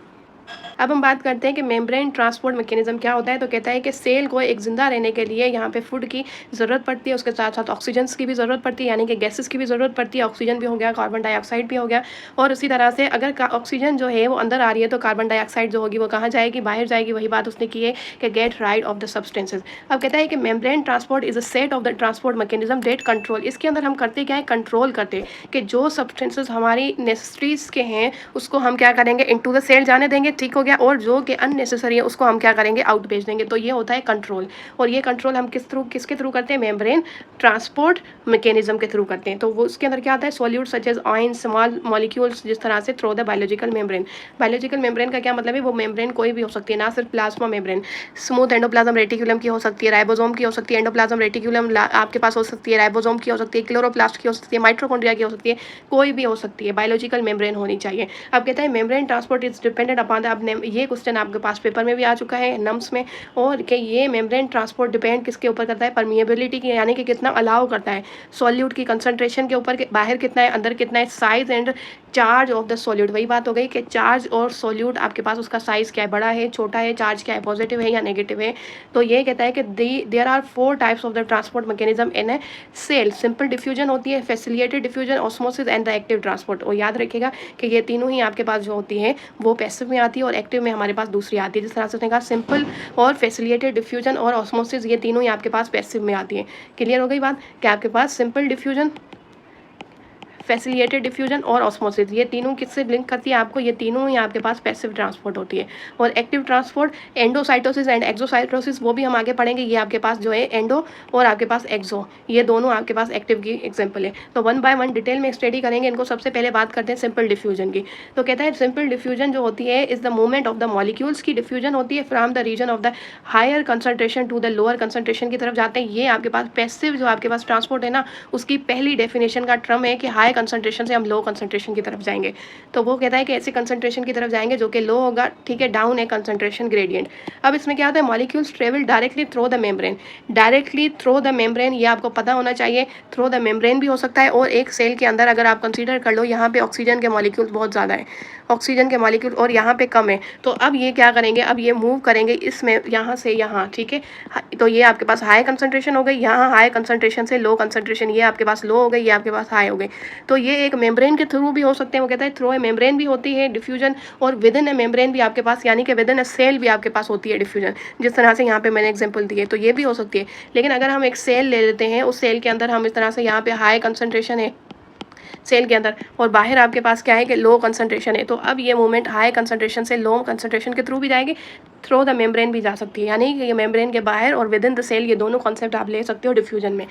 अब हम बात करते हैं कि मेम्ब्रेन ट्रांसपोर्ट मैकेनिज्म क्या होता है। तो कहता है कि सेल को एक जिंदा रहने के लिए यहाँ पे फूड की ज़रूरत पड़ती है, उसके साथ साथ ऑक्सीजन की भी ज़रूरत पड़ती है, यानी कि गैसेस की भी ज़रूरत पड़ती है। ऑक्सीजन भी हो गया, कार्बन डाइऑक्साइड भी हो गया, और उसी तरह से अगर ऑक्सीजन जो है वो अंदर आ रही है तो कार्बन डाइऑक्साइड जो होगी वो कहाँ जाएगी, बाहर जाएगी। वही बात उसने की है कि get rid of the substances. अब कहता है कि membrane transport is a set of the transport mechanism that control. इसके अंदर हम करते क्या है, कंट्रोल करते कि जो सब्सटेंसेज हमारी नेसेसरीज के हैं उसको हम क्या करेंगे, इनटू द सेल जाने देंगे, ठीक हो गया, और जो कि अननेसेसरी है उसको हम क्या करेंगे, आउट भेज देंगे। तो ये होता है कंट्रोल, और ये कंट्रोल हम किसके थ्रू करते हैं, मेम्ब्रेन ट्रांसपोर्ट मैकेनिज्म के थ्रू करते हैं। तो वो उसके अंदर क्या आता है, solute such as ion, small molecules, जिस तरह से through the biological membrane. Biological membrane का क्या मतलब है, वो मेम्ब्रेन कोई भी हो सकती है, ना सिर्फ plasma membrane. Smooth endoplasm reticulum की हो सकती है, राइबोसोम की हो सकती है, एंडोप्लाज्म रेटिकुलम आपके पास हो सकती है, राइबोसोम की हो सकती है, क्लोरोप्लास्ट की हो सकती है, माइटोकॉन्ड्रिया की हो सकती है, कोई भी हो सकती है, बायोलॉजिकल मेम्ब्रेन होनी चाहिए। अब कहता है membrane transport is dependent upon the, अब ये क्वेश्चन आपके पास पेपर में भी आ चुका है नम्स में, और कि ये मेम्ब्रेन ट्रांसपोर्ट डिपेंड किसके ऊपर करता है, परमिएबिलिटी की, यानी कि कितना अलाउ करता है, सॉल्यूट की कंसंट्रेशन के ऊपर, बाहर कितना है अंदर कितना है, size and charge of the solute. वही बात हो गई कि चार्ज और सॉल्यूट आपके पास उसका साइज क्या है, बड़ा है, छोटा है, चार्ज क्या है, पॉजिटिव है या नेगेटिव है। तो ये कहता है कि there are 4 types of the transport mechanism in a cell. Simple diffusion होती है, facilitated diffusion, osmosis and the active transport. और याद रखिएगा कि ये तीनों ही आपके पास जो होती है वो पैसिव में आती है और एक्टिव में हमारे पास दूसरी आती है। जिस तरह से उसने कहा सिंपल और फैसिलिटेटेड डिफ्यूजन और ऑस्मोसिस, ये तीनों ही आपके पास पैसिव में आती है। क्लियर हो गई बात कि आपके पास सिंपल डिफ्यूजन, फैसिलिटेटेड डिफ्यूजन और ऑस्मोसिस, ये तीनों किससे लिंक करती है आपको, ये तीनों ही आपके पास पैसिव ट्रांसपोर्ट होती है। और active transport endocytosis and exocytosis, वो भी हम आगे पढ़ेंगे। ये आपके पास जो है एंडो और आपके पास एक्सो, ये दोनों आपके पास एक्टिव की एग्जांपल है। तो 1 बाय 1 डिटेल में स्टडी करेंगे इनको। सबसे पहले बात करते हैं सिंपल डिफ्यूजन की। तो कहता है सिंपल डिफ्यूजन जो होती है is the movement of the molecules की डिफ्यूजन होती है from the region of the higher concentration to the lower concentration की तरफ जाते हैं। ये आपके पास पैसिव जो आपके पास ट्रांसपोर्ट है ना, उसकी पहली डेफिनेशन का टर्म है कि हाई कंसंट्रेशन से हम लो कंसंट्रेशन की तरफ जाएंगे। तो वो कहता है कि ऐसे कंसंट्रेशन की तरफ जाएंगे जो कि लो होगा, ठीक है, डाउन है कंसंट्रेशन ग्रेडियंट। अब इसमें क्या होता है, molecules travel directly through the membrane, directly through the membrane, ये आपको पता होना चाहिए। थ्रू द मेम्ब्रेन भी हो सकता है, और एक सेल के अंदर अगर आप कंसीडर कर लो, यहाँ पे ऑक्सीजन के मॉलिक्यूल्स बहुत ज़्यादा है, ऑक्सीजन के मॉलिक्यूल, और यहाँ पे कम है। तो अब ये क्या करेंगे, अब ये मूव करेंगे इसमें, यहाँ से यहाँ, ठीक है। तो ये आपके पास हाई कंसंट्रेशन हो गई, यहाँ हाई कंसंट्रेशन से लो कंसंट्रेशन, ये आपके पास लो हो गई, ये आपके पास हाई हो गई। तो ये एक मेम्ब्रेन के थ्रू भी हो सकते हैं। वो कहता है थ्रू ए मेम्ब्रेन भी होती है डिफ्यूजन, और विद इन ए मेम्ब्रेन भी आपके पास, यानी कि विद इन ए सेल भी आपके पास होती है डिफ्यूजन, जिस तरह से यहाँ पे मैंने एग्जांपल दिए। तो ये भी हो सकती है। लेकिन अगर हम एक सेल ले लेते हैं, उस सेल के अंदर हम इस तरह से यहाँ पे हाई कंसंट्रेशन है, सेल के अंदर, और बाहर आपके पास क्या है कि लो कंसंट्रेशन है। तो अब ये मूवमेंट हाई कंसंट्रेशन से लो कंसंट्रेशन के थ्रू भी जाएगी, थ्रू द मेम्ब्रेन भी जा सकती है, यानी कि ये मेम्ब्रेन के बाहर और विद इन द सेल, ये दोनों कॉन्सेप्ट आप ले सकते हो डिफ्यूजन में।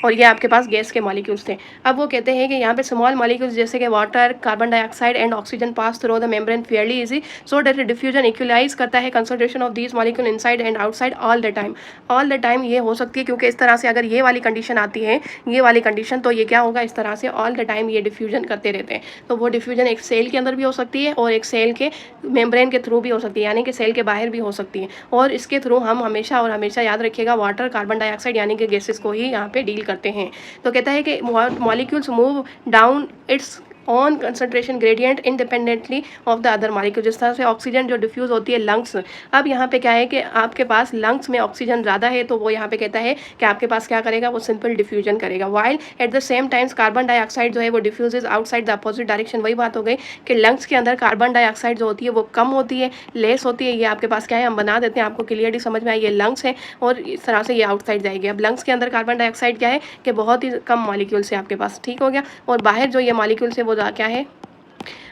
और ये आपके पास गैस के मॉलिक्यूल्स थे। अब वो कहते हैं कि यहाँ पे स्मॉल मॉलिक्यूल्स जैसे कि water, carbon dioxide and oxygen pass through the membrane fairly easy, so that diffusion equalize करता है concentration of these molecule inside and outside all the time. All the time ये हो सकती है, क्योंकि इस तरह से अगर ये वाली कंडीशन आती है, ये वाली कंडीशन, तो ये क्या होगा, इस तरह से ऑल द टाइम ये डिफ्यूजन करते रहते हैं। तो वो डिफ्यूजन एक सेल के अंदर भी हो सकती है और एक सेल के मेम्ब्रेन के थ्रू भी हो सकती है, यानी कि सेल के बाहर भी हो सकती है। और इसके थ्रू हम हमेशा और हमेशा याद रखिएगा वाटर, कार्बन डाइऑक्साइड यानी कि गैसेस को ही यहाँ पे डील करते हैं। तो कहता है कि molecules move down it's on concentration gradient independently of the other molecule. जिस तरह से ऑक्सीजन जो डिफ्यूज़ होती है लंग्स, अब यहाँ पे क्या है कि आपके पास लंग्स में ऑक्सीजन ज़्यादा है, तो वो यहाँ पे कहता है कि आपके पास क्या करेगा, वो सिंपल डिफ्यूजन करेगा। While at the same times carbon dioxide जो है वो diffuses outside the opposite direction. वही बात हो गई कि लंग्स के अंदर कार्बन डाइऑक्साइड जो होती है वो कम होती है, लेस होती है। ये आपके पास क्या है, हम बना देते हैं, आपको क्लियरली समझ में आए, ये लंग्स है और इस तरह से ये आउटसाइड जाएगी। अब लंग्स के अंदर कार्बन डाइऑक्साइड क्या है कि बहुत ही कम मॉलिक्यूल्स है आपके पास, ठीक हो गया। और बाहर जो ये मॉलिक्यूल्स है वो क्या है,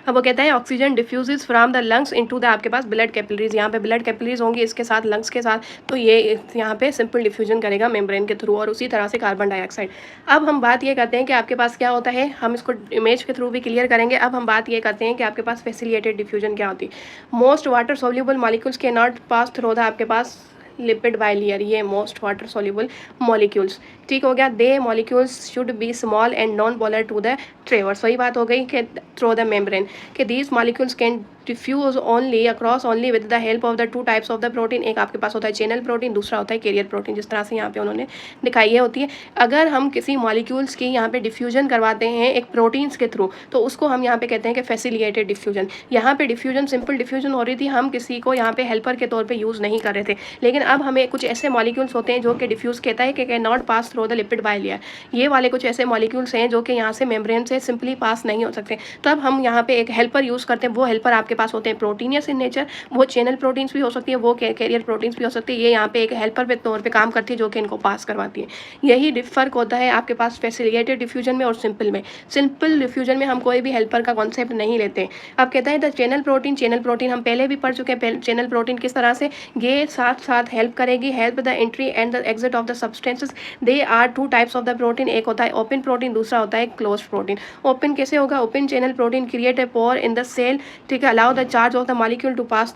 अब वो कहता है oxygen diffuses from the lungs into the आपके पास ब्लड कैपिलरीज। यहाँ पे ब्लड कैपिलरीज होंगी इसके साथ लंग्स के साथ, तो ये यहाँ पे सिंपल डिफ्यूजन करेगा मेम्ब्रेन के थ्रू, और उसी तरह से कार्बन डाइऑक्साइड। अब हम बात ये करते हैं कि आपके पास क्या होता है, हम इसको इमेज के थ्रू भी क्लियर करेंगे। अब हम बात ये करते हैं कि आपके पास फैसिलिटेटेड डिफ्यूजन क्या होती है। मोस्ट वाटर सोल्यूबल मॉलिक्यूल्स के नॉट पास थ्रू द आपके पास लिपिड बाइलियर, ये मोस्ट वाटर सोल्यूबल मॉलिक्यूल्स, ठीक हो गया। They molecules should be small and non polar to the traverse. वही बात हो गई कि थ्रू द मेम्ब्रेन कि these molecules can diffuse only across only with the help of the two types of the protein. एक आपके पास होता है चैनल प्रोटीन, दूसरा होता है कैरियर प्रोटीन, जिस तरह से यहाँ पे उन्होंने दिखाई है होती है। अगर हम किसी मॉलिक्यूल्स की यहाँ पे डिफ्यूजन करवाते हैं एक प्रोटीन्स के थ्रू, तो उसको हम यहाँ पे कहते हैं कि फैसिलिटेटेड डिफ्यूजन। यहाँ पे डिफ्यूजन सिंपल डिफ्यूजन हो रही थी, हम किसी को यहाँ पे हेल्पर के तौर पे यूज़ नहीं कर रहे थे। लेकिन अब हमें कुछ ऐसे मॉलिक्यूल्स होते हैं जो कि डिफ्यूज़ कहता है कि not pass through the lipid bilayer. ये वाले कुछ ऐसे मॉलिक्यूल्स हैं जो कि यहाँ से मेम्ब्रेन से सिंपली पास नहीं हो सकते। तो अब हम यहाँ पे एक हेल्पर यूज़ करते हैं, वो हेल्पर आपके पास होते हैं प्रोटीनियस इन नेचर, वो चैनल प्रोटीन्स भी हो सकती है, वो कैरियर प्रोटीन्स भी हो सकती है। ये यहाँ पे एक हेल्पर के तौर पे काम करती है जो कि इनको पास करवाती है। यही फर्क होता है आपके पास फैसिलिटेटेड डिफ्यूजन में और सिंपल में। सिंपल डिफ्यूजन में हम कोई भी हेल्पर का कॉन्सेप्ट नहीं लेते। अब कहता है द चैनल प्रोटीन हम पहले भी पढ़ चुके हैं। चैनल प्रोटीन किस तरह से ये साथ साथ हेल्प करेगी, help the entry and the exit of the substances. They are two types of the protein, एक होता है ओपन प्रोटीन, दूसरा होता है क्लोज प्रोटीन। ओपन कैसे होगा, open channel protein create a pore in the cell, ठीक है, allow the charge of the molecule to pass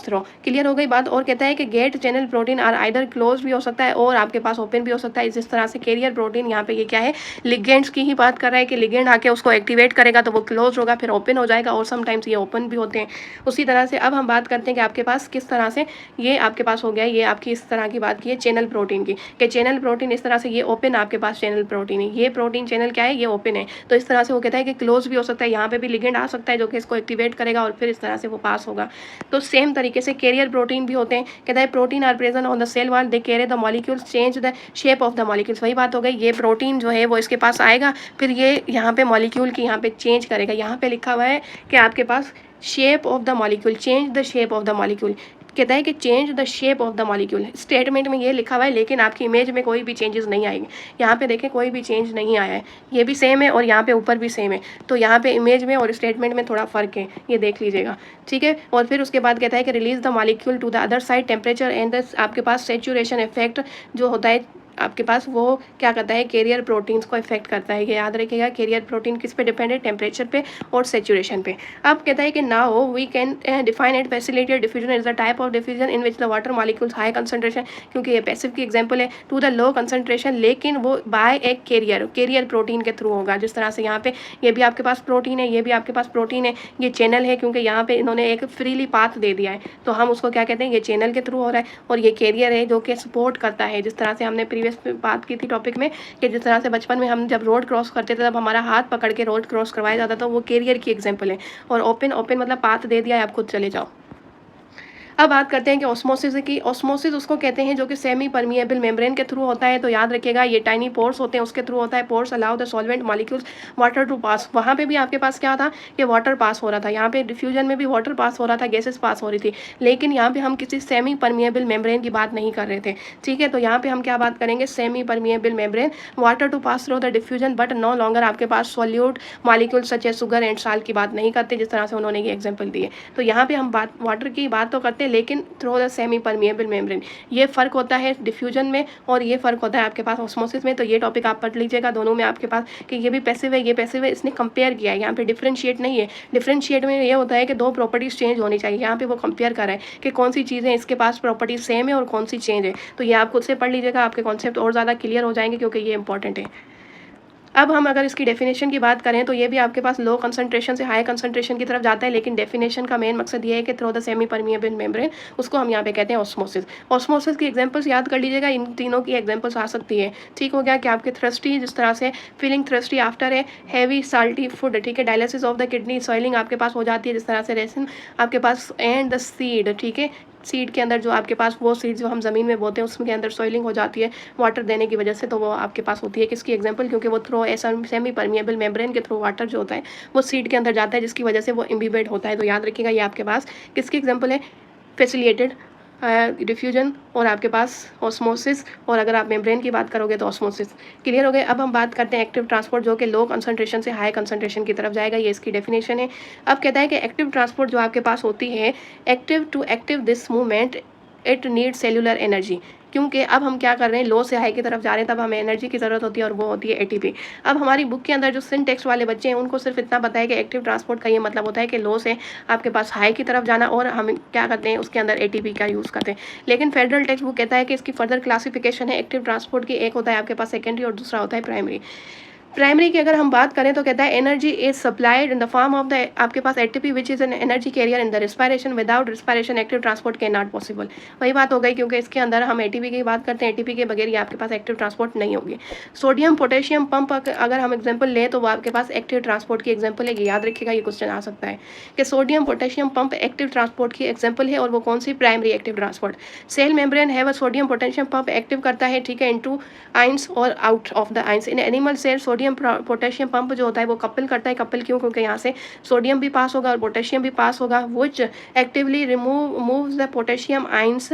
through. Clear हो गई बात। और कहता है कि gate channel protein are either close भी हो सकता है और आपके पास ओपन भी हो सकता है। जिस तरह से कैरियर प्रोटीन यहाँ पे ये क्या है, लिगेंड्स की ही बात कर रहा है कि लिगेंड आके उसको एक्टिवेट करेगा तो वो क्लोज होगा, फिर ओपन हो जाएगा, और समटाइम्स ये ओपन भी होते हैं। उसी तरह से अब हम बात करते हैं कि आपके पास किस तरह से ये आपके पास हो गया, ये आपकी इस तरह की बात की है चैनल प्रोटीन की, कि चैनल प्रोटीन इस तरह से ये ओपन आपके पास चैनल प्रोटीन है, ये प्रोटीन चैनल क्या है, ये ओपन है। तो इस तरह से वो कहता है कि क्लोज भी हो सकता है, यहाँ पे भी लिगेंड आ सकता है जो कि इसको एक्टिवेट करेगा और फिर इस तरह से वो पास होगा। तो सेम तरीके से कैरियर प्रोटीन भी होते हैं। कहता है protein are present on the cell wall, they carry the molecules change the shape of the molecules. वही बात हो गई, ये प्रोटीन जो है वो इसके पास आएगा, फिर ये यहाँ पे मॉलिक्यूल की यहाँ पे चेंज करेगा। यहाँ पे लिखा हुआ है कि आपके पास shape of the molecule, change the shape of the molecule. कहता है कि change the shape of the molecule, statement में ये लिखा हुआ है, लेकिन आपकी इमेज में कोई भी चेंजेस नहीं आएंगे। यहाँ पे देखें कोई भी चेंज नहीं आया है, ये भी सेम है और यहाँ पे ऊपर भी सेम है। तो यहाँ पे इमेज में और स्टेटमेंट में थोड़ा फ़र्क है, ये देख लीजिएगा, ठीक है। और फिर उसके बाद कहता है कि release the molecule to the other side, temperature and the आपके पास सेचुरेशन इफेक्ट जो होता है आपके पास, वो क्या करता है, कैरियर प्रोटीन्स को इफेक्ट करता है। ये याद रखिएगा, कैरियर प्रोटीन किस पे डिपेंड है, टेम्परेचर पे और सेचुरेशन पे। अब कहता है कि now we can define it facilitated diffusion is the type of diffusion in which the water molecules high concentration, क्योंकि ये पैसिव की एग्जांपल है, टू द लो कंसंट्रेशन, लेकिन वो बाय एक कैरियर प्रोटीन के थ्रू होगा। जिस तरह से यहाँ पे ये भी आपके पास प्रोटीन है, ये भी आपके पास प्रोटीन है, ये चैनल है क्योंकि यहाँ पे इन्होंने एक फ्रीली पाथ दे दिया है, तो हम उसको क्या कहते हैं, ये चैनल के थ्रू हो रहा है, और ये कैरियर है जो कि सपोर्ट करता है। जिस तरह से हमने प्रीवियस बात की थी टॉपिक में कि जिस तरह से बचपन में हम जब रोड क्रॉस करते थे तब हमारा हाथ पकड़ के रोड क्रॉस करवाया जाता था, वो कैरियर की एग्जांपल है। और ओपन मतलब पाथ दे दिया है, आप खुद चले जाओ। अब बात करते हैं कि ऑस्मोसिस की। ऑस्मोसिस उसको कहते हैं जो कि सेमी परमिएबल मेम्ब्रेन के थ्रू होता है। तो याद रखिएगा ये टाइनी पोर्स होते हैं उसके थ्रू होता है। Pores allow the solvent molecules water to pass. वहाँ पे भी आपके पास क्या था कि वाटर पास हो रहा था, यहाँ पे डिफ्यूजन में भी वाटर पास हो रहा था, गैसेस पास हो रही थी, लेकिन यहाँ पे हम किसी सेमी परमिएबल मेम्ब्रेन की बात नहीं कर रहे थे। ठीक है, तो यहाँ पे हम क्या बात करेंगे, semi permeable membrane, water to pass through the diffusion but no longer आपके पास solute molecule such a sugar and salt की बात नहीं करते, जिस तरह से उन्होंने ये एग्जाम्पल दिए। तो यहाँ पे हम बात वाटर की बात तो करते हैं लेकिन through the semi permeable membrane. ये फ़र्क होता है डिफ्यूजन में और ये फ़र्क होता है आपके पास ऑस्मोसिस में। तो ये टॉपिक आप पढ़ लीजिएगा, दोनों में आपके पास कि ये भी पैसिव है ये पैसिव है, इसने कंपेयर किया है, यहाँ पे डिफरेंशिएट नहीं है। डिफरेंशिएट में ये होता है कि दो प्रॉपर्टीज़ चेंज होनी चाहिए, यहाँ पे वो कंपेयर कर रहा है कि कौन सी चीज़ें इसके पास प्रॉपर्टीज सेम है और कौन सी चेंज है। तो ये आप खुद से पढ़ लीजिएगा, आपके कॉन्सेप्ट और ज़्यादा क्लियर हो जाएंगे क्योंकि ये इंपॉर्टेंट है। अब हम अगर इसकी डेफिनेशन की बात करें तो ये भी आपके पास लो कंसंट्रेशन से हाई कंसंट्रेशन की तरफ जाता है, लेकिन डेफिनेशन का मेन मकसद ये है कि through the semi permeable membrane, उसको हम यहाँ पे कहते हैं ऑस्मोसिस। ऑस्मोसिस की एग्जांपल्स याद कर लीजिएगा, इन तीनों की एग्जांपल्स आ सकती है। ठीक हो गया कि आपके थ्रस्टी, जिस तरह से feeling thirsty after a heavy salty food, ठीक है, dialysis of the kidney, soiling आपके पास हो जाती है, जिस तरह से रेसिन आपके पास, एंड द सीड, ठीक है, सीड के अंदर जो आपके पास वो सीड जो हम ज़मीन में बोते हैं उसके अंदर सॉइलिंग हो जाती है वाटर देने की वजह से, तो वो आपके पास होती है किसकी एग्जांपल, क्योंकि वो थ्रू ऐसा सेमी परमिएबल मेम्ब्रेन के थ्रू वाटर जो होता है वो सीड के अंदर जाता है, जिसकी वजह से वो इम्बिबेड होता है। तो याद रखिएगा ये आपके पास किसकी एग्जांपल है, फैसिलिटेटेड डिफ्यूजन और आपके पास ऑस्मोसिस, और अगर आप मेम्ब्रेन की बात करोगे तो ऑस्मोसिस। क्लियर हो गए। अब हम बात करते हैं एक्टिव ट्रांसपोर्ट जो कि लो कंसंट्रेशन से हाई कंसंट्रेशन की तरफ जाएगा, ये इसकी डेफिनेशन है। अब कहता है कि एक्टिव ट्रांसपोर्ट जो आपके पास होती है, active to active this movement it need cellular energy, क्योंकि अब हम क्या कर रहे हैं, लो से हाई की तरफ जा रहे हैं, तब हमें एनर्जी की ज़रूरत होती है और वो होती है एटीपी। अब हमारी बुक के अंदर जो सिंटेक्स वाले बच्चे हैं उनको सिर्फ इतना पता है कि एक्टिव ट्रांसपोर्ट का ये मतलब होता है कि लो से आपके पास हाई की तरफ जाना, और हम क्या करते हैं उसके अंदर एटीपी का यूज़ करते हैं। लेकिन फेडरल टेक्स्ट बुक कहता है कि इसकी फर्दर क्लासिफिकेशन है एक्टिव ट्रांसपोर्ट की, एक होता है आपके पास सेकेंडरी और दूसरा होता है प्राइमरी। प्राइमरी की अगर हम बात करें तो कहता है energy is supplied in the form of the आपके पास ATP which is an energy carrier in the respiration, without respiration active transport can not possible. वही बात हो गई, क्योंकि इसके अंदर हम एटीपी की बात करते हैं, एटीपी के बगैर ये आपके पास एक्टिव ट्रांसपोर्ट नहीं होगी। सोडियम पोटेशियम पंप अगर हम एग्जाम्पल लें तो वो आपके पास एक्टिव ट्रांसपोर्ट की एग्जाम्पल है। याद रखिएगा, ये क्वेश्चन आ सकता है कि sodium potassium pump active transport की एग्जाम्पल है, और वो कौन सी, primary active transport. Cell membrane है वह सोडियम पोटेशियम पंप एक्टिव करता है, ठीक है, इनटू आइंस और out of the ions. In animal cell sodium potassium pump जो होता है वो कपल करता है। कपल क्यों, क्योंकि यहाँ से सोडियम भी पास होगा और पोटेशियम भी पास होगा, which actively moves the potassium ions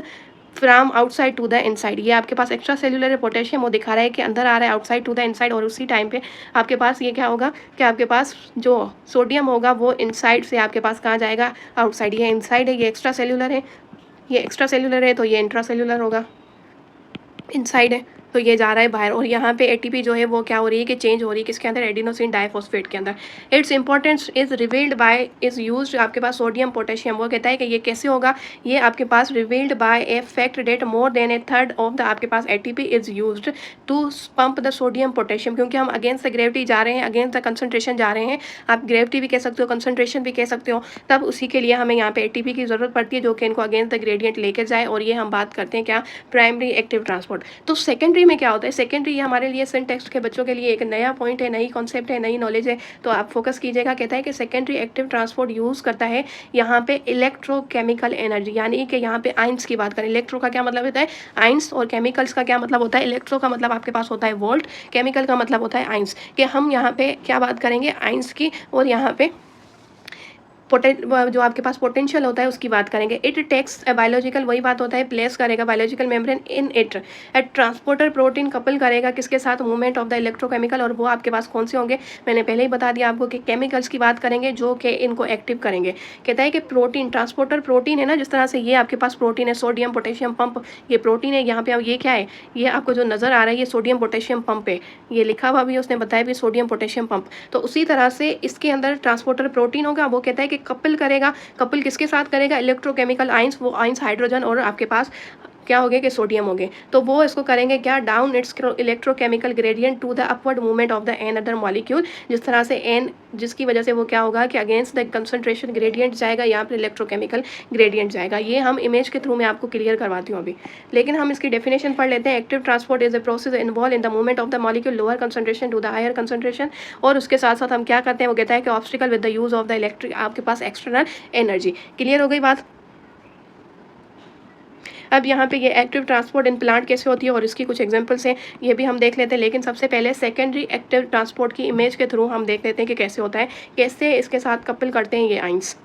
from outside to the inside. ये आपके पास एक्स्ट्रा सेल्यूलर पोटेशियम वो दिखा रहा है कि अंदर आ रहा है आउटसाइड टू द इनसाइड, और उसी टाइम पे आपके पास ये क्या होगा कि आपके पास जो सोडियम होगा वो इनसाइड से आपके पास कहाँ जाएगा, आउटसाइड। ये इनसाइड है, ये एक्स्ट्रा सेल्यूलर है, ये एक्स्ट्रा सेल्यूलर है, तो ये इंट्रा सेल्यूलर होगा, इनसाइड है तो ये जा रहा है बाहर। और यहाँ पे एटीपी जो है वो क्या हो रही है कि चेंज हो रही है किसके अंदर, एडिनोसिन डाइफॉस्फेट के अंदर। Its importance is revealed bye is used आपके पास सोडियम पोटेशियम, वो कहता है कि ये कैसे होगा, ये आपके पास revealed by a fact that more than a third of the आपके पास ATP is used to pump the sodium potassium, क्योंकि हम अगेंस्ट द ग्रेविटी जा रहे हैं, अगेंस्ट द कंसंट्रेशन जा रहे हैं, आप ग्रेविटी भी कह सकते हो, कंसंट्रेशन भी कह सकते हो, तब उसी के लिए हमें यहाँ पे एटीपी की जरूरत पड़ती है जो कि इनको अगेंस्ट द ग्रेडियंट लेकर जाए। और ये हम बात करते हैं क्या, प्राइमरी एक्टिव ट्रांसपोर्ट। तो सेकेंडरी में क्या होता है, सेकेंडरी ये हमारे लिए सिंटेक्स्ट के बच्चों के लिए एक नया पॉइंट है, नई कॉन्सेप्ट है, नई नॉलेज है, तो आप फोकस कीजिएगा। कहता है कि सेकेंडरी एक्टिव ट्रांसपोर्ट यूज़ करता है यहाँ पे इलेक्ट्रोकेमिकल एनर्जी, यानी कि यहाँ पे आइंस की बात करें। इलेक्ट्रो का क्या मतलब होता है, आइंस, और केमिकल्स का क्या मतलब होता है, इलेक्ट्रो का मतलब आपके पास होता है वोल्ट, केमिकल का मतलब होता है आइंस। कि हम यहाँ पे क्या बात करेंगे, आइंस की, और यहाँ पे जो आपके पास पोटेंशियल होता है उसकी बात करेंगे। इट टेक्स बायोलॉजिकल, वही बात होता है, प्लेस करेगा biological membrane in it at transporter protein, couple करेगा किसके साथ, मूवमेंट ऑफ द इलेक्ट्रोकेमिकल, और वो आपके पास कौन से होंगे, मैंने पहले ही बता दिया आपको कि केमिकल्स की बात करेंगे जो कि इनको एक्टिव करेंगे। कहता है कि प्रोटीन, ट्रांसपोर्टर प्रोटीन है ना, जिस तरह से ये आपके पास प्रोटीन है, सोडियम पोटेशियम पंप, ये प्रोटीन है। यहाँ पे अब ये क्या है, ये आपको जो नज़र आ रहा है ये सोडियम पोटेशियम पंप है, ये लिखा हुआ भी उसने बताया भी सोडियम पोटेशियम पंप। तो उसी तरह से इसके अंदर ट्रांसपोर्टर प्रोटीन होगा, वो कहता है कि कपल करेगा, कपल किसके साथ करेगा, इलेक्ट्रोकेमिकल आइंस, वो आइंस हाइड्रोजन और आपके पास क्या हो गए कि सोडियम हो गए, तो वो इसको करेंगे क्या, down its electrochemical gradient to the upward movement of the N other molecule, जिस तरह से एन, जिसकी वजह से वो क्या होगा कि अगेंस्ट द कंसंट्रेशन ग्रेडियंट जाएगा, यहाँ पर इलेक्ट्रोकेमिकल ग्रेडियंट जाएगा। ये हम इमेज के थ्रू मैं आपको क्लियर करवाती हूँ अभी, लेकिन हम इसकी डेफिनेशन पढ़ लेते हैं। Active transport is a process involve in the movement of the molecule lower concentration to the higher concentration, और उसके साथ साथ हम क्या करते हैं, वो कहता है कि obstacle with the use of the electric आपके पास एक्सटर्नल एनर्जी। क्लियर हो गई बात। अब यहाँ पे ये एक्टिव ट्रांसपोर्ट इन प्लांट कैसे होती है और इसकी कुछ एग्जांपल्स हैं, ये भी हम देख लेते हैं। लेकिन सबसे पहले सेकेंडरी एक्टिव ट्रांसपोर्ट की इमेज के थ्रू हम देख लेते हैं कि कैसे होता है, कैसे इसके साथ कपल करते हैं ये आइंस।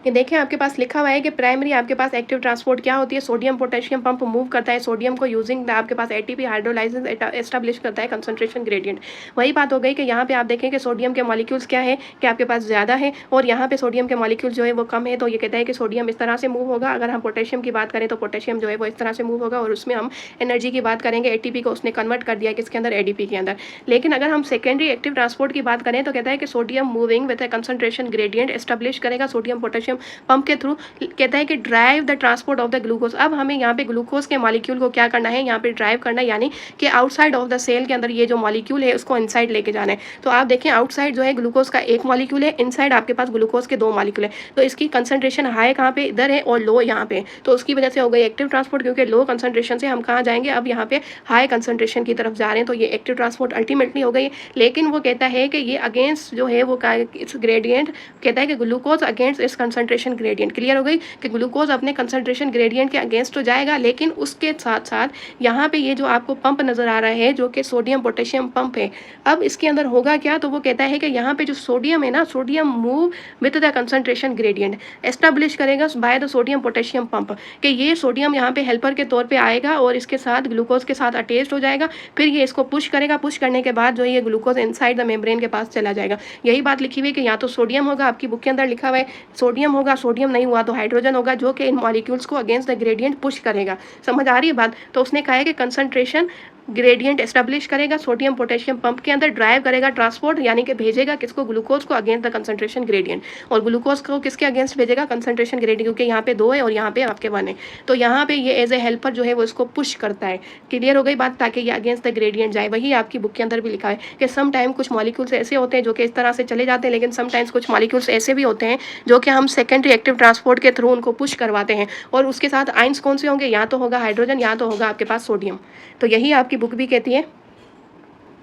ये देखिए आपके पास लिखा हुआ है कि प्राइमरी आपके पास एक्टिव ट्रांसपोर्ट क्या होती है, सोडियम पोटेशियम पंप मूव करता है सोडियम को यूजिंग आपके पास एटीपी हाइड्रोलाइसिस एस्टेब्लिश करता है कंसंट्रेशन ग्रेडियंट। वही बात हो गई कि यहाँ पे आप देखें कि सोडियम के मॉलिक्यूल्स क्या है कि आपके पास ज़्यादा है और यहाँ पे सोडियम के मॉलिक्यूल जो है वो कम है। तो ये कहता है कि सोडियम इस तरह से मूव होगा। अगर हम पोटेशियम की बात करें तो पोटेशियम जो है वो इस तरह से मूव होगा और उसमें हम एनर्जी की बात करेंगे, एटीपी को उसने कन्वर्ट कर दिया किसके अंदर, एडीपी के अंदर। लेकिन अगर हम सेकेंडरी एक्टिव ट्रांसपोर्ट की बात करें तो कहता है कि sodium moving with A concentration gradient establish करेगा सोडियम पोटेशियम पंप के थ्रू। कहता है कि drive the transport of the glucose. अब हमें यहाँ पे ग्लूकोज के मॉलिक्यूल को क्या करना है, यहाँ पे ड्राइव करना है, यानी कि आउटसाइड ऑफ द सेल के अंदर ये जो मॉलिक्यूल है उसको इनसाइड लेके जाना है। तो आप देखें आउटसाइड जो है ग्लूकोज का एक मॉलिक्यूल है, इनसाइड आपके पास ग्लूकोज के दो मॉलिक्यूल है। तो इसकी कंसंट्रेशन हाई कहाँ पे, इधर है, और लो यहाँ पे। तो उसकी वजह से हो गई एक्टिव ट्रांसपोर्ट, क्योंकि लो कंसंट्रेशन से हम कहाँ जाएंगे, अब यहाँ पे हाई कंसंट्रेशन की तरफ जा रहे हैं। तो ये एक्टिव ट्रांसपोर्ट अल्टीमेटली हो गई। लेकिन वो कहता है कि ये अगेंस्ट जो है वो इस ग्रेडियंट, कहता है कि ग्लूकोज अगेंस्ट इस कंसंट्रेशन ग्रेडियंट। क्लियर हो गई कि ग्लूकोज अपने कंसंट्रेशन ग्रेडियंट के अगेंस्ट तो जाएगा, लेकिन उसके साथ साथ यहाँ पे ये जो आपको पंप नजर आ रहा है जो कि सोडियम पोटेशियम पंप है, अब इसके अंदर होगा क्या, तो वो कहता है कि यहाँ पे जो सोडियम है ना, sodium move with the concentration gradient establish करेगा by the sodium potassium pump, कि ये सोडियम यहाँ पे हेल्पर के तौर पे आएगा और इसके साथ ग्लूकोज के साथ अटैच्ड हो जाएगा। फिर ये इसको पुश करेगा, पुश करने के बाद जो ये ग्लूकोज इनसाइड द मेम्ब्रेन के पास चला जाएगा। यही बात लिखी हुई है कि या तो सोडियम होगा, आपकी बुक के अंदर लिखा हुआ है सोडियम होगा, सोडियम नहीं हुआ तो हाइड्रोजन होगा, जो कि इन मॉलिक्यूल्स को अगेंस्ट द ग्रेडियंट पुश करेगा। समझ आ रही है बात। तो उसने कहा है कि कंसंट्रेशन ग्रेडियंट एस्टेब्लिश करेगा सोडियम पोटेशियम पंप के अंदर, ड्राइव करेगा ट्रांसपोर्ट, यानी कि भेजेगा किसको, ग्लूकोज को अगेंस्ट द कंसंट्रेशन ग्रेडियंट। और ग्लूकोज को किसके अगेंस्ट भेजेगा, कंसंट्रेशन ग्रेडियंट, क्योंकि यहाँ पे 2 है और यहाँ पे आपके 1 है। तो यहाँ पे ये एज ए हेल्पर जो है वो इसको पुश करता है। क्लियर हो गई बात, ताकि ये अगेंस्ट द ग्रेडियंट जाए। वही आपकी बुक के अंदर भी लिखा है कि सम टाइम कुछ मॉलिक्यूल्स ऐसे होते हैं जो कि इस तरह से चले जाते हैं, लेकिन समटाइम्स कुछ मॉलिक्यूल्स ऐसे भी होते हैं जो कि हम सेकेंडरी एक्टिव ट्रांसपोर्ट के थ्रू उनको पुश करवाते हैं। और उसके साथ आइंस कौन से होंगे, या तो होगा हाइड्रोजन या तो होगा आपके पास सोडियम। तो यही आपकी बुक भी कहती है।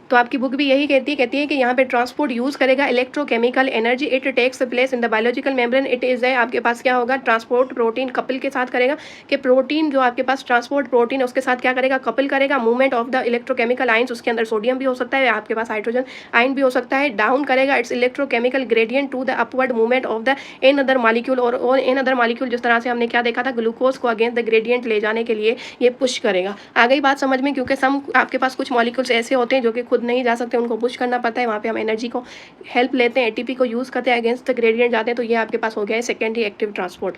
तो आपकी बुक भी यही कहती है कि यहाँ पे ट्रांसपोर्ट यूज़ करेगा electrochemical energy, it takes place in the biological membrane, it is है आपके पास क्या होगा, ट्रांसपोर्ट प्रोटीन कपल के साथ करेगा, कि प्रोटीन जो आपके पास ट्रांसपोर्ट प्रोटीन है उसके साथ क्या करेगा, कपल करेगा। Movement of the electrochemical ions, उसके अंदर सोडियम भी हो सकता है, आपके पास हाइड्रोजन आइन भी हो सकता है, डाउन करेगा its electrochemical gradient to the upward movement of the N other molecule, और एन अदर मॉलिक्यूल जिस तरह से हमने क्या देखा था, ग्लूकोज को अगेंस्ट द ग्रेडियंट ले जाने के लिए ये पुश करेगा। आ गई बात समझ में, क्योंकि सम आपके पास कुछ मॉलिक्यूल्स ऐसे होते हैं जो कि खुद नहीं जा सकते, उनको पुश करना पड़ता है। वहाँ पे हम एनर्जी को हेल्प लेते हैं, एटीपी को यूज़ करते हैं, अगेंस्ट द ग्रेडियंट जाते हैं। तो ये आपके पास हो गया है सेकेंडरी एक्टिव ट्रांसपोर्ट।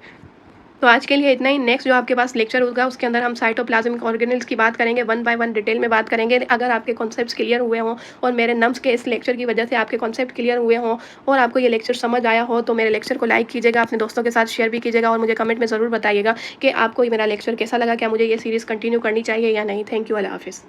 तो आज के लिए इतना ही। नेक्स्ट जो आपके पास लेक्चर होगा उसके अंदर हम साइटोप्लाज्मिक ऑर्गेनल्स की बात करेंगे, 1 बाय 1 डिटेल में बात करेंगे। अगर आपके कॉन्सेप्ट्स क्लियर हुए हों और मेरे नम्स के इस लेक्चर की वजह से आपके कॉन्सेप्ट क्लियर हुए हों और आपको ये लेक्चर समझ आया हो, तो मेरे लेक्चर को लाइक कीजिएगा, अपने दोस्तों के साथ शेयर भी कीजिएगा और मुझे कमेंट में ज़रूर बताइएगा कि आपको ये मेरा लेक्चर कैसा लगा, क्या मुझे ये सीरीज़ कंटिन्यू करनी चाहिए या नहीं। थैंक यू, अल्लाह हाफिज़।